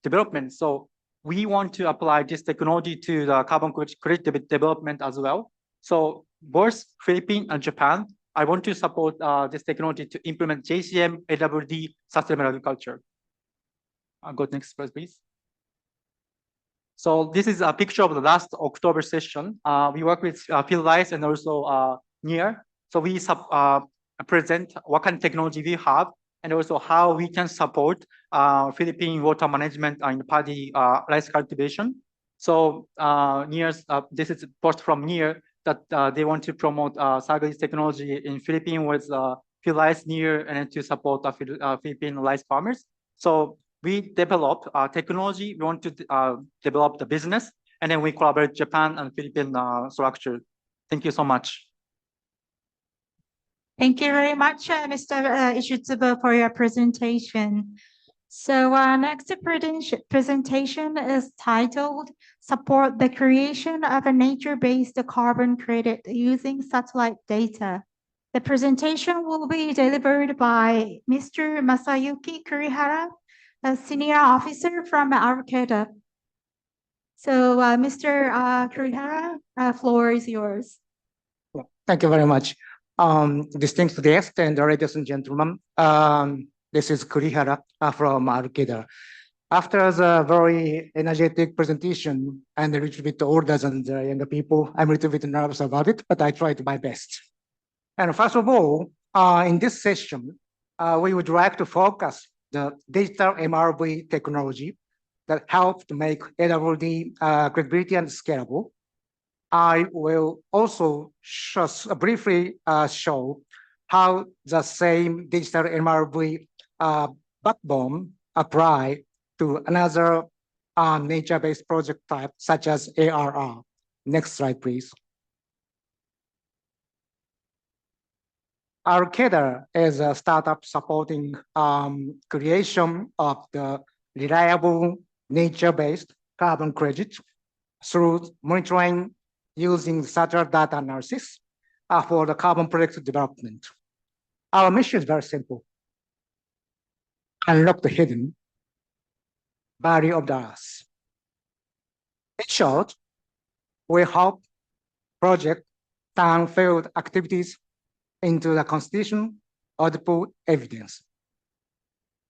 development. So we want to apply this technology to the carbon credit development as well. So both Philippines and Japan, I want to support this technology to implement JCM, AWD, sustainable agriculture. Go to next slide, please. So this is a picture of the last October session. We work with field rice and also near. So we present what kind of technology we have and also how we can support Philippine water management in paddy rice cultivation. So this is post from near that they want to promote Saga's technology in Philippines with field rice near and to support Philippine rice farmers. So we develop technology, we want to develop the business, and then we collaborate Japan and Philippine structure. Thank you so much. Thank you very much, Mr. Ishitsuba, for your presentation. So next presentation is titled Support the Creation of a Nature-Based Carbon Credit Using Satellite Data. The presentation will be delivered by Mr. Masayuki Kurihara, a senior officer from Arcata. So Mr. Kurihara, floor is yours. Thank you very much. Distinguished guests and ladies and gentlemen, this is Kurihara from Arcata. After the very energetic presentation and a little bit older than the younger people, I'm a little bit nervous about it, but I tried my best. And first of all, in this session, we would like to focus the digital MRV technology that helps to make AWD credibility and scalable. I will also briefly show how the same digital MRV backbone apply to another nature-based project type, such as ARR. Next slide, please. Arcata is a startup supporting creation of the reliable nature-based carbon credit through monitoring using satellite data analysis for the carbon project development. Our mission is very simple. Unlock the hidden value of the earth. In short, we help project turn field activities into the constitution output evidence.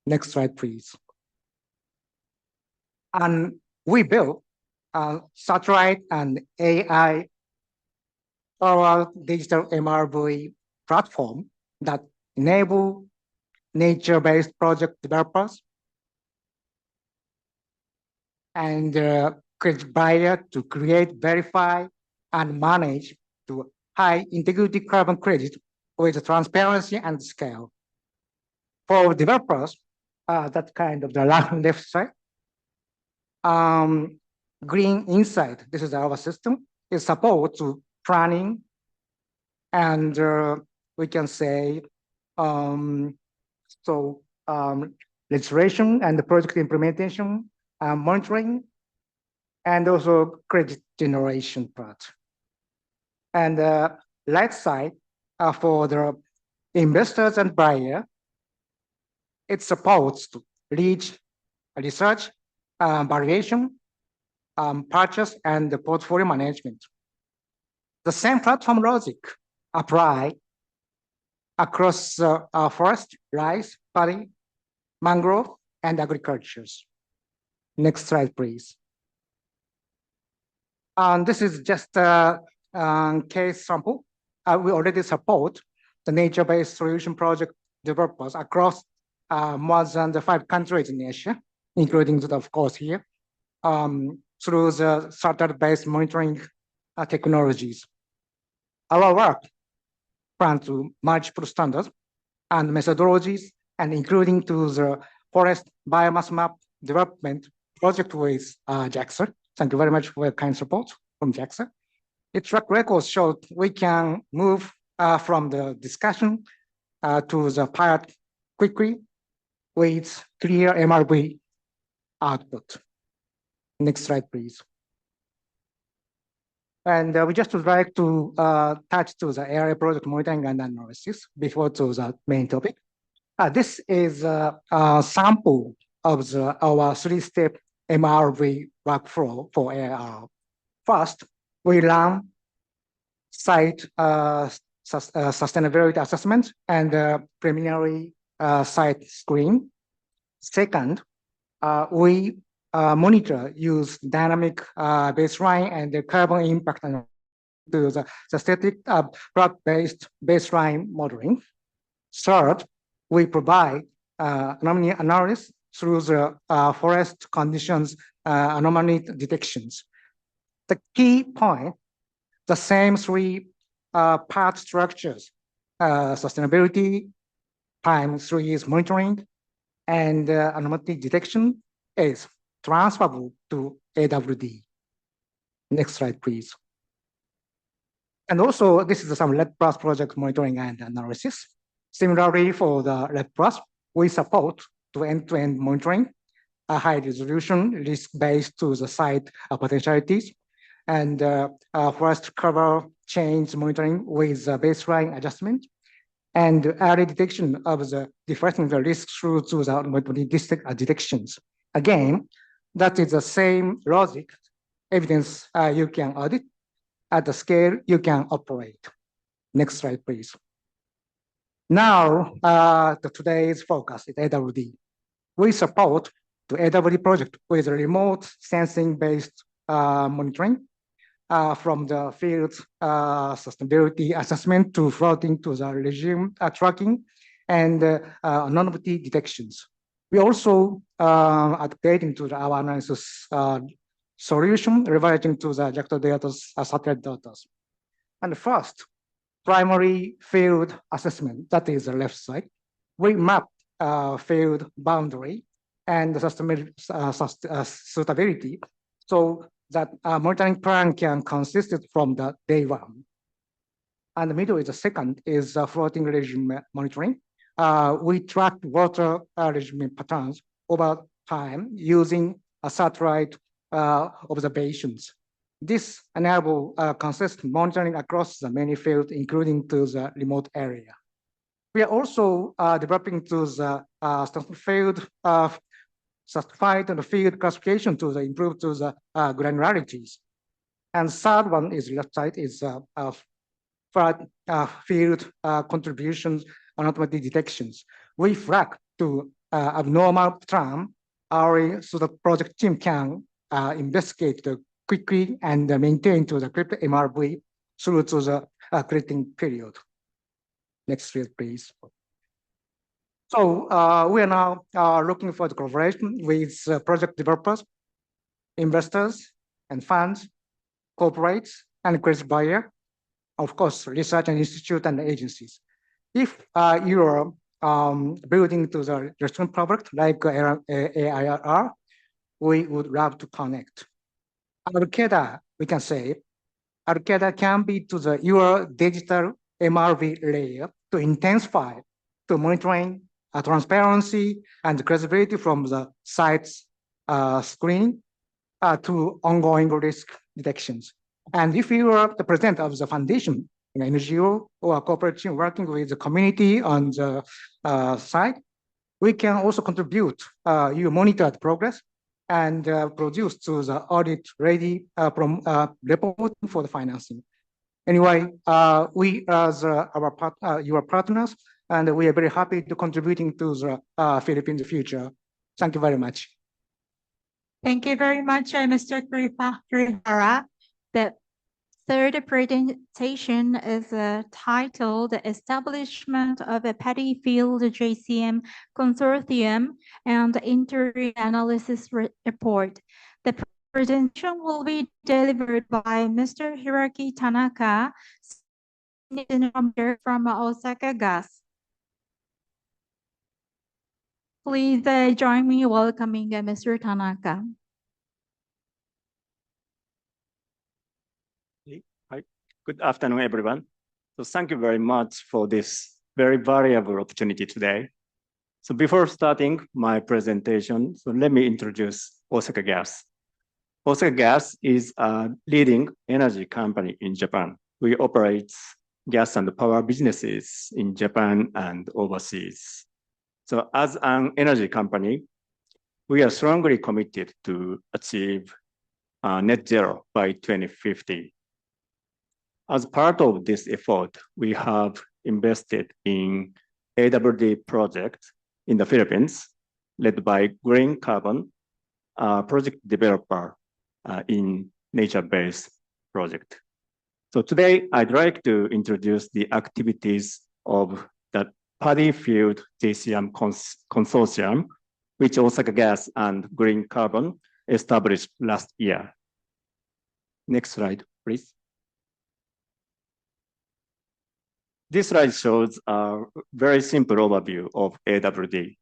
Next slide, please. And we built a satellite and AI our digital MRV platform that enable nature-based project developers and credit buyer to create, verify, and manage to high integrity carbon credit with transparency and scale. For developers, that kind of the left side, Green Insight, this is our system, is support to planning and we can say legislation and the project implementation, monitoring, and also credit generation part. And right side for the investors and buyer, it supports to reach research, valuation, purchase, and the portfolio management. The same platform logic apply across forest, rice, paddy, mangrove, and agricultures. Next slide, please. And this is just a case sample. We already support the nature-based solution project developers across more than the 5 countries in Asia, including, of course, here, through the satellite-based monitoring technologies. Our work plans to multiple standards and methodologies, and including to the forest biomass map development project with JAXA. Thank you very much for your kind support from JAXA. Its track record showed we can move from the discussion to the pilot quickly with clear MRV output. Next slide, please. And we just would like to touch to the area project monitoring and analysis before to the main topic. This is a sample of our 3-step MRV workflow for AR. First, we run site sustainability assessment and preliminary site screen. Second, we monitor, use dynamic baseline and the carbon impact to the static plot-based baseline modeling. Third, we provide anomaly analysis through the forest conditions anomaly detections. The key point, the same 3 part structures, sustainability, time 3 is monitoring, and anomaly detection is transferable to AWD. Next slide, please. And also, this is some RED+ project monitoring and analysis. Similarly, for the RED+, we support to end-to-end monitoring, a high resolution, risk-based to the site potentialities, and forest cover change monitoring with baseline adjustment, and early detection of the differentiating the risk through to the anomaly detections. Again, that is the same logic, evidence you can audit, at the scale you can operate. Next slide, please. Now, today's focus is AWD. We support the AWD project with remote sensing-based monitoring from the field sustainability assessment to floating to the regime tracking and anomaly detections. We also updating to our analysis solution, leveraging to the JAXA data, satellite data. And first, primary field assessment, that is the left side. We map field boundary and the suitability so that monitoring plan can consist from the day 1. And the middle is the second is floating regime monitoring. We track water regime patterns over time using a satellite observations. This enable consistent monitoring across the many fields, including to the remote area. We are also developing to the field certified and field classification to the improve to the granularities. And third one is left side is field contributions and automatic detections. We flag to abnormal pattern so the project team can investigate quickly and maintain to the crypto MRV through to the crediting period. Next slide, please. So we are now looking for the collaboration with project developers investors and funds, corporates and credit buyer, of course, research and institute and agencies. If you are building to the restaurant product like AIRR, we would love to connect. Arcada, we can say, Arcada can be to the your digital MRV layer to intensify to monitoring transparency and credibility from the site's screening to ongoing risk detections. And if you are the president of the foundation, an NGO or a corporation working with the community on the site, we can also contribute. You monitor the progress and produce to the audit ready reporting for the financing. Anyway, we as your partners, and we are very happy to contributing to the Philippines future. Thank you very much. Thank you very much, Mr. Kurihara. The third presentation is titled "The Establishment of a Paddy Field JCM Consortium and Interim Analysis Report." The presentation will be delivered by Mr. Hiroki Tanaka, from Osaka Gas. Please join me welcoming Mr. Tanaka. Hi. Good afternoon, everyone. So thank you very much for this very valuable opportunity today. So before starting my presentation, so let me introduce Osaka Gas. Osaka Gas is a leading energy company in Japan. We operate gas and power businesses in Japan and overseas. So as an energy company, we are strongly committed to achieve net zero by 2050. As part of this effort, we have invested in AWD project in the Philippines, led by Green Carbon, project developer in nature-based project. So today, I'd like to introduce the activities of the Paddy Field JCM Consortium, which Osaka Gas and Green Carbon established last year. Next slide, please. This slide shows a very simple overview of AWD.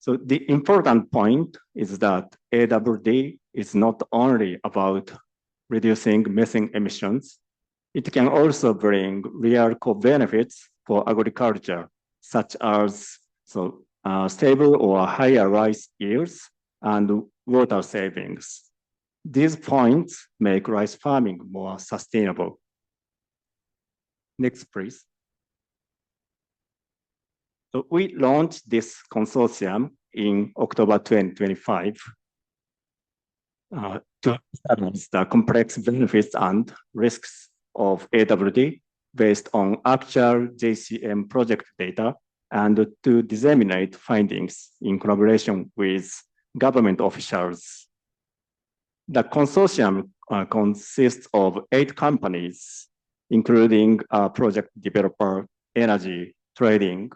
So the important point is that AWD is not only about reducing methane emissions, it can also bring real co-benefits for agriculture, such as stable or higher rice yields and water savings. These points make rice farming more sustainable. Next, please. So we launched this consortium in October 2025 to analyze the complex benefits and risks of AWD based on actual JCM project data and to disseminate findings in collaboration with government officials. The consortium consists of 8 companies, including project developer, energy, trading,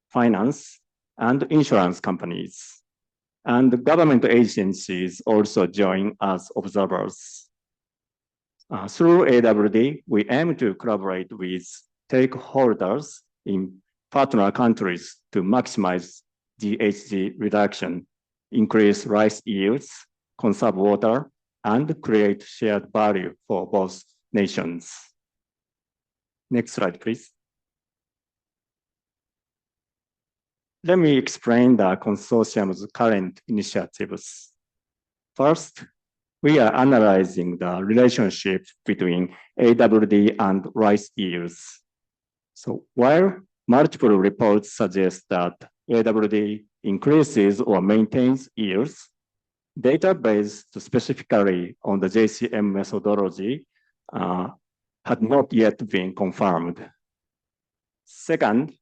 finance, and insurance companies. And the government agencies also join as observers. Through AWD, we aim to collaborate with stakeholders in partner countries to maximize GHG reduction, increase rice yields, conserve water, and create shared value for both nations. Next slide, please. Let me explain the consortium's current initiatives. First, we are analyzing the relationship between AWD and rice yields. So while multiple reports suggest that AWD increases or maintains yields, data based specifically on the JCM methodology had not yet been confirmed. Second,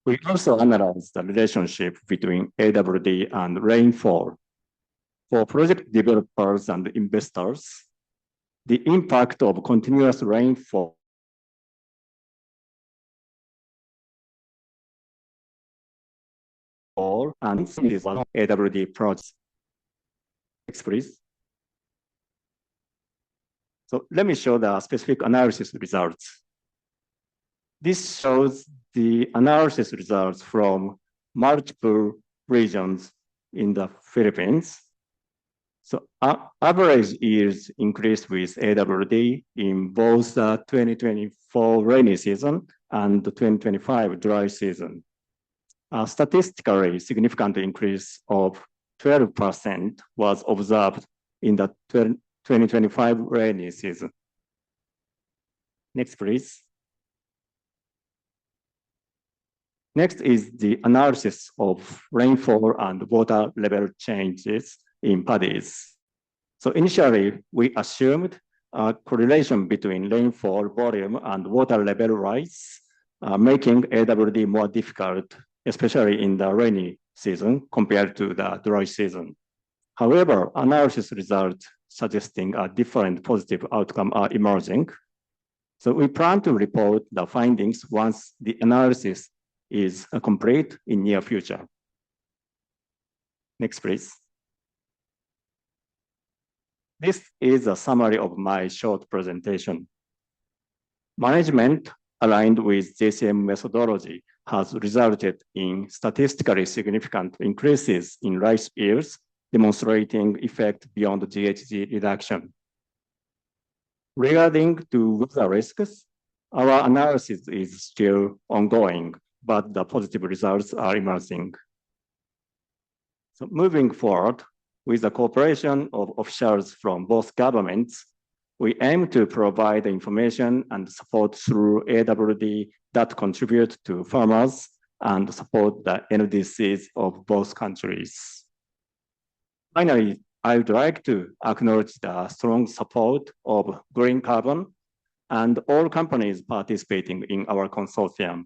we also analyzed the relationship between AWD and rainfall. For project developers and investors, the impact of continuous rainfall and AWD projects. Next, please. So let me show the specific analysis results. This shows the analysis results from multiple regions in the Philippines. So average yields increased with AWD in both the 2024 rainy season and the 2025 dry season. A statistically significant increase of 12% was observed in the 2025 rainy season. Next, please. Next is the analysis of rainfall and water level changes in paddies. So initially, we assumed a correlation between rainfall volume and water level rise, making AWD more difficult, especially in the rainy season compared to the dry season. However, analysis results suggesting a different positive outcome are emerging. So we plan to report the findings once the analysis is complete in near future. Next, please. This is a summary of my short presentation. Management aligned with JCM methodology has resulted in statistically significant increases in rice yields, demonstrating effect beyond GHG reduction. Regarding to weather risks, our analysis is still ongoing, but the positive results are emerging. So moving forward, with the cooperation of officials from both governments, we aim to provide information and support through AWD that contribute to farmers and support the NDCs of both countries. Finally, I would like to acknowledge the strong support of Green Carbon and all companies participating in our consortium.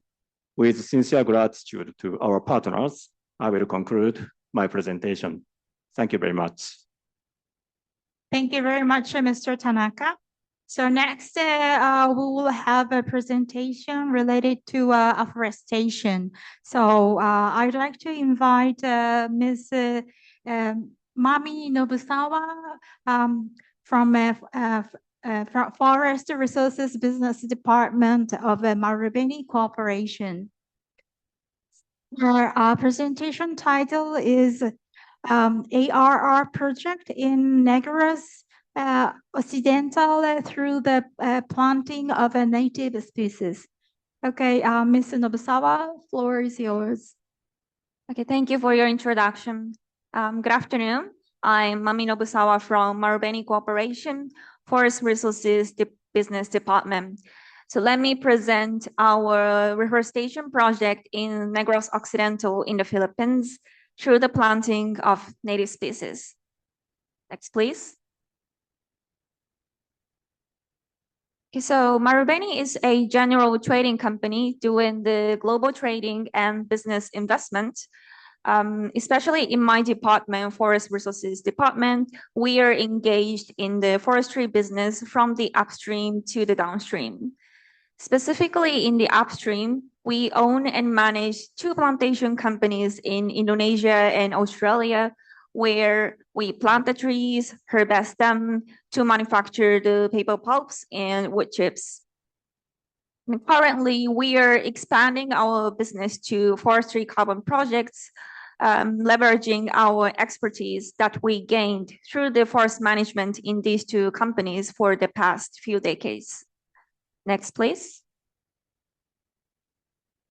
With sincere gratitude to our partners, I will conclude my presentation. Thank you very much. Thank you very much, Mr. Tanaka. So next, we will have a presentation related to afforestation. So I'd like to invite Ms. Mami Nobusawa from Forest Resources Business Department of Marubeni Corporation. Our presentation title is ARR project in Negros Occidental through the planting of a native species. Okay, Ms. Nobusawa, floor is yours. Okay, thank you for your introduction. Good afternoon. I'm Mami Nobusawa from Marubeni Corporation, Forest Resources Business Department. So let me present our reforestation project in Negros Occidental in the Philippines through the planting of native species. Next, please. Okay, so Marubeni is a general trading company doing the global trading and business investment. Especially in my department, Forest Resources Department, we are engaged in the forestry business from the upstream to the downstream. Specifically in the upstream, we own and manage 2 plantation companies in Indonesia and Australia, where we plant the trees, harvest them to manufacture the paper pulps and wood chips. And currently, we are expanding our business to forestry carbon projects, leveraging our expertise that we gained through the forest management in these 2 companies for the past few decades. Next, please.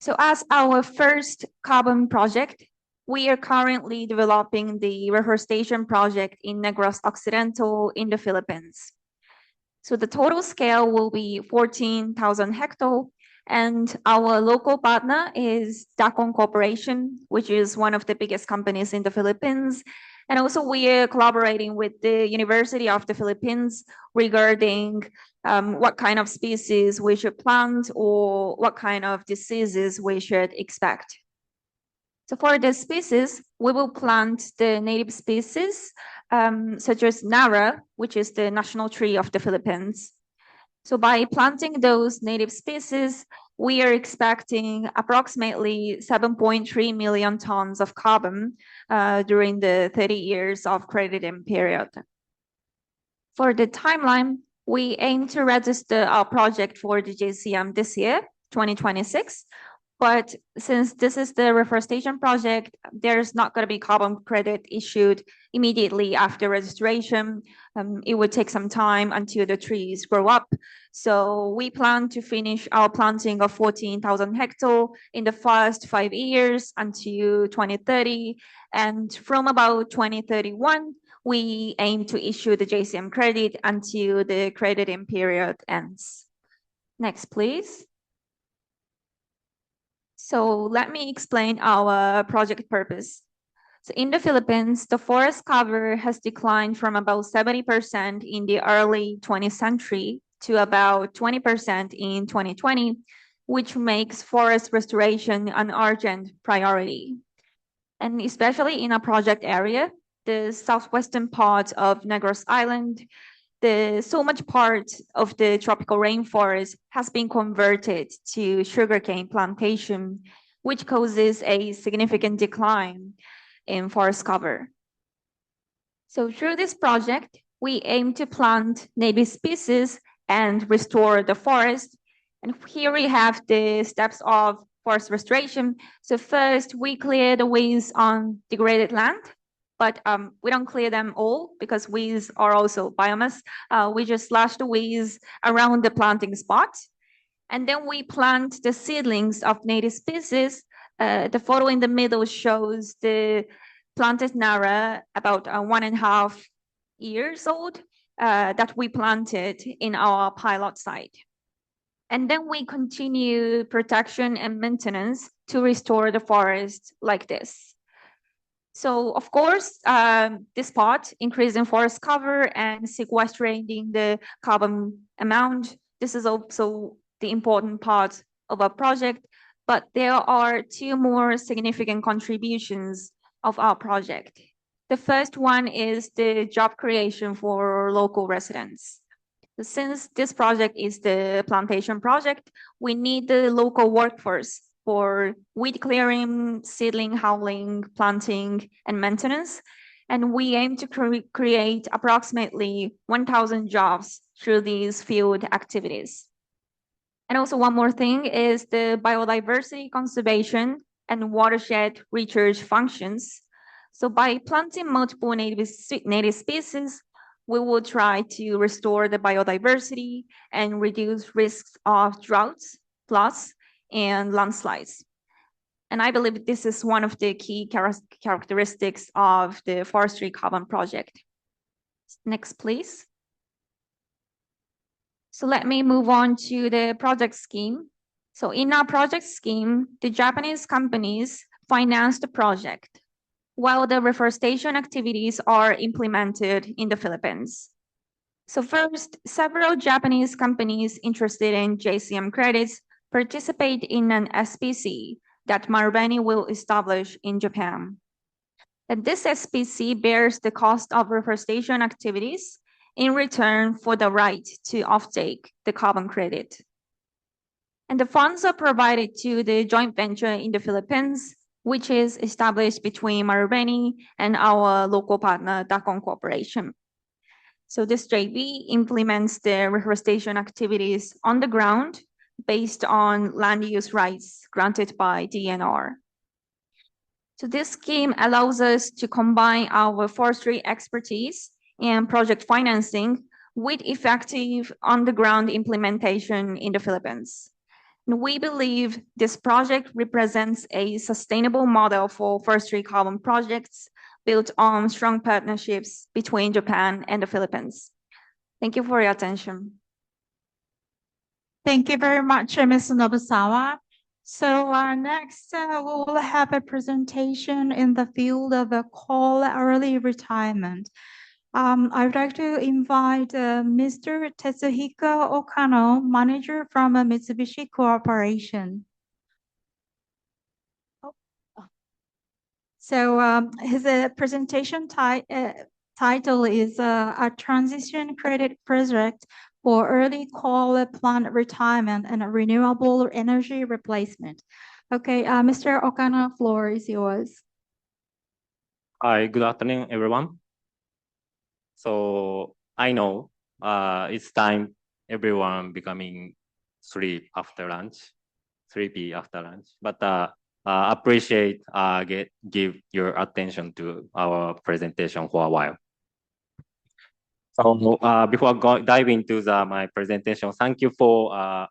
So as our first carbon project, we are currently developing the reforestation project in Negros Occidental in the Philippines. So the total scale will be 14,000 hectares, and our local partner is Dacon Corporation, which is one of the biggest companies in the Philippines. And also we are collaborating with the University of the Philippines regarding what kind of species we should plant or what kind of diseases we should expect. So for the species, we will plant the native species, such as Nara, which is the national tree of the Philippines. So by planting those native species, we are expecting approximately 7.3 million tons of carbon during the 30 years of crediting period. For the timeline, we aim to register our project for the JCM this year, 2026. But since this is the reforestation project, there's not going to be carbon credit issued immediately after registration. It would take some time until the trees grow up. So we plan to finish our planting of 14,000 hectares in the first 5 years until 2030. And from about 2031, we aim to issue the JCM credit until the crediting period ends. Next, please. So let me explain our project purpose. So in the Philippines, the forest cover has declined from about 70% in the early 20th century to about 20% in 2020, which makes forest restoration an urgent priority. And especially in a project area, the southwestern part of Negros Island, so much part of the tropical rainforest has been converted to sugarcane plantation, which causes a significant decline in forest cover. So through this project, we aim to plant native species and restore the forest. And here we have the steps of forest restoration. So first, we clear the weeds on degraded land. But we don't clear them all because weeds are also biomass. We just slash the weeds around the planting spot. And then we plant the seedlings of native species. The photo in the middle shows the planted Nara, about 1.5 years old, that we planted in our pilot site. And then we continue protection and maintenance to restore the forest like this. So of course, this part, increasing forest cover and sequestrating the carbon amount, this is also the important part of our project, but there are 2 more significant contributions of our project. The first one is the job creation for local residents. Since this project is the plantation project, we need the local workforce for weed clearing, seedling, hauling, planting, and maintenance. And we aim to create approximately 1,000 jobs through these field activities. And also one more thing is the biodiversity conservation and watershed research functions. So by planting multiple native species, we will try to restore the biodiversity and reduce risks of droughts, floods, and landslides. And I believe this is one of the key characteristics of the forestry carbon project. Next, please. So let me move on to the project scheme. So in our project scheme, the Japanese companies finance the project, while the reforestation activities are implemented in the Philippines. So first, several Japanese companies interested in JCM credits participate in an SPC that Marubeni will establish in Japan. And this SPC bears the cost of reforestation activities in return for the right to offtake the carbon credit. And the funds are provided to the joint venture in the Philippines, which is established between Marubeni and our local partner, Dacon Corporation. So this JV implements the reforestation activities on the ground based on land use rights granted by DNR. So this scheme allows us to combine our forestry expertise and project financing with effective on-the-ground implementation in the Philippines. And we believe this project represents a sustainable model for forestry carbon projects built on strong partnerships between Japan and the Philippines. Thank you for your attention. Thank you very much, Ms. Nobusawa. So next, we will have a presentation in the field of coal early retirement. I would like to invite Mr. Tetsuhiko Okano, manager from Mitsubishi Corporation. So his presentation title is a transition credit project for early coal plant retirement and renewable energy replacement. Okay, Mr. Okana, floor is yours. Hi, good afternoon, everyone. So I know it's time everyone becoming sleep after lunch, 3 p after lunch, but appreciate give your attention to our presentation for a while. So before dive into my presentation, thank you for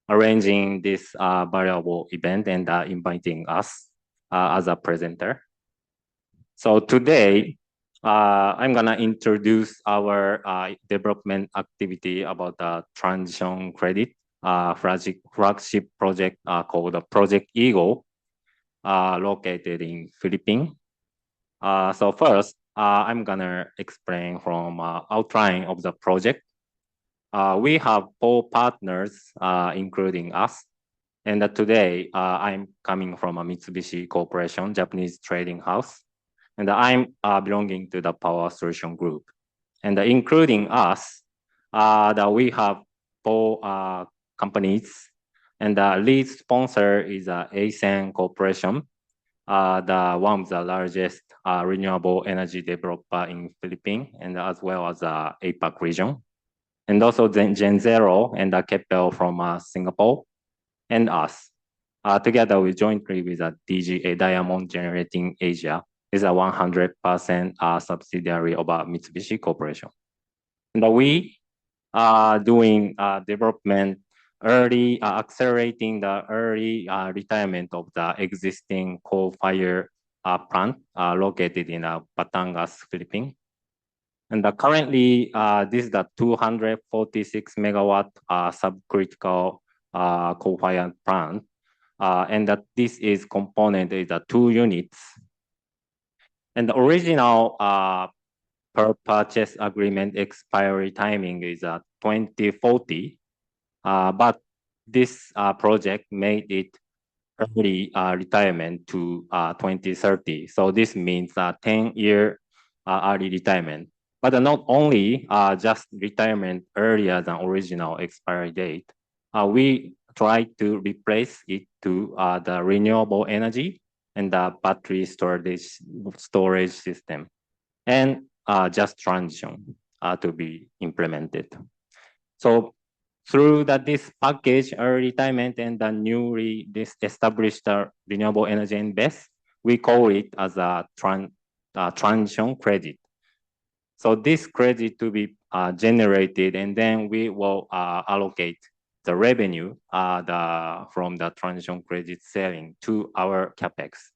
arranging this valuable event and inviting us as a presenter. So today, I'm gonna introduce our development activity about the transition credit flagship project called Project Eagle, located in Philippines. So first, I'm gonna explain from outline of the project. We have 4 partners, including us. And today, I'm coming from a Mitsubishi Corporation, Japanese trading house. And I'm belonging to the Power Solution Group. And including us, that we have 4 companies. And the lead sponsor is A6IP Corporation, the one of the largest renewable energy developer in Philippines, and as well as APAC region. And also Gen Zero and Keppel from Singapore, and us. Together we jointly with DGA, Diamond Generating Asia, is a 100% subsidiary of Mitsubishi Corporation. And we are doing development early, accelerating the early retirement of the existing coal-fired plant located in Batangas, Philippines. And currently, this is the 246 megawatt subcritical coal-fired plant. And that this is component is 2 units. And the original per purchase agreement expiry timing is 2040. But this project made it early retirement to 2030. So this means 10-year early retirement. But not only just retirement earlier than original expiry date, we try to replace it to the renewable energy and the battery storage system, and just transition to be implemented. So through this package, early retirement and the newly established renewable energy invest, we call it as a transition credit. So this credit to be generated, and then we will allocate the revenue from the transition credit selling to our capex.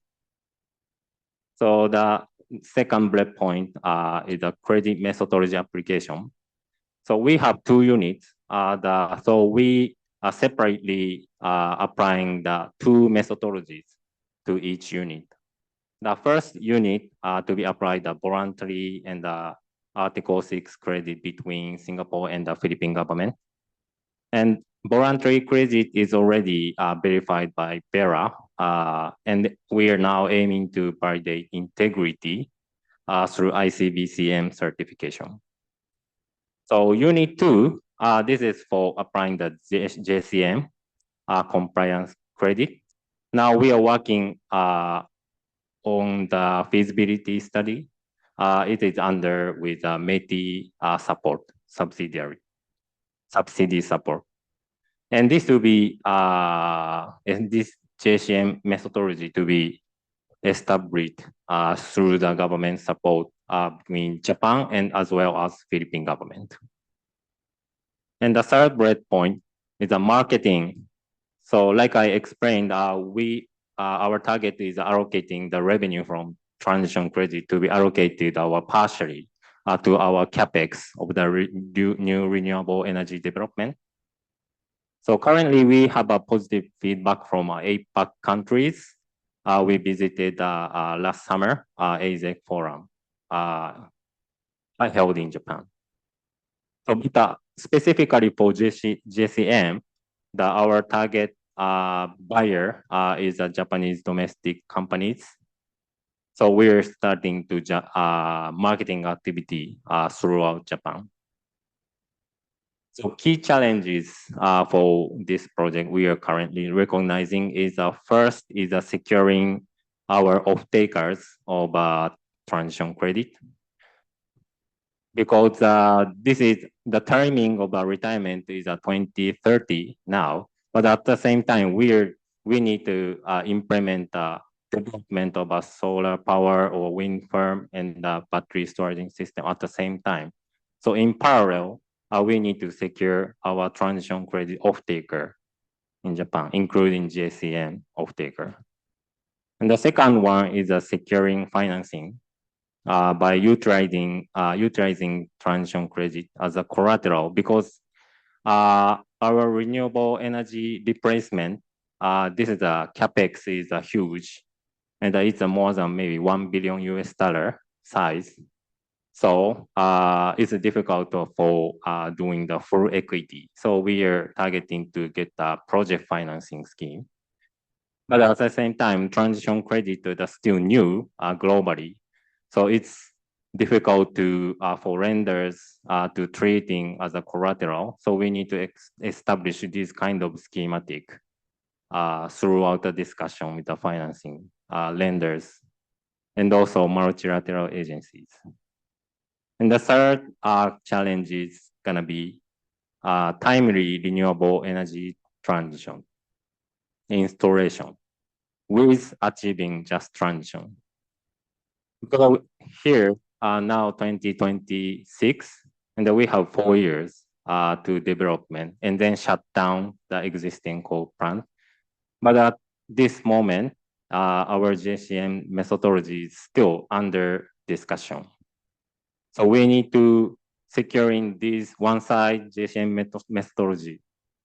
So the second bullet point is the credit methodology application. So we have 2 units. So we are separately applying the 2 methodologies to each unit. The first unit to be applied the voluntary and the Article 6 credit between Singapore and the Philippine government. And voluntary credit is already verified by BERA, and we are now aiming to validate integrity through ICBCM certification. So unit 2, this is for applying the JCM compliance credit. Now we are working on the feasibility study. It is under with METI support subsidy support. And this will be, and this JCM methodology to be established through the government support between Japan and as well as Philippine government. And the third bullet point is the marketing. So like I explained, our target is allocating the revenue from transition credit to be allocated partially to our capex of the new renewable energy development. So currently we have a positive feedback from APAC countries. We visited last summer ASEC forum held in Japan. So specifically for JCM, our target buyer is Japanese domestic companies. So we're starting to marketing activity throughout Japan. So key challenges for this project we are currently recognizing is first is securing our off-takers of transition credit, because this is the timing of retirement is 2030 now, but at the same time we need to implement development of a solar power or wind farm and battery storage system at the same time. So in parallel, we need to secure our transition credit off-taker in Japan, including JCM off-taker. And the second one is securing financing by utilizing transition credit as a collateral, because our renewable energy replacement, this is a capex is huge, and it's more than maybe $1 billion size. So it's difficult for doing the full equity. So we are targeting to get a project financing scheme. But at the same time, transition credit is still new globally. So it's difficult to for lenders to treating as a collateral. So we need to establish this kind of schematic throughout the discussion with the financing lenders and also multilateral agencies. And the third challenge is gonna be timely renewable energy transition installation with achieving just transition. Because here now 2026, and we have 4 years to development and then shut down the existing coal plant. But at this moment, our JCM methodology is still under discussion. So we need to securing this one side JCM methodology,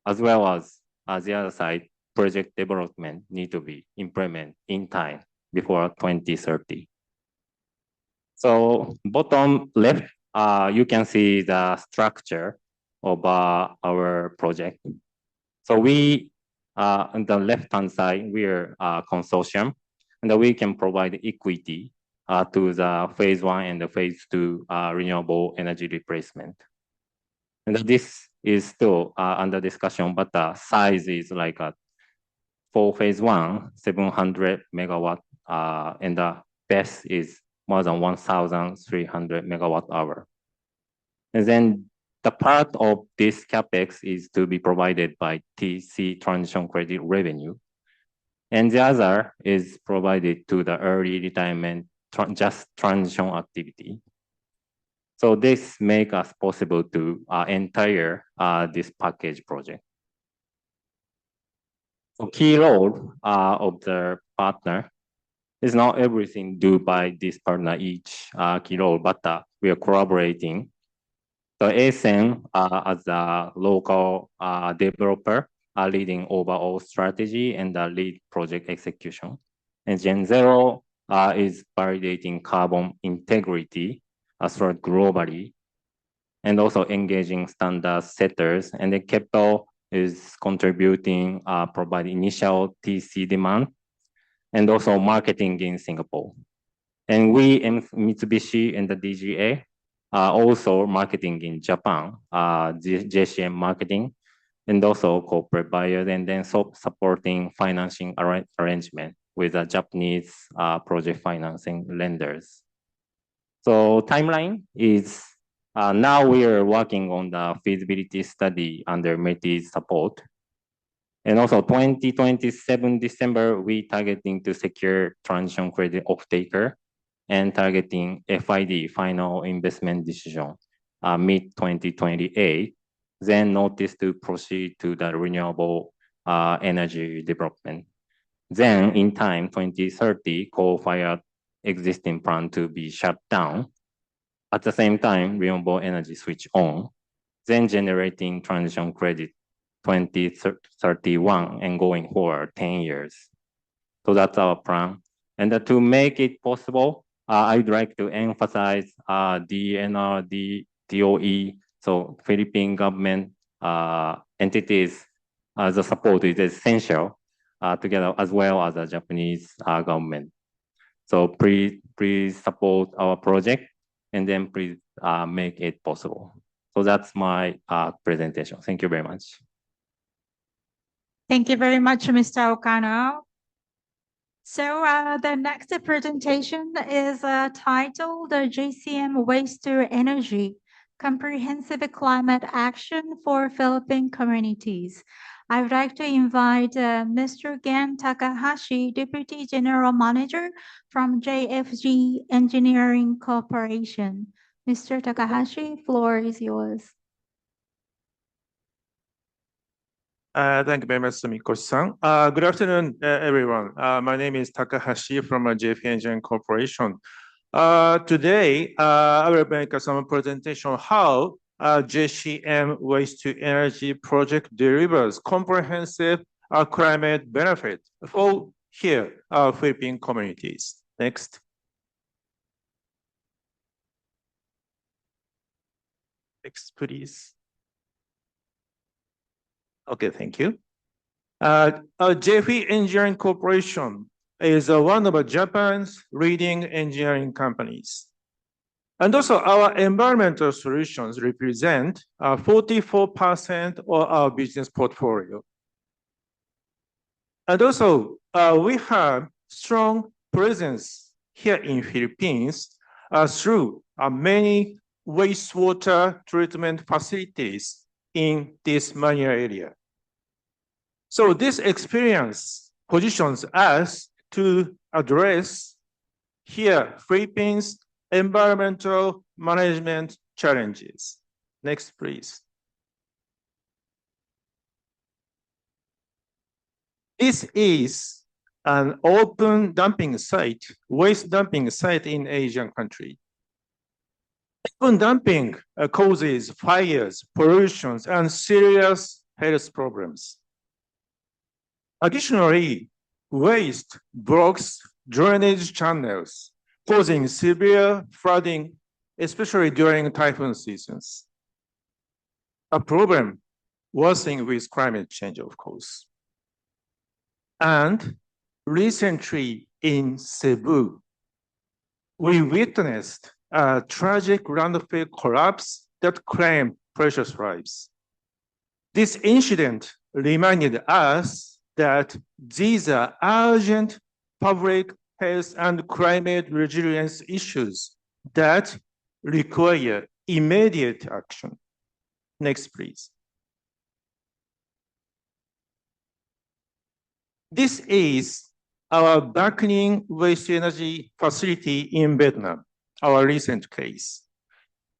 as well as the other side project development need to be implemented in time before 2030. So bottom left, you can see the structure of our project. So we, on the left-hand side, we are a consortium, and we can provide equity to the phase 1 and the phase 2 renewable energy replacement. And this is still under discussion, but the size is like for phase 1, 700 megawatt, and the best is more than 1,300 megawatt hour. And then the part of this capex is to be provided by TC transition credit revenue. And the other is provided to the early retirement just transition activity. So this make us possible to entire this package project. So key role of the partner is not everything due by this partner each key role, but we are collaborating. So ASEM as a local developer leading overall strategy and lead project execution. And Gen Zero is validating carbon integrity throughout globally, and also engaging standard setters. And the capital is contributing, providing initial TC demand, and also marketing in Singapore. And we in Mitsubishi and the DGA also marketing in Japan, JCM marketing, and also corporate buyers, and then supporting financing arrangement with the Japanese project financing lenders. So timeline is now we are working on the feasibility study under METI's support. And also 2027 December, we targeting to secure transition credit off-taker and targeting FID, final investment decision, mid-2028, then notice to proceed to the renewable energy development. Then in time, 2030, coal-fired existing plant to be shut down. At the same time, renewable energy switch on, then generating transition credit 2031 and going forward 10 years. So that's our plan. And to make it possible, I'd like to emphasize DNR, DOE, so Philippine government entities, the support is essential together as well as the Japanese government. So please support our project and then please make it possible. So that's my presentation. Thank you very much. Thank you very much, Mr. Okano. So the next presentation is titled JCM Waste to Energy, Comprehensive Climate Action for Philippine Communities. I would like to invite Mr. Gen Takahashi, Deputy General Manager from JFG Engineering Corporation. Mr. Takahashi, floor is yours. Thank you very much, Mikoshi-san. Good afternoon, everyone. My name is Takahashi from JFK Engineering Corporation. Today, I will make some presentation on how JCM Waste to Energy project delivers comprehensive climate benefit for here, Philippine communities. Next. Next, please. Okay, thank you. JFE Engineering Corporation is one of Japan's leading engineering companies. And also our environmental solutions represent 44% of our business portfolio. And also we have strong presence here in Philippines through many wastewater treatment facilities in this Manila area. So this experience positions us to address here Philippines' environmental management challenges. Next, please. This is an open dumping site, waste dumping site in Asian country. Open dumping causes fires, pollution, and serious health problems. Additionally, waste blocks drainage channels, causing severe flooding, especially during typhoon seasons. A problem worsening with climate change, of course. And recently in Cebu, we witnessed a tragic landfill collapse that claimed precious lives. This incident reminded us that these are urgent public health and climate resilience issues that require immediate action. Next, please. This is our Bac-Ninh waste energy facility in Vietnam, our recent case.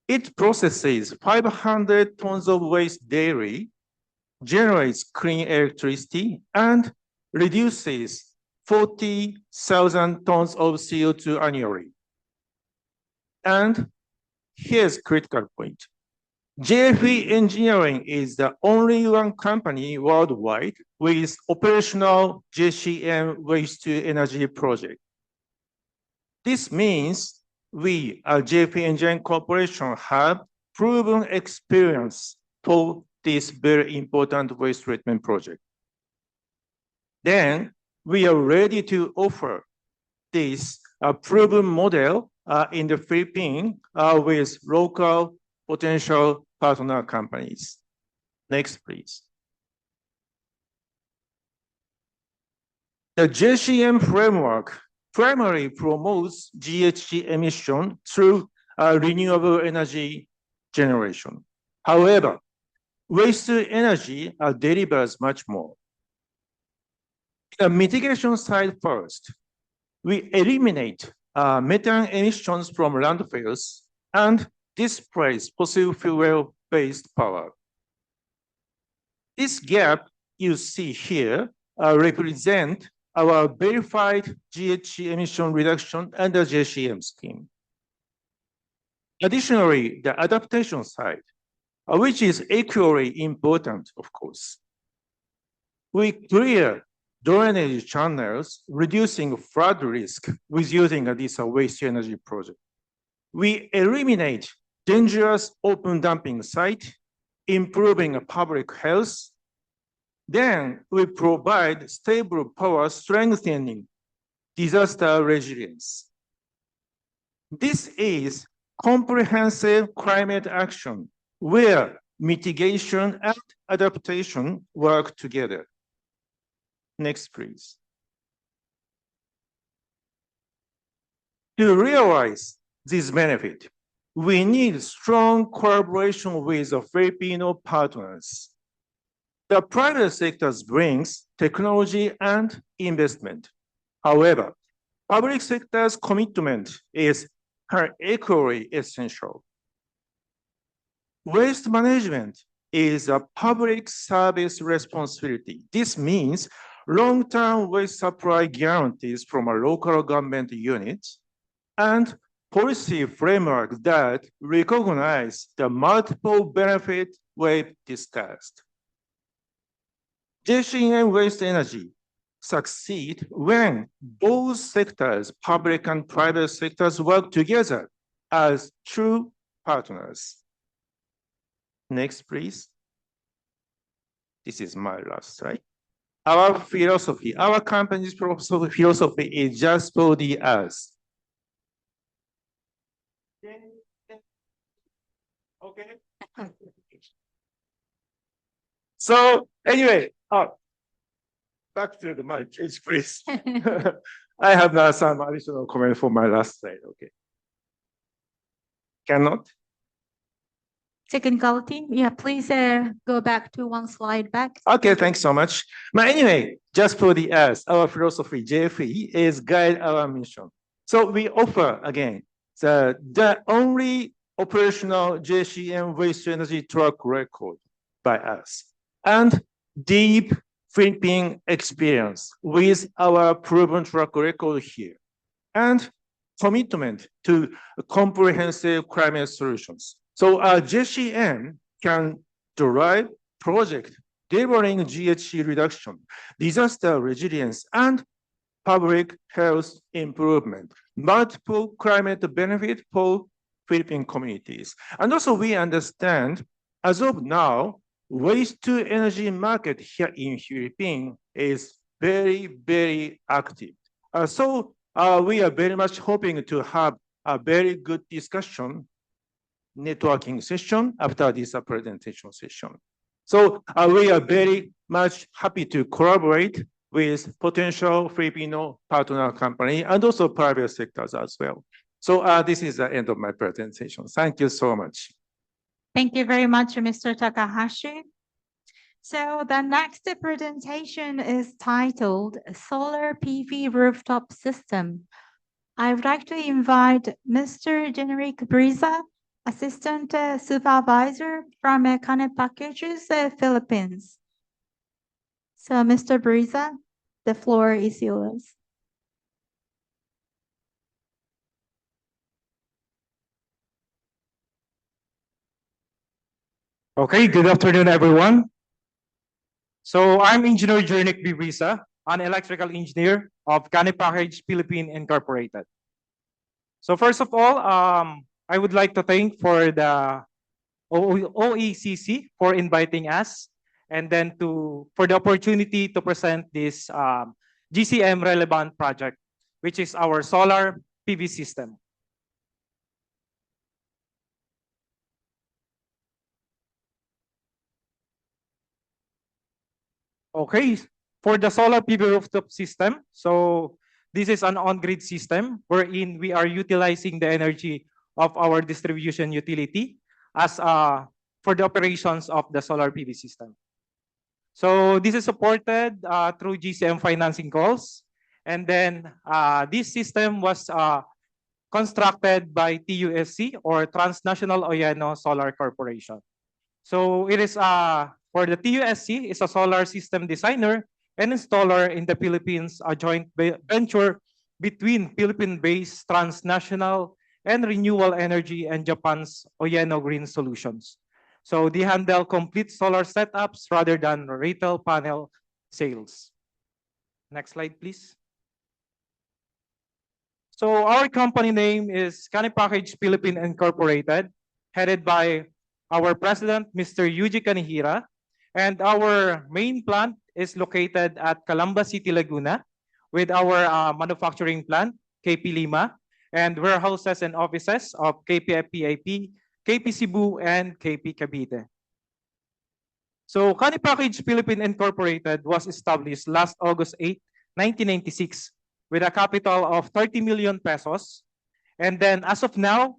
It processes 500 tons of waste daily, generates clean electricity, and reduces 40,000 tons of CO2 annually. And here's critical point. JFE Engineering is the only one company worldwide with operational JCM waste to energy project. This means we at JFE Engineering Corporation have proven experience for this very important waste treatment project. Then we are ready to offer this proven model in the Philippines with local potential partner companies. Next, please. The JCM framework primarily promotes GHG emission through renewable energy generation. However, waste to energy delivers much more. The mitigation side first, we eliminate methane emissions from landfills and displace fossil fuel-based power. This gap you see here represent our verified GHG emission reduction under JCM scheme. Additionally, the adaptation side, which is equally important, of course. We clear drainage channels, reducing flood risk with using this waste energy project. We eliminate dangerous open dumping site, improving public health. Then we provide stable power, strengthening disaster resilience. This is comprehensive climate action where mitigation and adaptation work together. Next, please. To realize this benefit, we need strong collaboration with the Filipino partners. The private sector brings technology and investment. However, public sector's commitment is equally essential. Waste management is a public service responsibility. This means long-term waste supply guarantees from a local government unit and policy framework that recognize the multiple benefits we've discussed. JCM Waste Energy succeed when both sectors, public and private sectors, work together as true partners. Next, please. This is my last slide. Our philosophy, our company's philosophy is just for the earth. Okay. So anyway, back to the mic, please. I have now some additional comment for my last slide. Okay. Cannot? Technicality, yeah, please go back to one slide back. Okay, thanks so much. But anyway, just for the earth, our philosophy, JFE, is guide our mission. So we offer, again, the only operational JCM waste energy track record by us, and deep Philippine experience with our proven track record here, and commitment to comprehensive climate solutions. So JCM can drive project delivering GHG reduction, disaster resilience, and public health improvement, multiple climate benefit for Philippine communities. And also we understand, as of now, waste to energy market here in Philippines is very, very active. So we are very much hoping to have a very good discussion, networking session after this presentation session. So we are very much happy to collaborate with potential Filipino partner company and also private sectors as well. So this is the end of my presentation. Thank you so much. Thank you very much, Mr. Takahashi. So the next presentation is titled Solar PV Rooftop System. I would like to invite Mr. Generic Brisa, Assistant Supervisor from Kane Packages, Philippines. So Mr. Brisa, the floor is yours. Okay, good afternoon, everyone. So I'm Engineer Jernick Bibrisa, an electrical engineer of Kane Package Philippine Incorporated. So first of all, I would like to thank for the OECC for inviting us, and then for the opportunity to present this GCM relevant project, which is our solar PV system. Okay, for the solar PV rooftop system, so this is an on-grid system wherein we are utilizing the energy of our distribution utility as for the operations of the solar PV system. So this is supported through GCM financing calls, and then this system was constructed by TUSC, or Transnational Oyeno Solar Corporation. So it is for the TUSC is a solar system designer and installer in the Philippines, a joint venture between Philippine-based Transnational and Renewable Energy and Japan's Oyeno Green Solutions. So they handle complete solar setups rather than retail panel sales. Next slide, please. So our company name is Kane Package Philippine Incorporated, headed by our president, Mr. Yuji Kanihira, and our main plant is located at Calamba City, Laguna, with our manufacturing plant, KP Lima, and warehouses and offices of KPFPIP, KP Cebu, and KP Cavite. So Kani Package Philippine Incorporated was established last August 8, 1996 with a capital of 30 million pesos. And then as of now,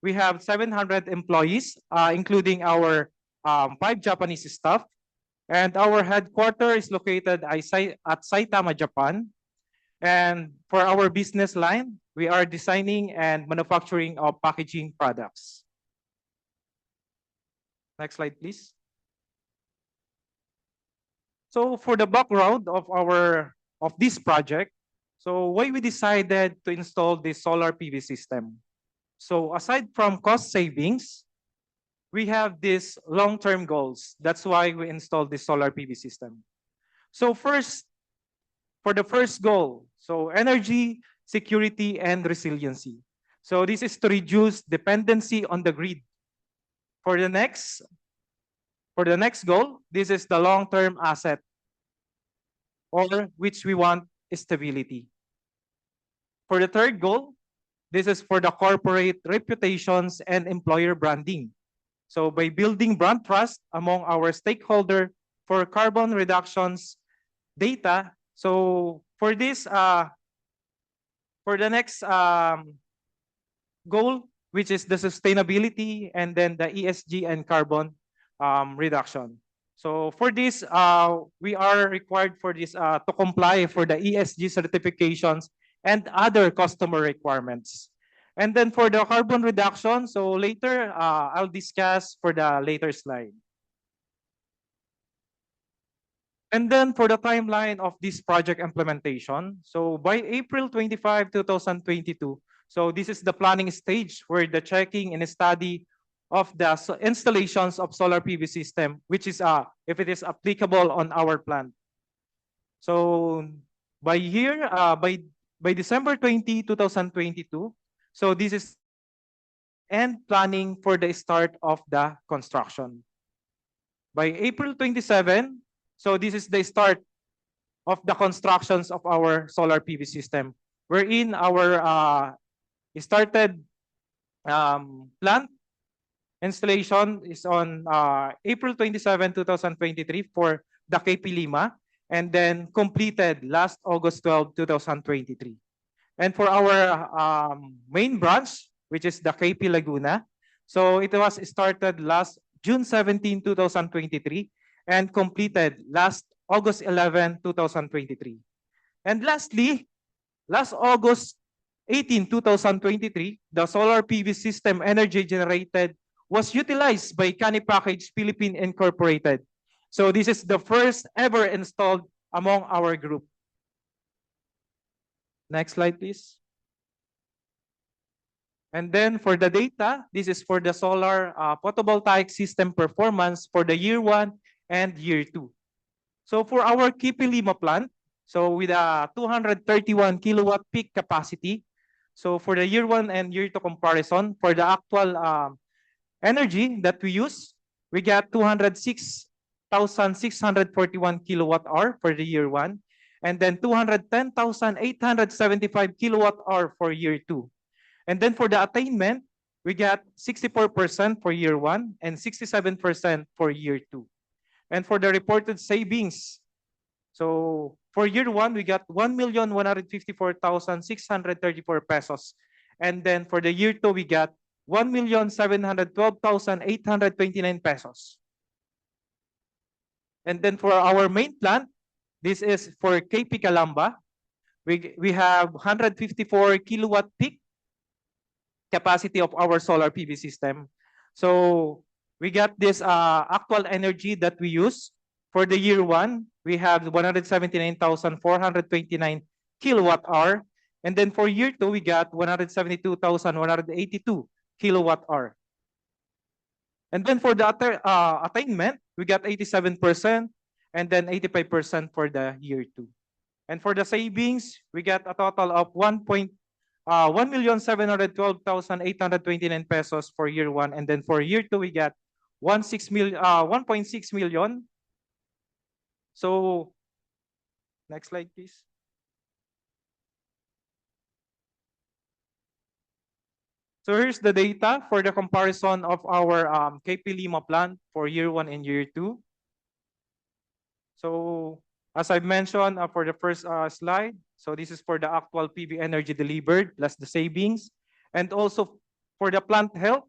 we have 700 employees, including our 5 Japanese staff. And our headquarters is located at Saitama, Japan. And for our business line, we are designing and manufacturing of packaging products. Next slide, please. So for the background of this project, so why we decided to install this solar PV system. So aside from cost savings, we have these long-term goals. That's why we installed this solar PV system. So first, for the first goal, so energy, security, and resiliency. So this is to reduce dependency on the grid. For the next goal, this is the long-term asset, or which we want stability. For the third goal, this is for the corporate reputations and employer branding. So by building brand trust among our stakeholder for carbon reductions data. So for this, for the next goal, which is the sustainability and then the ESG and carbon reduction. So for this, we are required for this to comply for the ESG certifications and other customer requirements. And then for the carbon reduction, so later I'll discuss for the later slide. And then for the timeline of this project implementation, so by April 25, 2022, so this is the planning stage where the checking and study of the installations of solar PV system, which is if it is applicable on our plant. So by December 20, 2022, so this is and planning for the start of the construction. By April 27, so this is the start of the constructions of our solar PV system, wherein our started plant installation is on April 27, 2023 for the KP Lima, and then completed last August 12, 2023. And for our main branch, which is the KP Laguna, so it was started last June 17, 2023, and completed last August 11, 2023. And lastly, last August 18, 2023, the solar PV system energy generated was utilized by Kani Package Philippine Incorporated. So this is the first ever installed among our group. Next slide, please. And then for the data, this is for the solar photovoltaic system performance for the year 1 and year 2. So for our KP Lima plant, so with a 231 kilowatt peak capacity, so for the year 1 and year 2 comparison, for the actual energy that we use, we get 206,641 kilowatt hour for the year 1, and then 210,875 kilowatt hour for year 2. And then for the attainment, we got 64% for year 1 and 67% for year 2. And for the reported savings, so for year 1, we got 1,154,634 pesos. And then for the year 2, we got 1,712,829 pesos. And then for our main plant, this is for KP Calamba. We have 154 kilowatt peak capacity of our solar PV system. So we got this actual energy that we use. For the year 1, we have 179,429 kilowatt hour. And then for year 2, we got 172,182 kilowatt hour. And then for the attainment, we got 87% and then 85% for the year 2. And for the savings, we got a total of 1,712,829 pesos for year 1. And then for year 2, we got 1.6 million. So next slide, please. So here's the data for the comparison of our KP Lima plant for year 1 and year 2. So as I mentioned for the first slide, so this is for the actual PV energy delivered plus the savings. And also for the plant health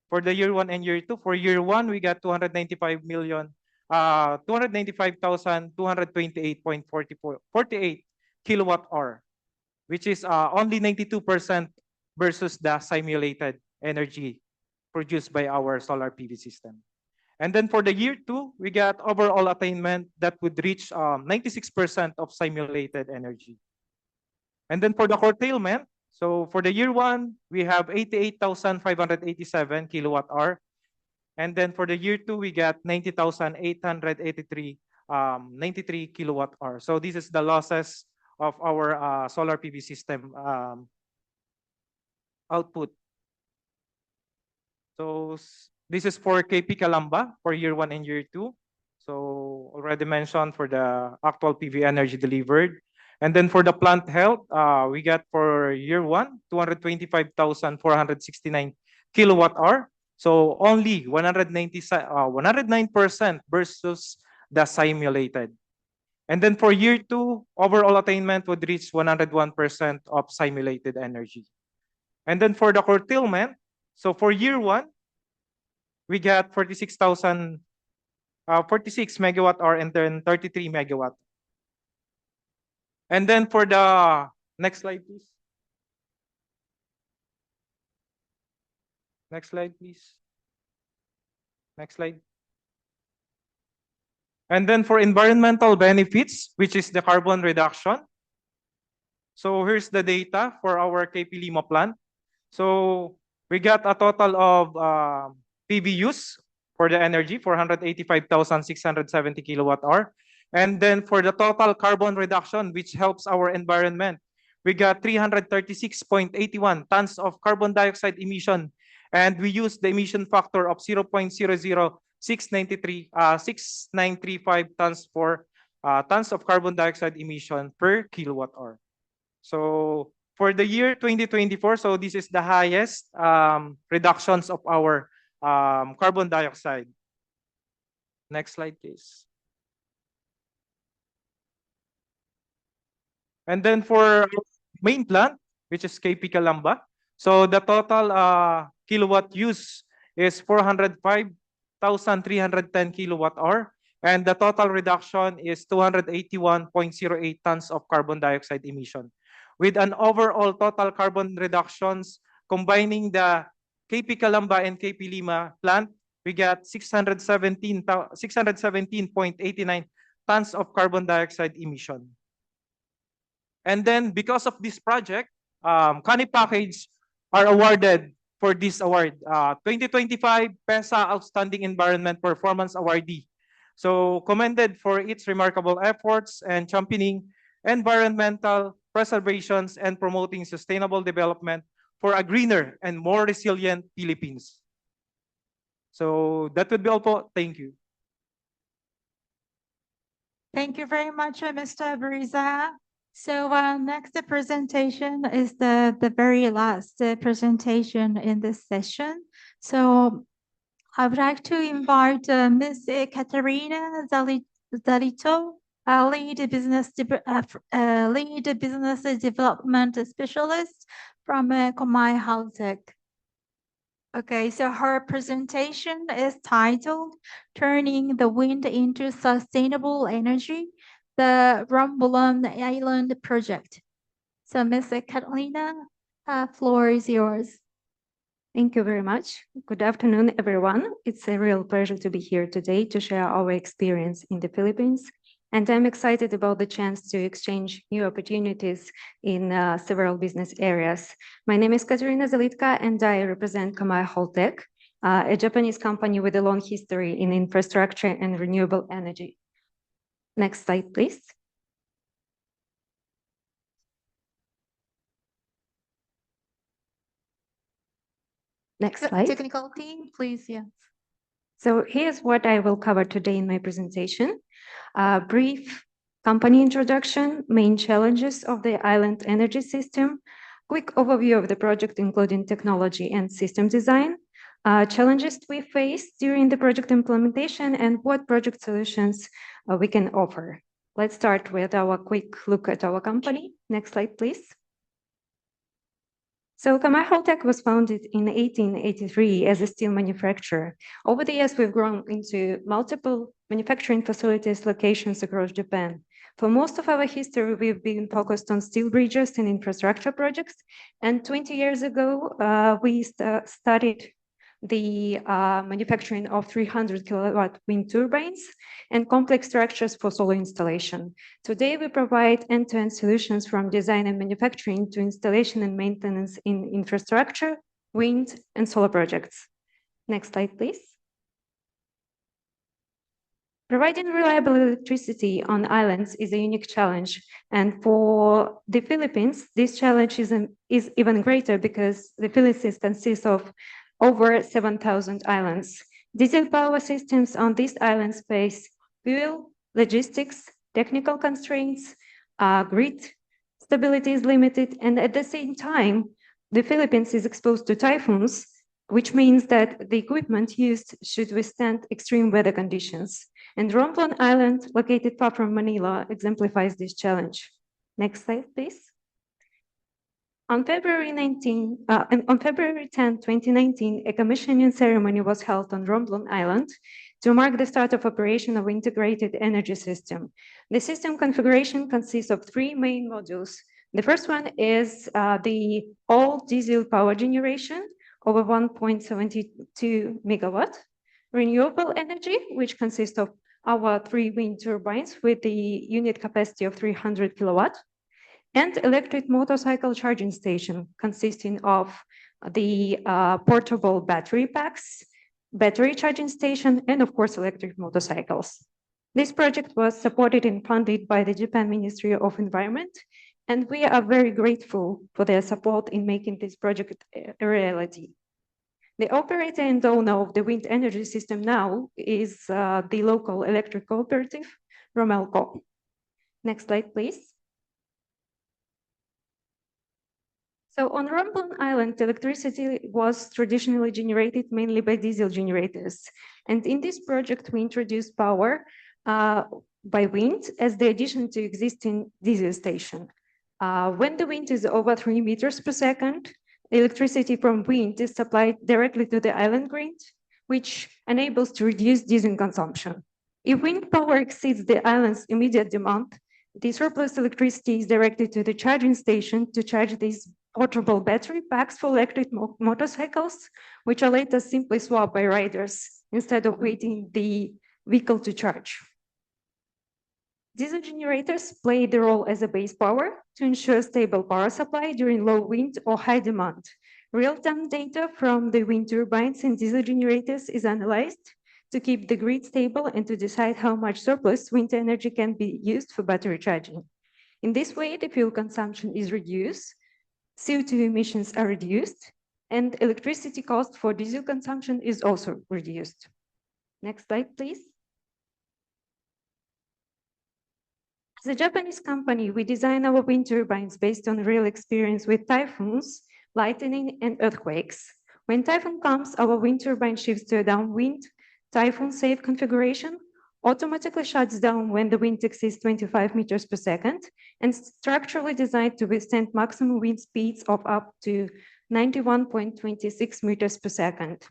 for the year 1 and year 2. For year 1, we got 295,228.48 kilowatt hour, which is only 92% versus the simulated energy produced by our solar PV system. And then for the year 2, we got overall attainment that would reach 96% of simulated energy. And then for the curtailment, so for the year 1, we have 88,587 kilowatt hour. And then for the year 2, we got 90,883 93 kilowatt hour. So this is the losses of our solar PV system output. So this is for KP Calamba for year 1 and year 2. So already mentioned for the actual PV energy delivered. And then for the plant health, we got for year 1, 225,469 kilowatt hour. So only 109% versus the simulated. And then for year 2, overall attainment would reach 101% of simulated energy. And then for the curtailment, so for year 1, we got 46 megawatt hour and then 33 megawatt. And then for the next slide, please. Next slide, please. Next slide. And then for environmental benefits, which is the carbon reduction. So here's the data for our KP Lima plant. So we got a total of PV use for the energy, 485,670 kilowatt hour. And then for the total carbon reduction, which helps our environment, we got 336.81 tons of carbon dioxide emission. And we use the emission factor of 0.00635 tons for tons of carbon dioxide emission per kilowatt hour. So for the year 2024, so this is the highest reductions of our carbon dioxide. Next slide, please. And then for main plant, which is KP Calamba, so the total kilowatt use is 405,310 kilowatt hour, and the total reduction is 281.08 tons of carbon dioxide emission, with an overall total carbon reductions combining the KP Calamba and KP Lima plant, we got 617.89 tons of carbon dioxide emission. And then because of this project, Kani Package are awarded for this award, 2025 PESA Outstanding Environment Performance Awardee. So commended for its remarkable efforts and championing environmental preservations and promoting sustainable development for a greener and more resilient Philippines. So that would be all po. Thank you. Thank you very much, Mr. Briza. So next presentation is the very last presentation in this session. So I would like to invite Ms. Katerina Zalito, lead business development specialist from Komai Haltech. Okay, so her presentation is titled Turning the Wind into Sustainable Energy, the Rombolon Island Project. So Ms. Catalina, floor is yours. Thank you very much. Good afternoon, everyone. It's a real pleasure to be here today to share our experience in the Philippines. And I'm excited about the chance to exchange new opportunities in several business areas. My name is Katerina Zalitka, and I represent Komai Haltech, a Japanese company with a long history in infrastructure and renewable energy. Next slide, please. Next slide. Technical team, please, yes. So here's what I will cover today in my presentation. Brief company introduction, main challenges of the island energy system, Quick overview of the project, including technology and system design, challenges we faced during the project implementation, and what project solutions we can offer. Let's start with our quick look at our company. Next slide, please. So Kamai Holtec was founded in 1883 as a steel manufacturer. Over the years, we've grown into multiple manufacturing facilities locations across Japan. For most of our history, we've been focused on steel bridges and infrastructure projects. And 20 years ago, we started the manufacturing of 300 kilowatt wind turbines and complex structures for solar installation. Today, we provide end-to-end solutions from design and manufacturing to installation and maintenance in infrastructure, wind, and solar projects. Next slide, please. Providing reliable electricity on islands is a unique challenge. And for the Philippines, this challenge is even greater because the Philippines consists of over 7,000 islands. Diesel power systems on these islands face fuel, logistics, technical constraints, grid stability is limited, and at the same time, the Philippines is exposed to typhoons, which means that the equipment used should withstand extreme weather conditions. And Romblon Island, located far from Manila, exemplifies this challenge. Next slide, please. On February 10, 2019, a commissioning ceremony was held on Romblon Island to mark the start of operation of integrated energy system. The system configuration consists of three main modules. The first one is the all diesel power generation over 1.72 megawatt, renewable energy, which consists of our three wind turbines with the unit capacity of 300 kilowatt, and electric motorcycle charging station consisting of the portable battery packs, battery charging station, and of course, electric motorcycles. This project was supported and funded by the Japan Ministry of Environment, and we are very grateful for their support in making this project a reality. The operator and owner of the wind energy system now is the local electric cooperative, Romelco. Next slide, please. So on Romblon Island, electricity was traditionally generated mainly by diesel generators. And in this project, we introduced power by wind as the addition to existing diesel station. When the wind is over 3 meters per second, electricity from wind is supplied directly to the island grid, which enables to reduce diesel consumption. If wind power exceeds the island's immediate demand, the surplus electricity is directed to the charging station to charge these portable battery packs for electric motorcycles, which are later simply swapped by riders instead of waiting the vehicle to charge. Diesel generators play the role as a base power to ensure stable power supply during low wind or high demand. Real-time data from the wind turbines and diesel generators is analyzed to keep the grid stable and to decide how much surplus wind energy can be used for battery charging. In this way, the fuel consumption is reduced, CO2 emissions are reduced, and electricity cost for diesel consumption is also reduced. Next slide, please. As a Japanese company, we design our wind turbines based on real experience with typhoons, lightning, and earthquakes. When typhoon comes, our wind turbine shifts to a downwind, typhoon-safe configuration, automatically shuts down when the wind exceeds 25 meters per second, and structurally designed to withstand maximum wind speeds of up to 91.26 meters per second.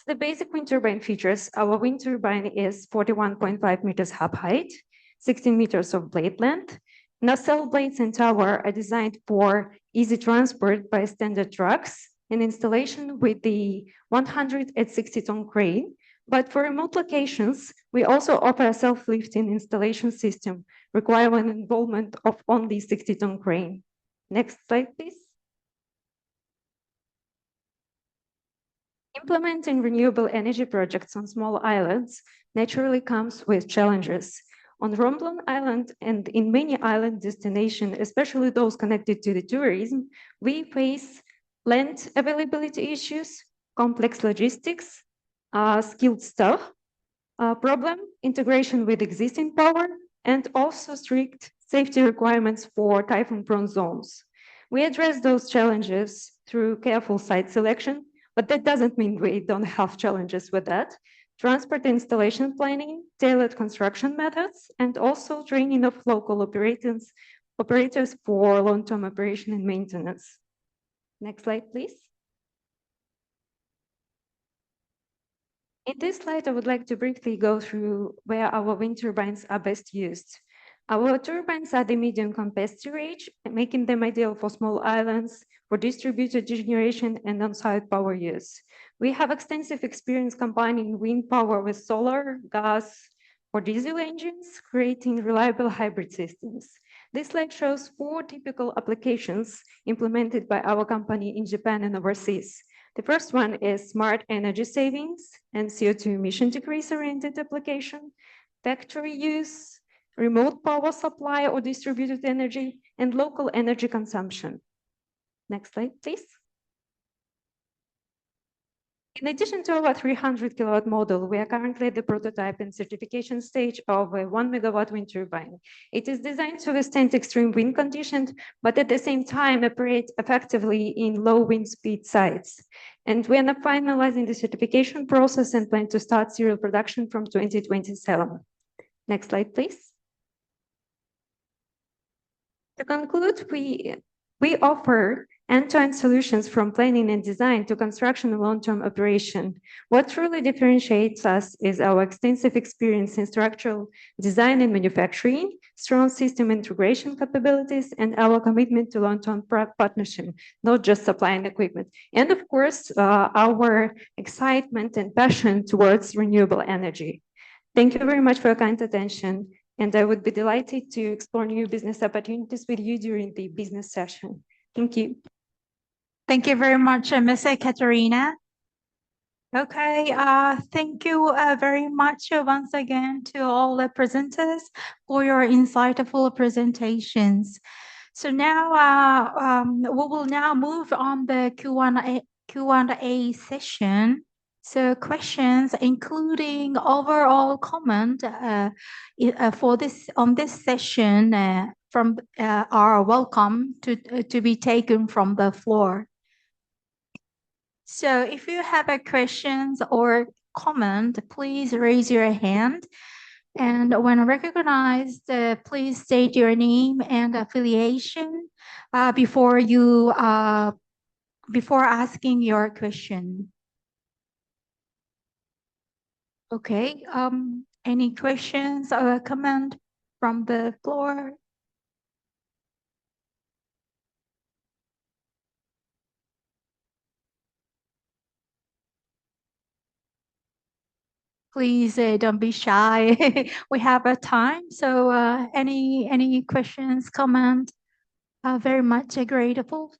The basic wind turbine features, our wind turbine is 41.5 meters hub height, 16 meters of blade length. Nacelle blades and tower are designed for easy transport by standard trucks and installation with the 160-ton crane. But for remote locations, we also offer a self-lifting installation system requiring involvement of only 60-ton crane. Next slide, please. Implementing renewable energy projects on small islands naturally comes with challenges. On Romblon Island and in many island destinations, especially those connected to the tourism, we face land availability issues, complex logistics, skilled staff problem, integration with existing power, and also strict safety requirements for typhoon-prone zones. We address those challenges through careful site selection, but that doesn't mean we don't have challenges with that. Transport installation planning, tailored construction methods, and also training of local operators for long-term operation and maintenance. Next slide, please. In this slide, I would like to briefly go through where our wind turbines are best used. Our turbines are the medium capacity range, making them ideal for small islands, for distributed generation and on-site power use. We have extensive experience combining wind power with solar, gas, or diesel engines, creating reliable hybrid systems. This slide shows 4 typical applications implemented by our company in Japan and overseas. The first one is smart energy savings and CO2 emission decrease-oriented application, factory use, remote power supply or distributed energy, and local energy consumption. Next slide, please. In addition to our 300 kilowatt model, we are currently at the prototype and certification stage of a 1 megawatt wind turbine. It is designed to withstand extreme wind conditions, but at the same time operate effectively in low wind speed sites. And we are now finalizing the certification process and plan to start serial production from 2027. Next slide, please. To conclude, we offer end-to-end solutions from planning and design to construction and long-term operation. What truly differentiates us is our extensive experience in structural design and manufacturing, strong system integration capabilities, and our commitment to long-term partnership, not just supplying equipment. And of course, our excitement and passion towards renewable energy. Thank you very much for your kind attention. And I would be delighted to explore new business opportunities with you during the business session. Thank you. Thank you very much, Ms. Katerina. Okay, thank you very much once again to all the presenters for your insightful presentations. So now we will now move on the Q&A session. So questions, including overall comment for this on this session, are welcome to be taken from the floor. So if you have a questions or comment, please raise your hand. And when recognized, please state your name and affiliation before asking your question. Okay, any questions or comment from the floor? Please don't be shy. We have a time. So any questions, comment? Very much grateful.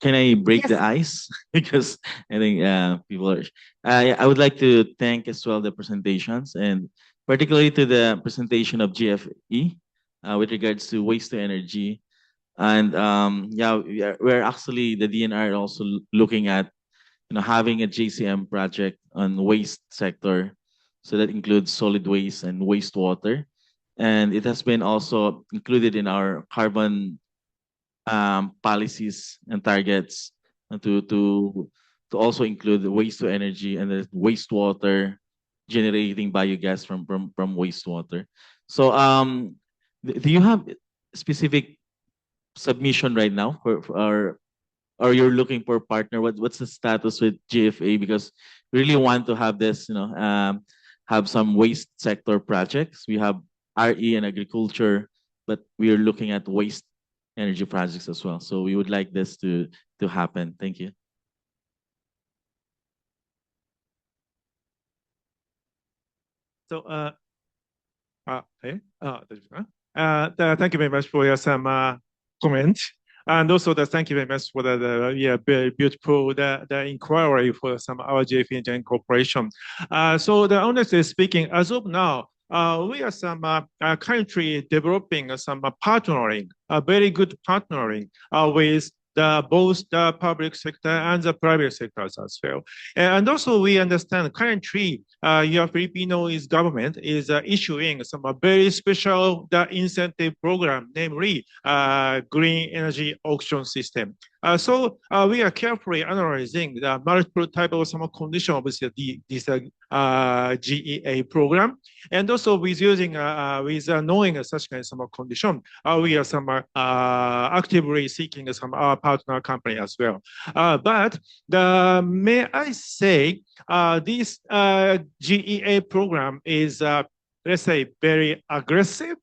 Can I break Yes. the ice? Because I think people are. I would like to thank as well the presentations, and particularly to the presentation of GFE with regards to waste to energy. And yeah, we're actually the DNR also looking at having a JCM project on waste sector, so that includes solid waste and wastewater, and it has been also included in our carbon policies and targets to also include the waste to energy and the wastewater generating biogas from wastewater. So do you have specific submission right now for our, or you're looking for a partner? What's the status with GFA? Because we really want to have this, have some waste sector projects. We have RE and agriculture, but we are looking at waste energy projects as well. So we would like this to happen. Thank you. So, thank you very much for your some comment. And also thank you very much for the very beautiful the inquiry for some our JF Engine Corporation. So honestly speaking, as of now, we are some currently developing some partnering, a very good partnering with both the public sector and the private sectors as well. And also we understand currently your Filipino government is issuing some very special incentive program, namely green energy auction system. So we are carefully analyzing the multiple type of some condition of this GEA program, and also with using with knowing such kind of some condition, we are actively seeking some partner company as well. But may I say this GEA program is let's say very aggressive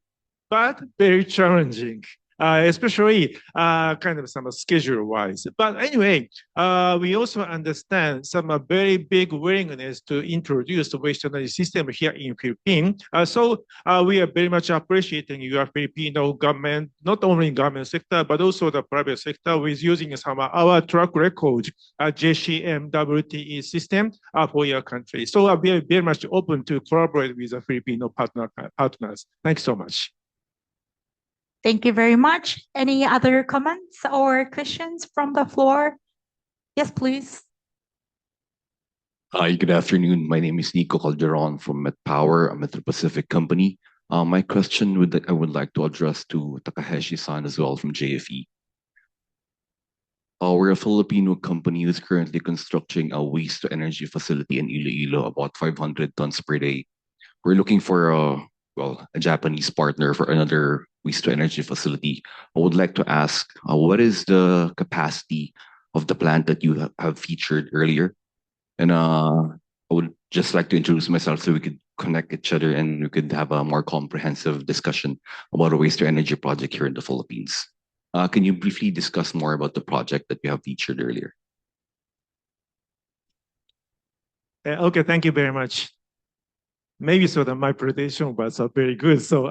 but very challenging. Especially kind of some schedule wise. But anyway, we also understand some very big willingness to introduce the waste energy system here in Philippines. So we are very much appreciating your Filipino government, not only government sector, but also the private sector with using some our track record, JCM WTE system for your country. So we are very much open to collaborate with the Filipino partners. Thanks so much. Thank you very much. Any other comments or questions from the floor? Yes, please. Hi, good afternoon. My name is Nico Calderon from MetPower, a Metro Pacific company. My question I would like to address to Takahashi-san as well from JFE. We're a Filipino company that's currently constructing a waste-to-energy facility in Iloilo, about 500 tons per day. We're looking for a Japanese partner for another waste-to-energy facility. I would like to ask, what is the capacity of the plant that you have featured earlier? And I would just like to introduce myself so we could connect each other and we could have a more comprehensive discussion about a waste-to-energy project here in the Philippines. Can you briefly discuss more about the project that you have featured earlier? Okay, thank you very much. Maybe so that my presentation was very good. So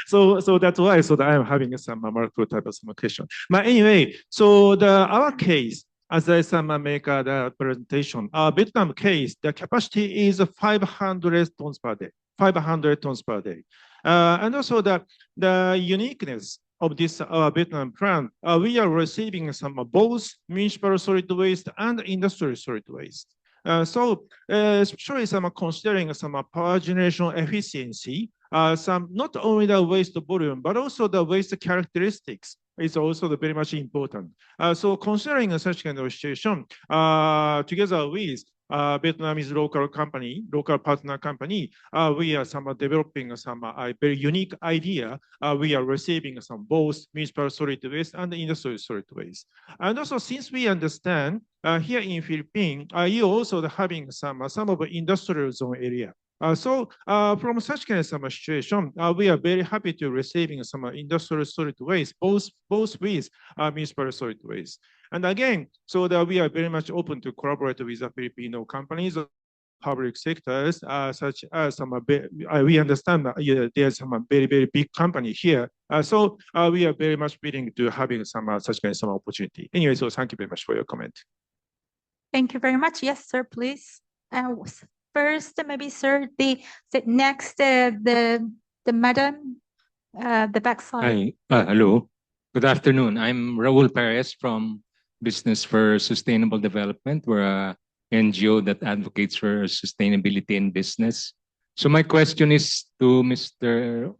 that's why I am having some multiple type of some question. But anyway, so our case, as I make the presentation, Vietnam case, the capacity is 500 tons per day. 500 tons per day. And also the uniqueness of this Vietnam plant, we are receiving some both municipal solid waste and industrial solid waste. So especially considering some power generation efficiency, some not only the waste volume, but also the waste characteristics is also very much important. So considering such kind of situation, together with Vietnamese local company, local partner company, we are developing some very unique idea. We are receiving some both municipal solid waste and industrial solid waste. And also, since we understand here in Philippines, you also having some of the industrial zone area. So from such kind of situation, we are very happy to receiving some industrial solid waste, both with municipal solid waste. And again, so that we are very much open to collaborate with the Filipino companies, public sectors, such as we understand that there's some very, very big company here. So we are very much willing to having some such kind of opportunity. Anyway, so thank you very much for your comment. Thank you very much. Yes, sir, please. First, maybe, sir, the next, the madam, the backside. Hi, hello. Good afternoon. I'm Raul Perez from Business for Sustainable Development. We're a NGO that advocates for sustainability in business. So my question is to Mr.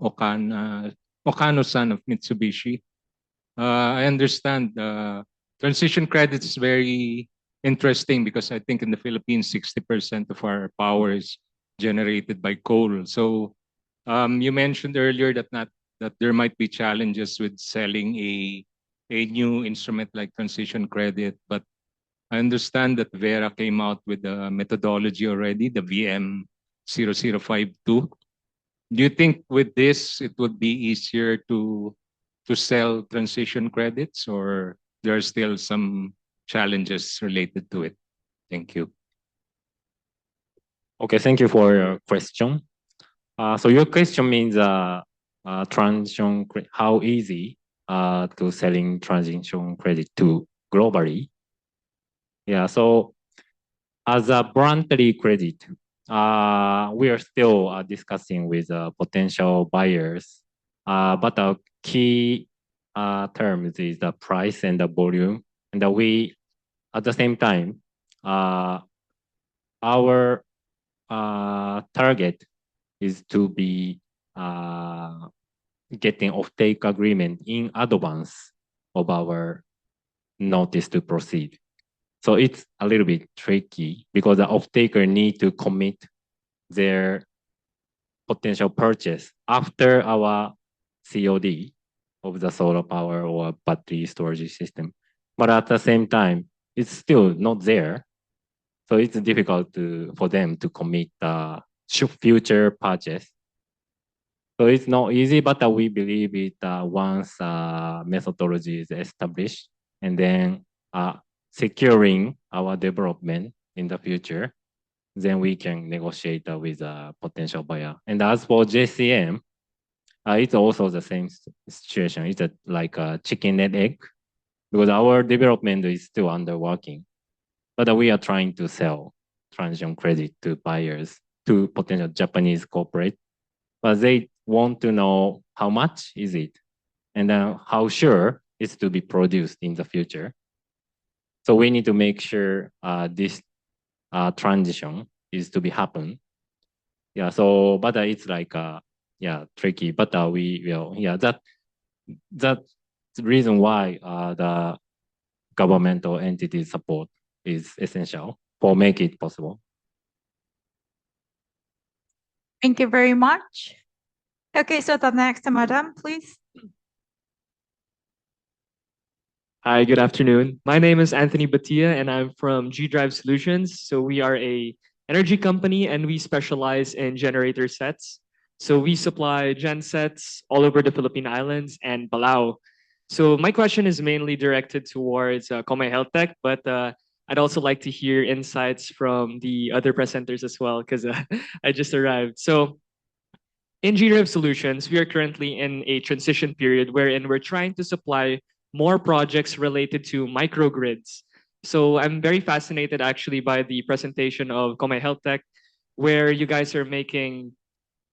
Okano-san of Mitsubishi. I understand transition credit is very interesting because I think in the Philippines, 60% of our power is generated by coal. So you mentioned earlier that there might be challenges with selling a new instrument like transition credit, but I understand that Vera came out with a methodology already, the VM0052. Do you think with this it would be easier to sell transition credits, or there are still some challenges related to it? Thank you. Okay, thank you for your question. So your question means transition how easy to selling transition credit to globally. Yeah, so as a voluntary credit, we are still discussing with potential buyers, but our key terms is the price and the volume. And we, at the same time, our target is to be getting offtake agreement in advance of our notice to proceed. So it's a little bit tricky because the off-taker need to commit their potential purchase after our COD of the solar power or battery storage system. But at the same time, it's still not there. So it's difficult for them to commit future purchase. So it's not easy, but we believe it once methodology is established and then securing our development in the future, then we can negotiate with a potential buyer. And as for JCM, it's also the same situation. It's like a chicken and egg because our development is still under working, but we are trying to sell transition credit to buyers, to potential Japanese corporate, but they want to know how much is it and how sure it's to be produced in the future. So we need to make sure this transition is to be happen. Yeah. So, but it's like tricky. But we will. Yeah. That's the reason why the governmental entity support is essential for make it possible. Thank you very much. Okay, so the next, madam, please. Hi, good afternoon. My name is Anthony Batia and I'm from G Drive Solutions. So we are a energy company and we specialize in generator sets. So we supply gen sets all over the Philippine Islands and Palau. So my question is mainly directed towards Comay Health Tech, but I'd also like to hear insights from the other presenters as well because I just arrived. So in GREV Solutions, we are currently in a transition period wherein we're trying to supply more projects related to microgrids. So I'm very fascinated actually by the presentation of Comay Health Tech, where you guys are making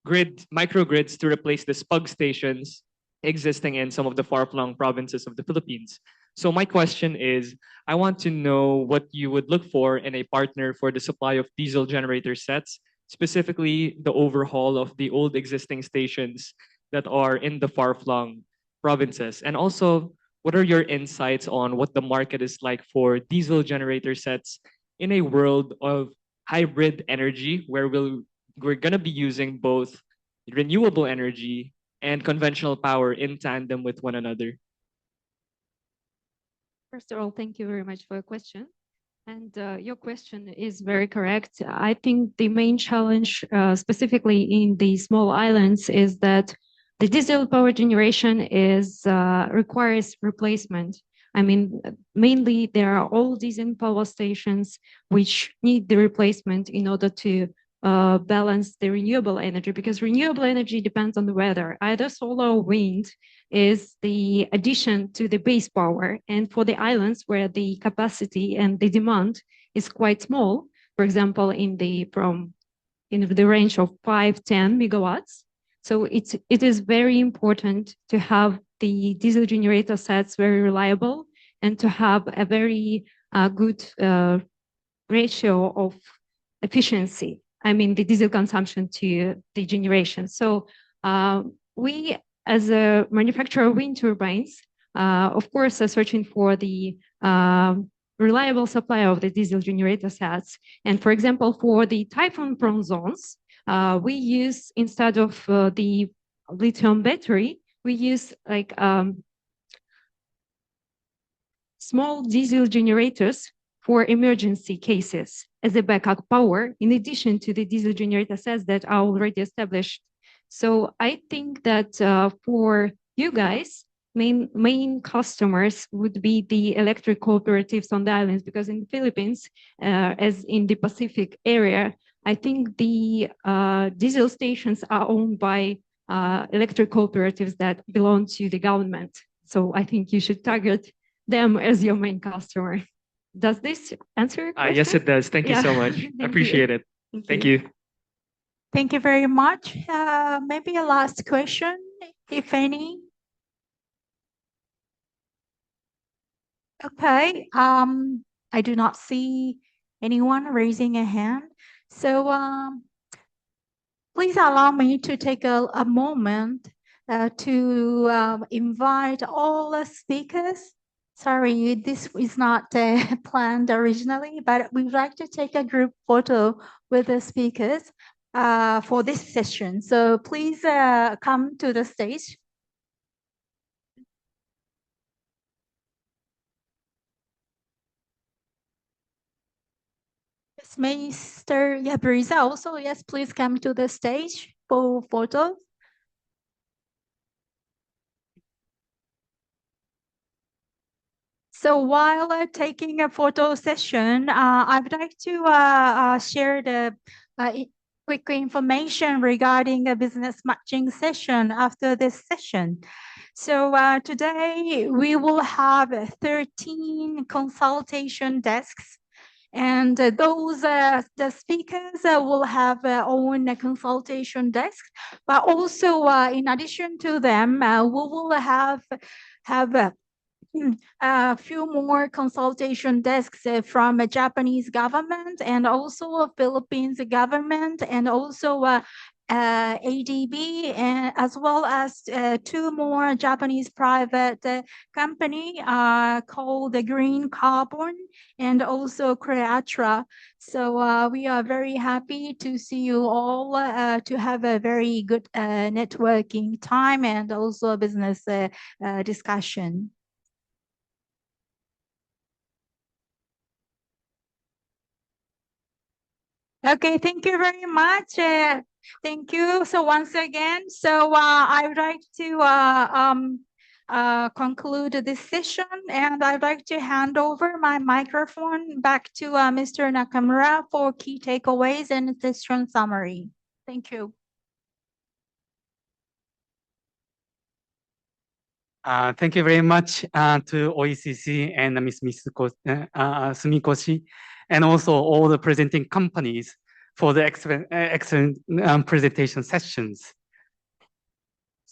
microgrids to replace the SPUG stations existing in some of the far-flung provinces of the Philippines. So my question is, I want to know what you would look for in a partner for the supply of diesel generator sets, specifically the overhaul of the old existing stations that are in the far-flung provinces. And also, what are your insights on what the market is like for diesel generator sets in a world of hybrid energy where we're going to be using both renewable energy and conventional power in tandem with one another? First of all, thank you very much for your question. And your question is very correct. I think the main challenge, specifically in the small islands, is that the diesel power generation requires replacement. I mean, mainly there are all diesel power stations which need the replacement in order to balance the renewable energy, because renewable energy depends on the weather. Either solar or wind is the addition to the base power. And for the islands where the capacity and the demand is quite small, for example, in the range of 5-10 megawatts. So it is very important to have the diesel generator sets very reliable and to have a very good ratio of efficiency. I mean, the diesel consumption to the generation. So we, as a manufacturer of wind turbines, of course, are searching for the reliable supply of the diesel generator sets. And for example, for the typhoon-prone zones, we use, instead of the lithium battery, we use like small diesel generators for emergency cases as a backup power, in addition to the diesel generator sets that are already established. So I think that for you guys, main customers would be the electric cooperatives on the islands, because in the Philippines, as in the Pacific area, I think the diesel stations are owned by electric cooperatives that belong to the government. So I think you should target them as your main customer. Does this answer your question? Yes, it does. Thank you so much. I appreciate it. Thank you. Thank you very much. Maybe a last question, if any. Okay, I do not see anyone raising a hand. So please allow me to take a moment to invite all the speakers. Sorry, this is not planned originally, but we'd like to take a group photo with the speakers for this session. So please come to the stage. Yes, Mr. Yabriza also, yes, please come to the stage for photos. So while taking a photo session, I would like to share the quick information regarding a business matching session after this session. So today we will have 13 consultation desks, and those the speakers will have their own consultation desk, but also in addition to them, we will have a few more consultation desks from a Japanese government and also a Philippines government and also ADB, and as well as two more Japanese private company called the Green Carbon and also Creatra. So we are very happy to see you all to have a very good networking time and also a business discussion. Okay, thank you very much. Thank you. So once again, I would like to conclude this session, and I'd like to hand over my microphone back to Mr. Nakamura for key takeaways and session summary. Thank you. Thank you very much to OECC and Ms. Sumikoshi, and also all the presenting companies for the excellent presentation sessions.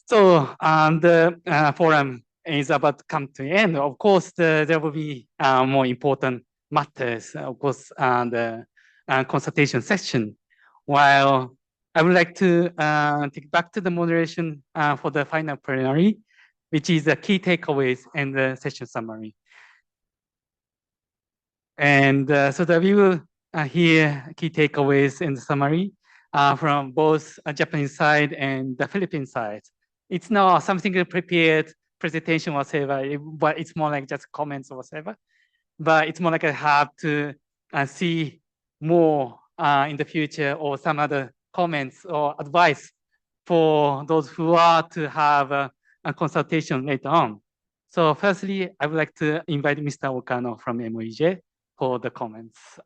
So the forum is about to come to an end. Of course, there will be more important matters, of course, the consultation session. While I would like to take back to the moderation for the final plenary, which is the key takeaways and the session summary. And so that we will hear key takeaways and summary from both Japanese side and the Philippine side. It's not something prepared presentation or whatever, but it's more like just comments or whatever. But it's more like I have to see more in the future or some other comments or advice for those who are to have a consultation later on. So firstly, I would like to invite Mr. Okano from MOEJ for the comments.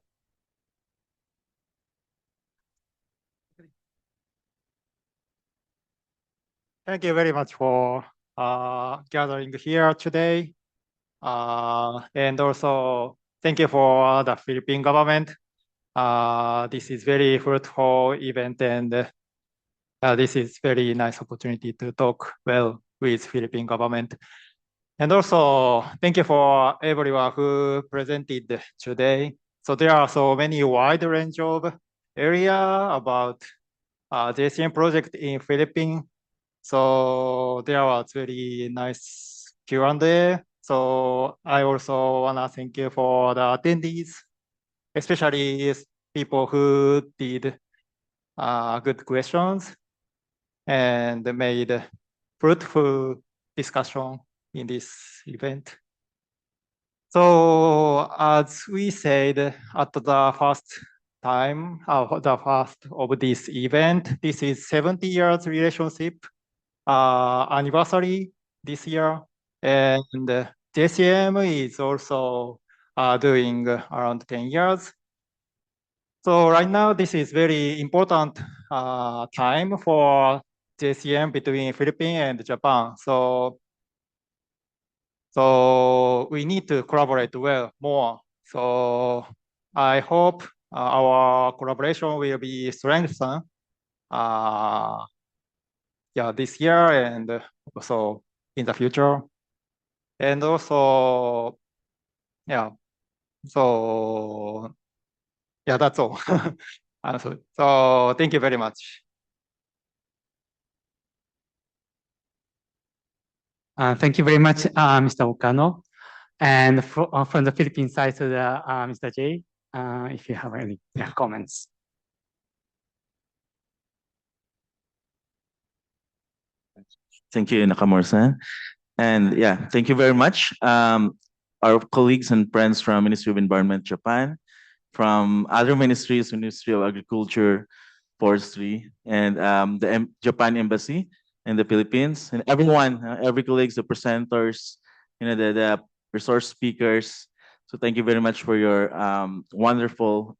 Thank you very much for gathering here today. And also thank you for the Philippine government. This is very fruitful event, and this is very nice opportunity to talk well with Philippine government. And also thank you for everyone who presented today. So there are so many wide range of area about JCM project in Philippines. So there was very nice Q&A. So I also wanna thank you for the attendees, especially people who did good questions and made fruitful discussion in this event. So as we said at the first time, the first of this event, this is 70 years relationship anniversary this year, and JCM is also doing around 10 years. So right now, this is very important time for JCM between Philippines and Japan. So we need to collaborate well more. So I hope our collaboration will be strengthened this year and also in the future. And also Yeah. So yeah, that's all. So thank you very much. Thank you very much, Mr. Okano. And from the Philippine side to the Mr. J, if you have any comments. Thank you, Nakamura-san. And yeah, thank you very much. Our colleagues and friends from Ministry of Environment, Japan, from other ministries, Ministry of Agriculture, Forestry, and the Japan Embassy in the Philippines, and everyone, every colleagues, the presenters, the resource speakers. So thank you very much for your wonderful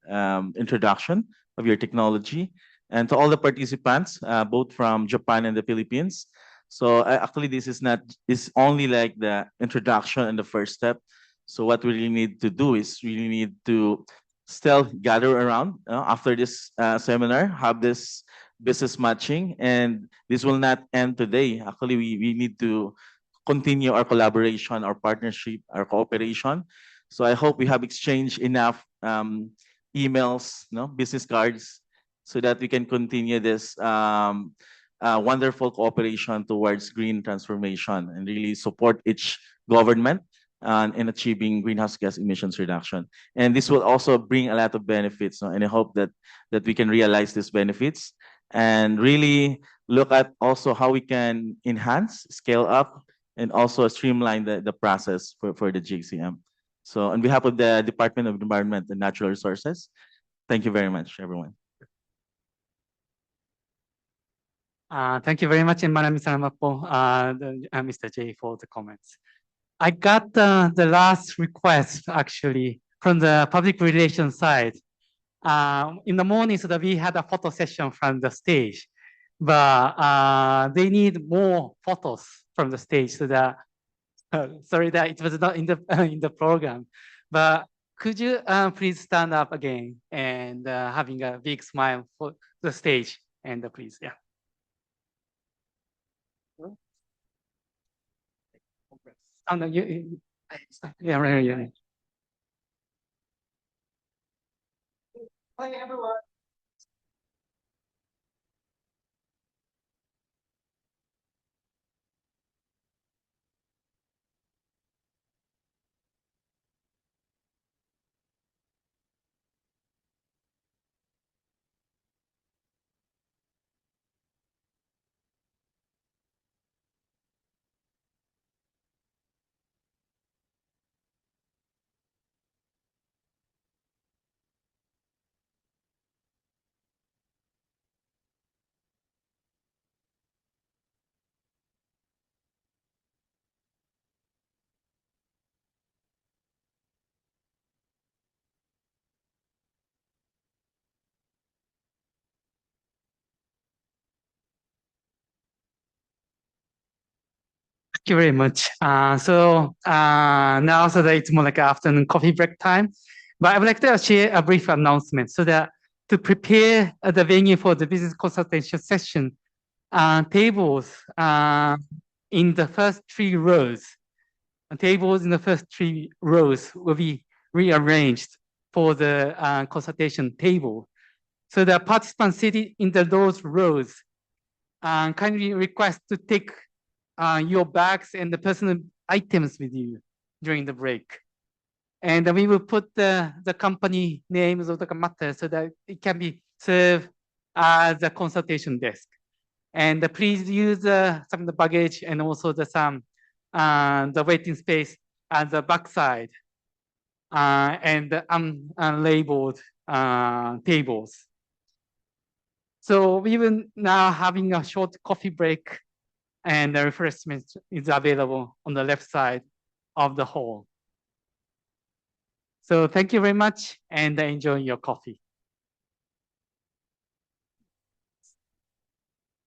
introduction of your technology, and to all the participants, both from Japan and the Philippines. So actually, this is only like the introduction and the first step. So what we really need to do is really need to still gather around after this seminar, have this business matching, and this will not end today. Actually, we need to continue our collaboration, our partnership, our cooperation. So I hope we have exchanged enough emails, business cards, so that we can continue this wonderful cooperation towards green transformation and really support each government in achieving greenhouse gas emissions reduction. And this will also bring a lot of benefits, and I hope that we can realize these benefits and really look at also how we can enhance, scale up, and also streamline the process for the JCM. So on behalf of the Department of Environment and Natural Resources, thank you very much, everyone. Thank you very much, and maraming salamat po, Mr. J, for the comments. I got the last request actually from the public relations side. In the morning, so that we had a photo session from the stage, but they need more photos from the stage. So that sorry that it was not in the program, but could you please stand up again and having a big smile for the stage, and please, yeah. Oh, no, yeah, right, yeah. Hi, everyone. Thank you very much. Now so that it's more like afternoon coffee break time, but I would like to share a brief announcement so that to prepare the venue for the business consultation session, tables in the first 3 rows, will be rearranged for the consultation table. So the participants sitting in those rows kindly request to take your bags and the personal items with you during the break. And we will put the company names of the matter so that it can be served as a consultation desk. And please use some of the baggage and also the waiting space at the backside and the unlabeled tables. So we will now having a short coffee break, and the refreshment is available on the left side of the hall. So thank you very much, and enjoy your coffee.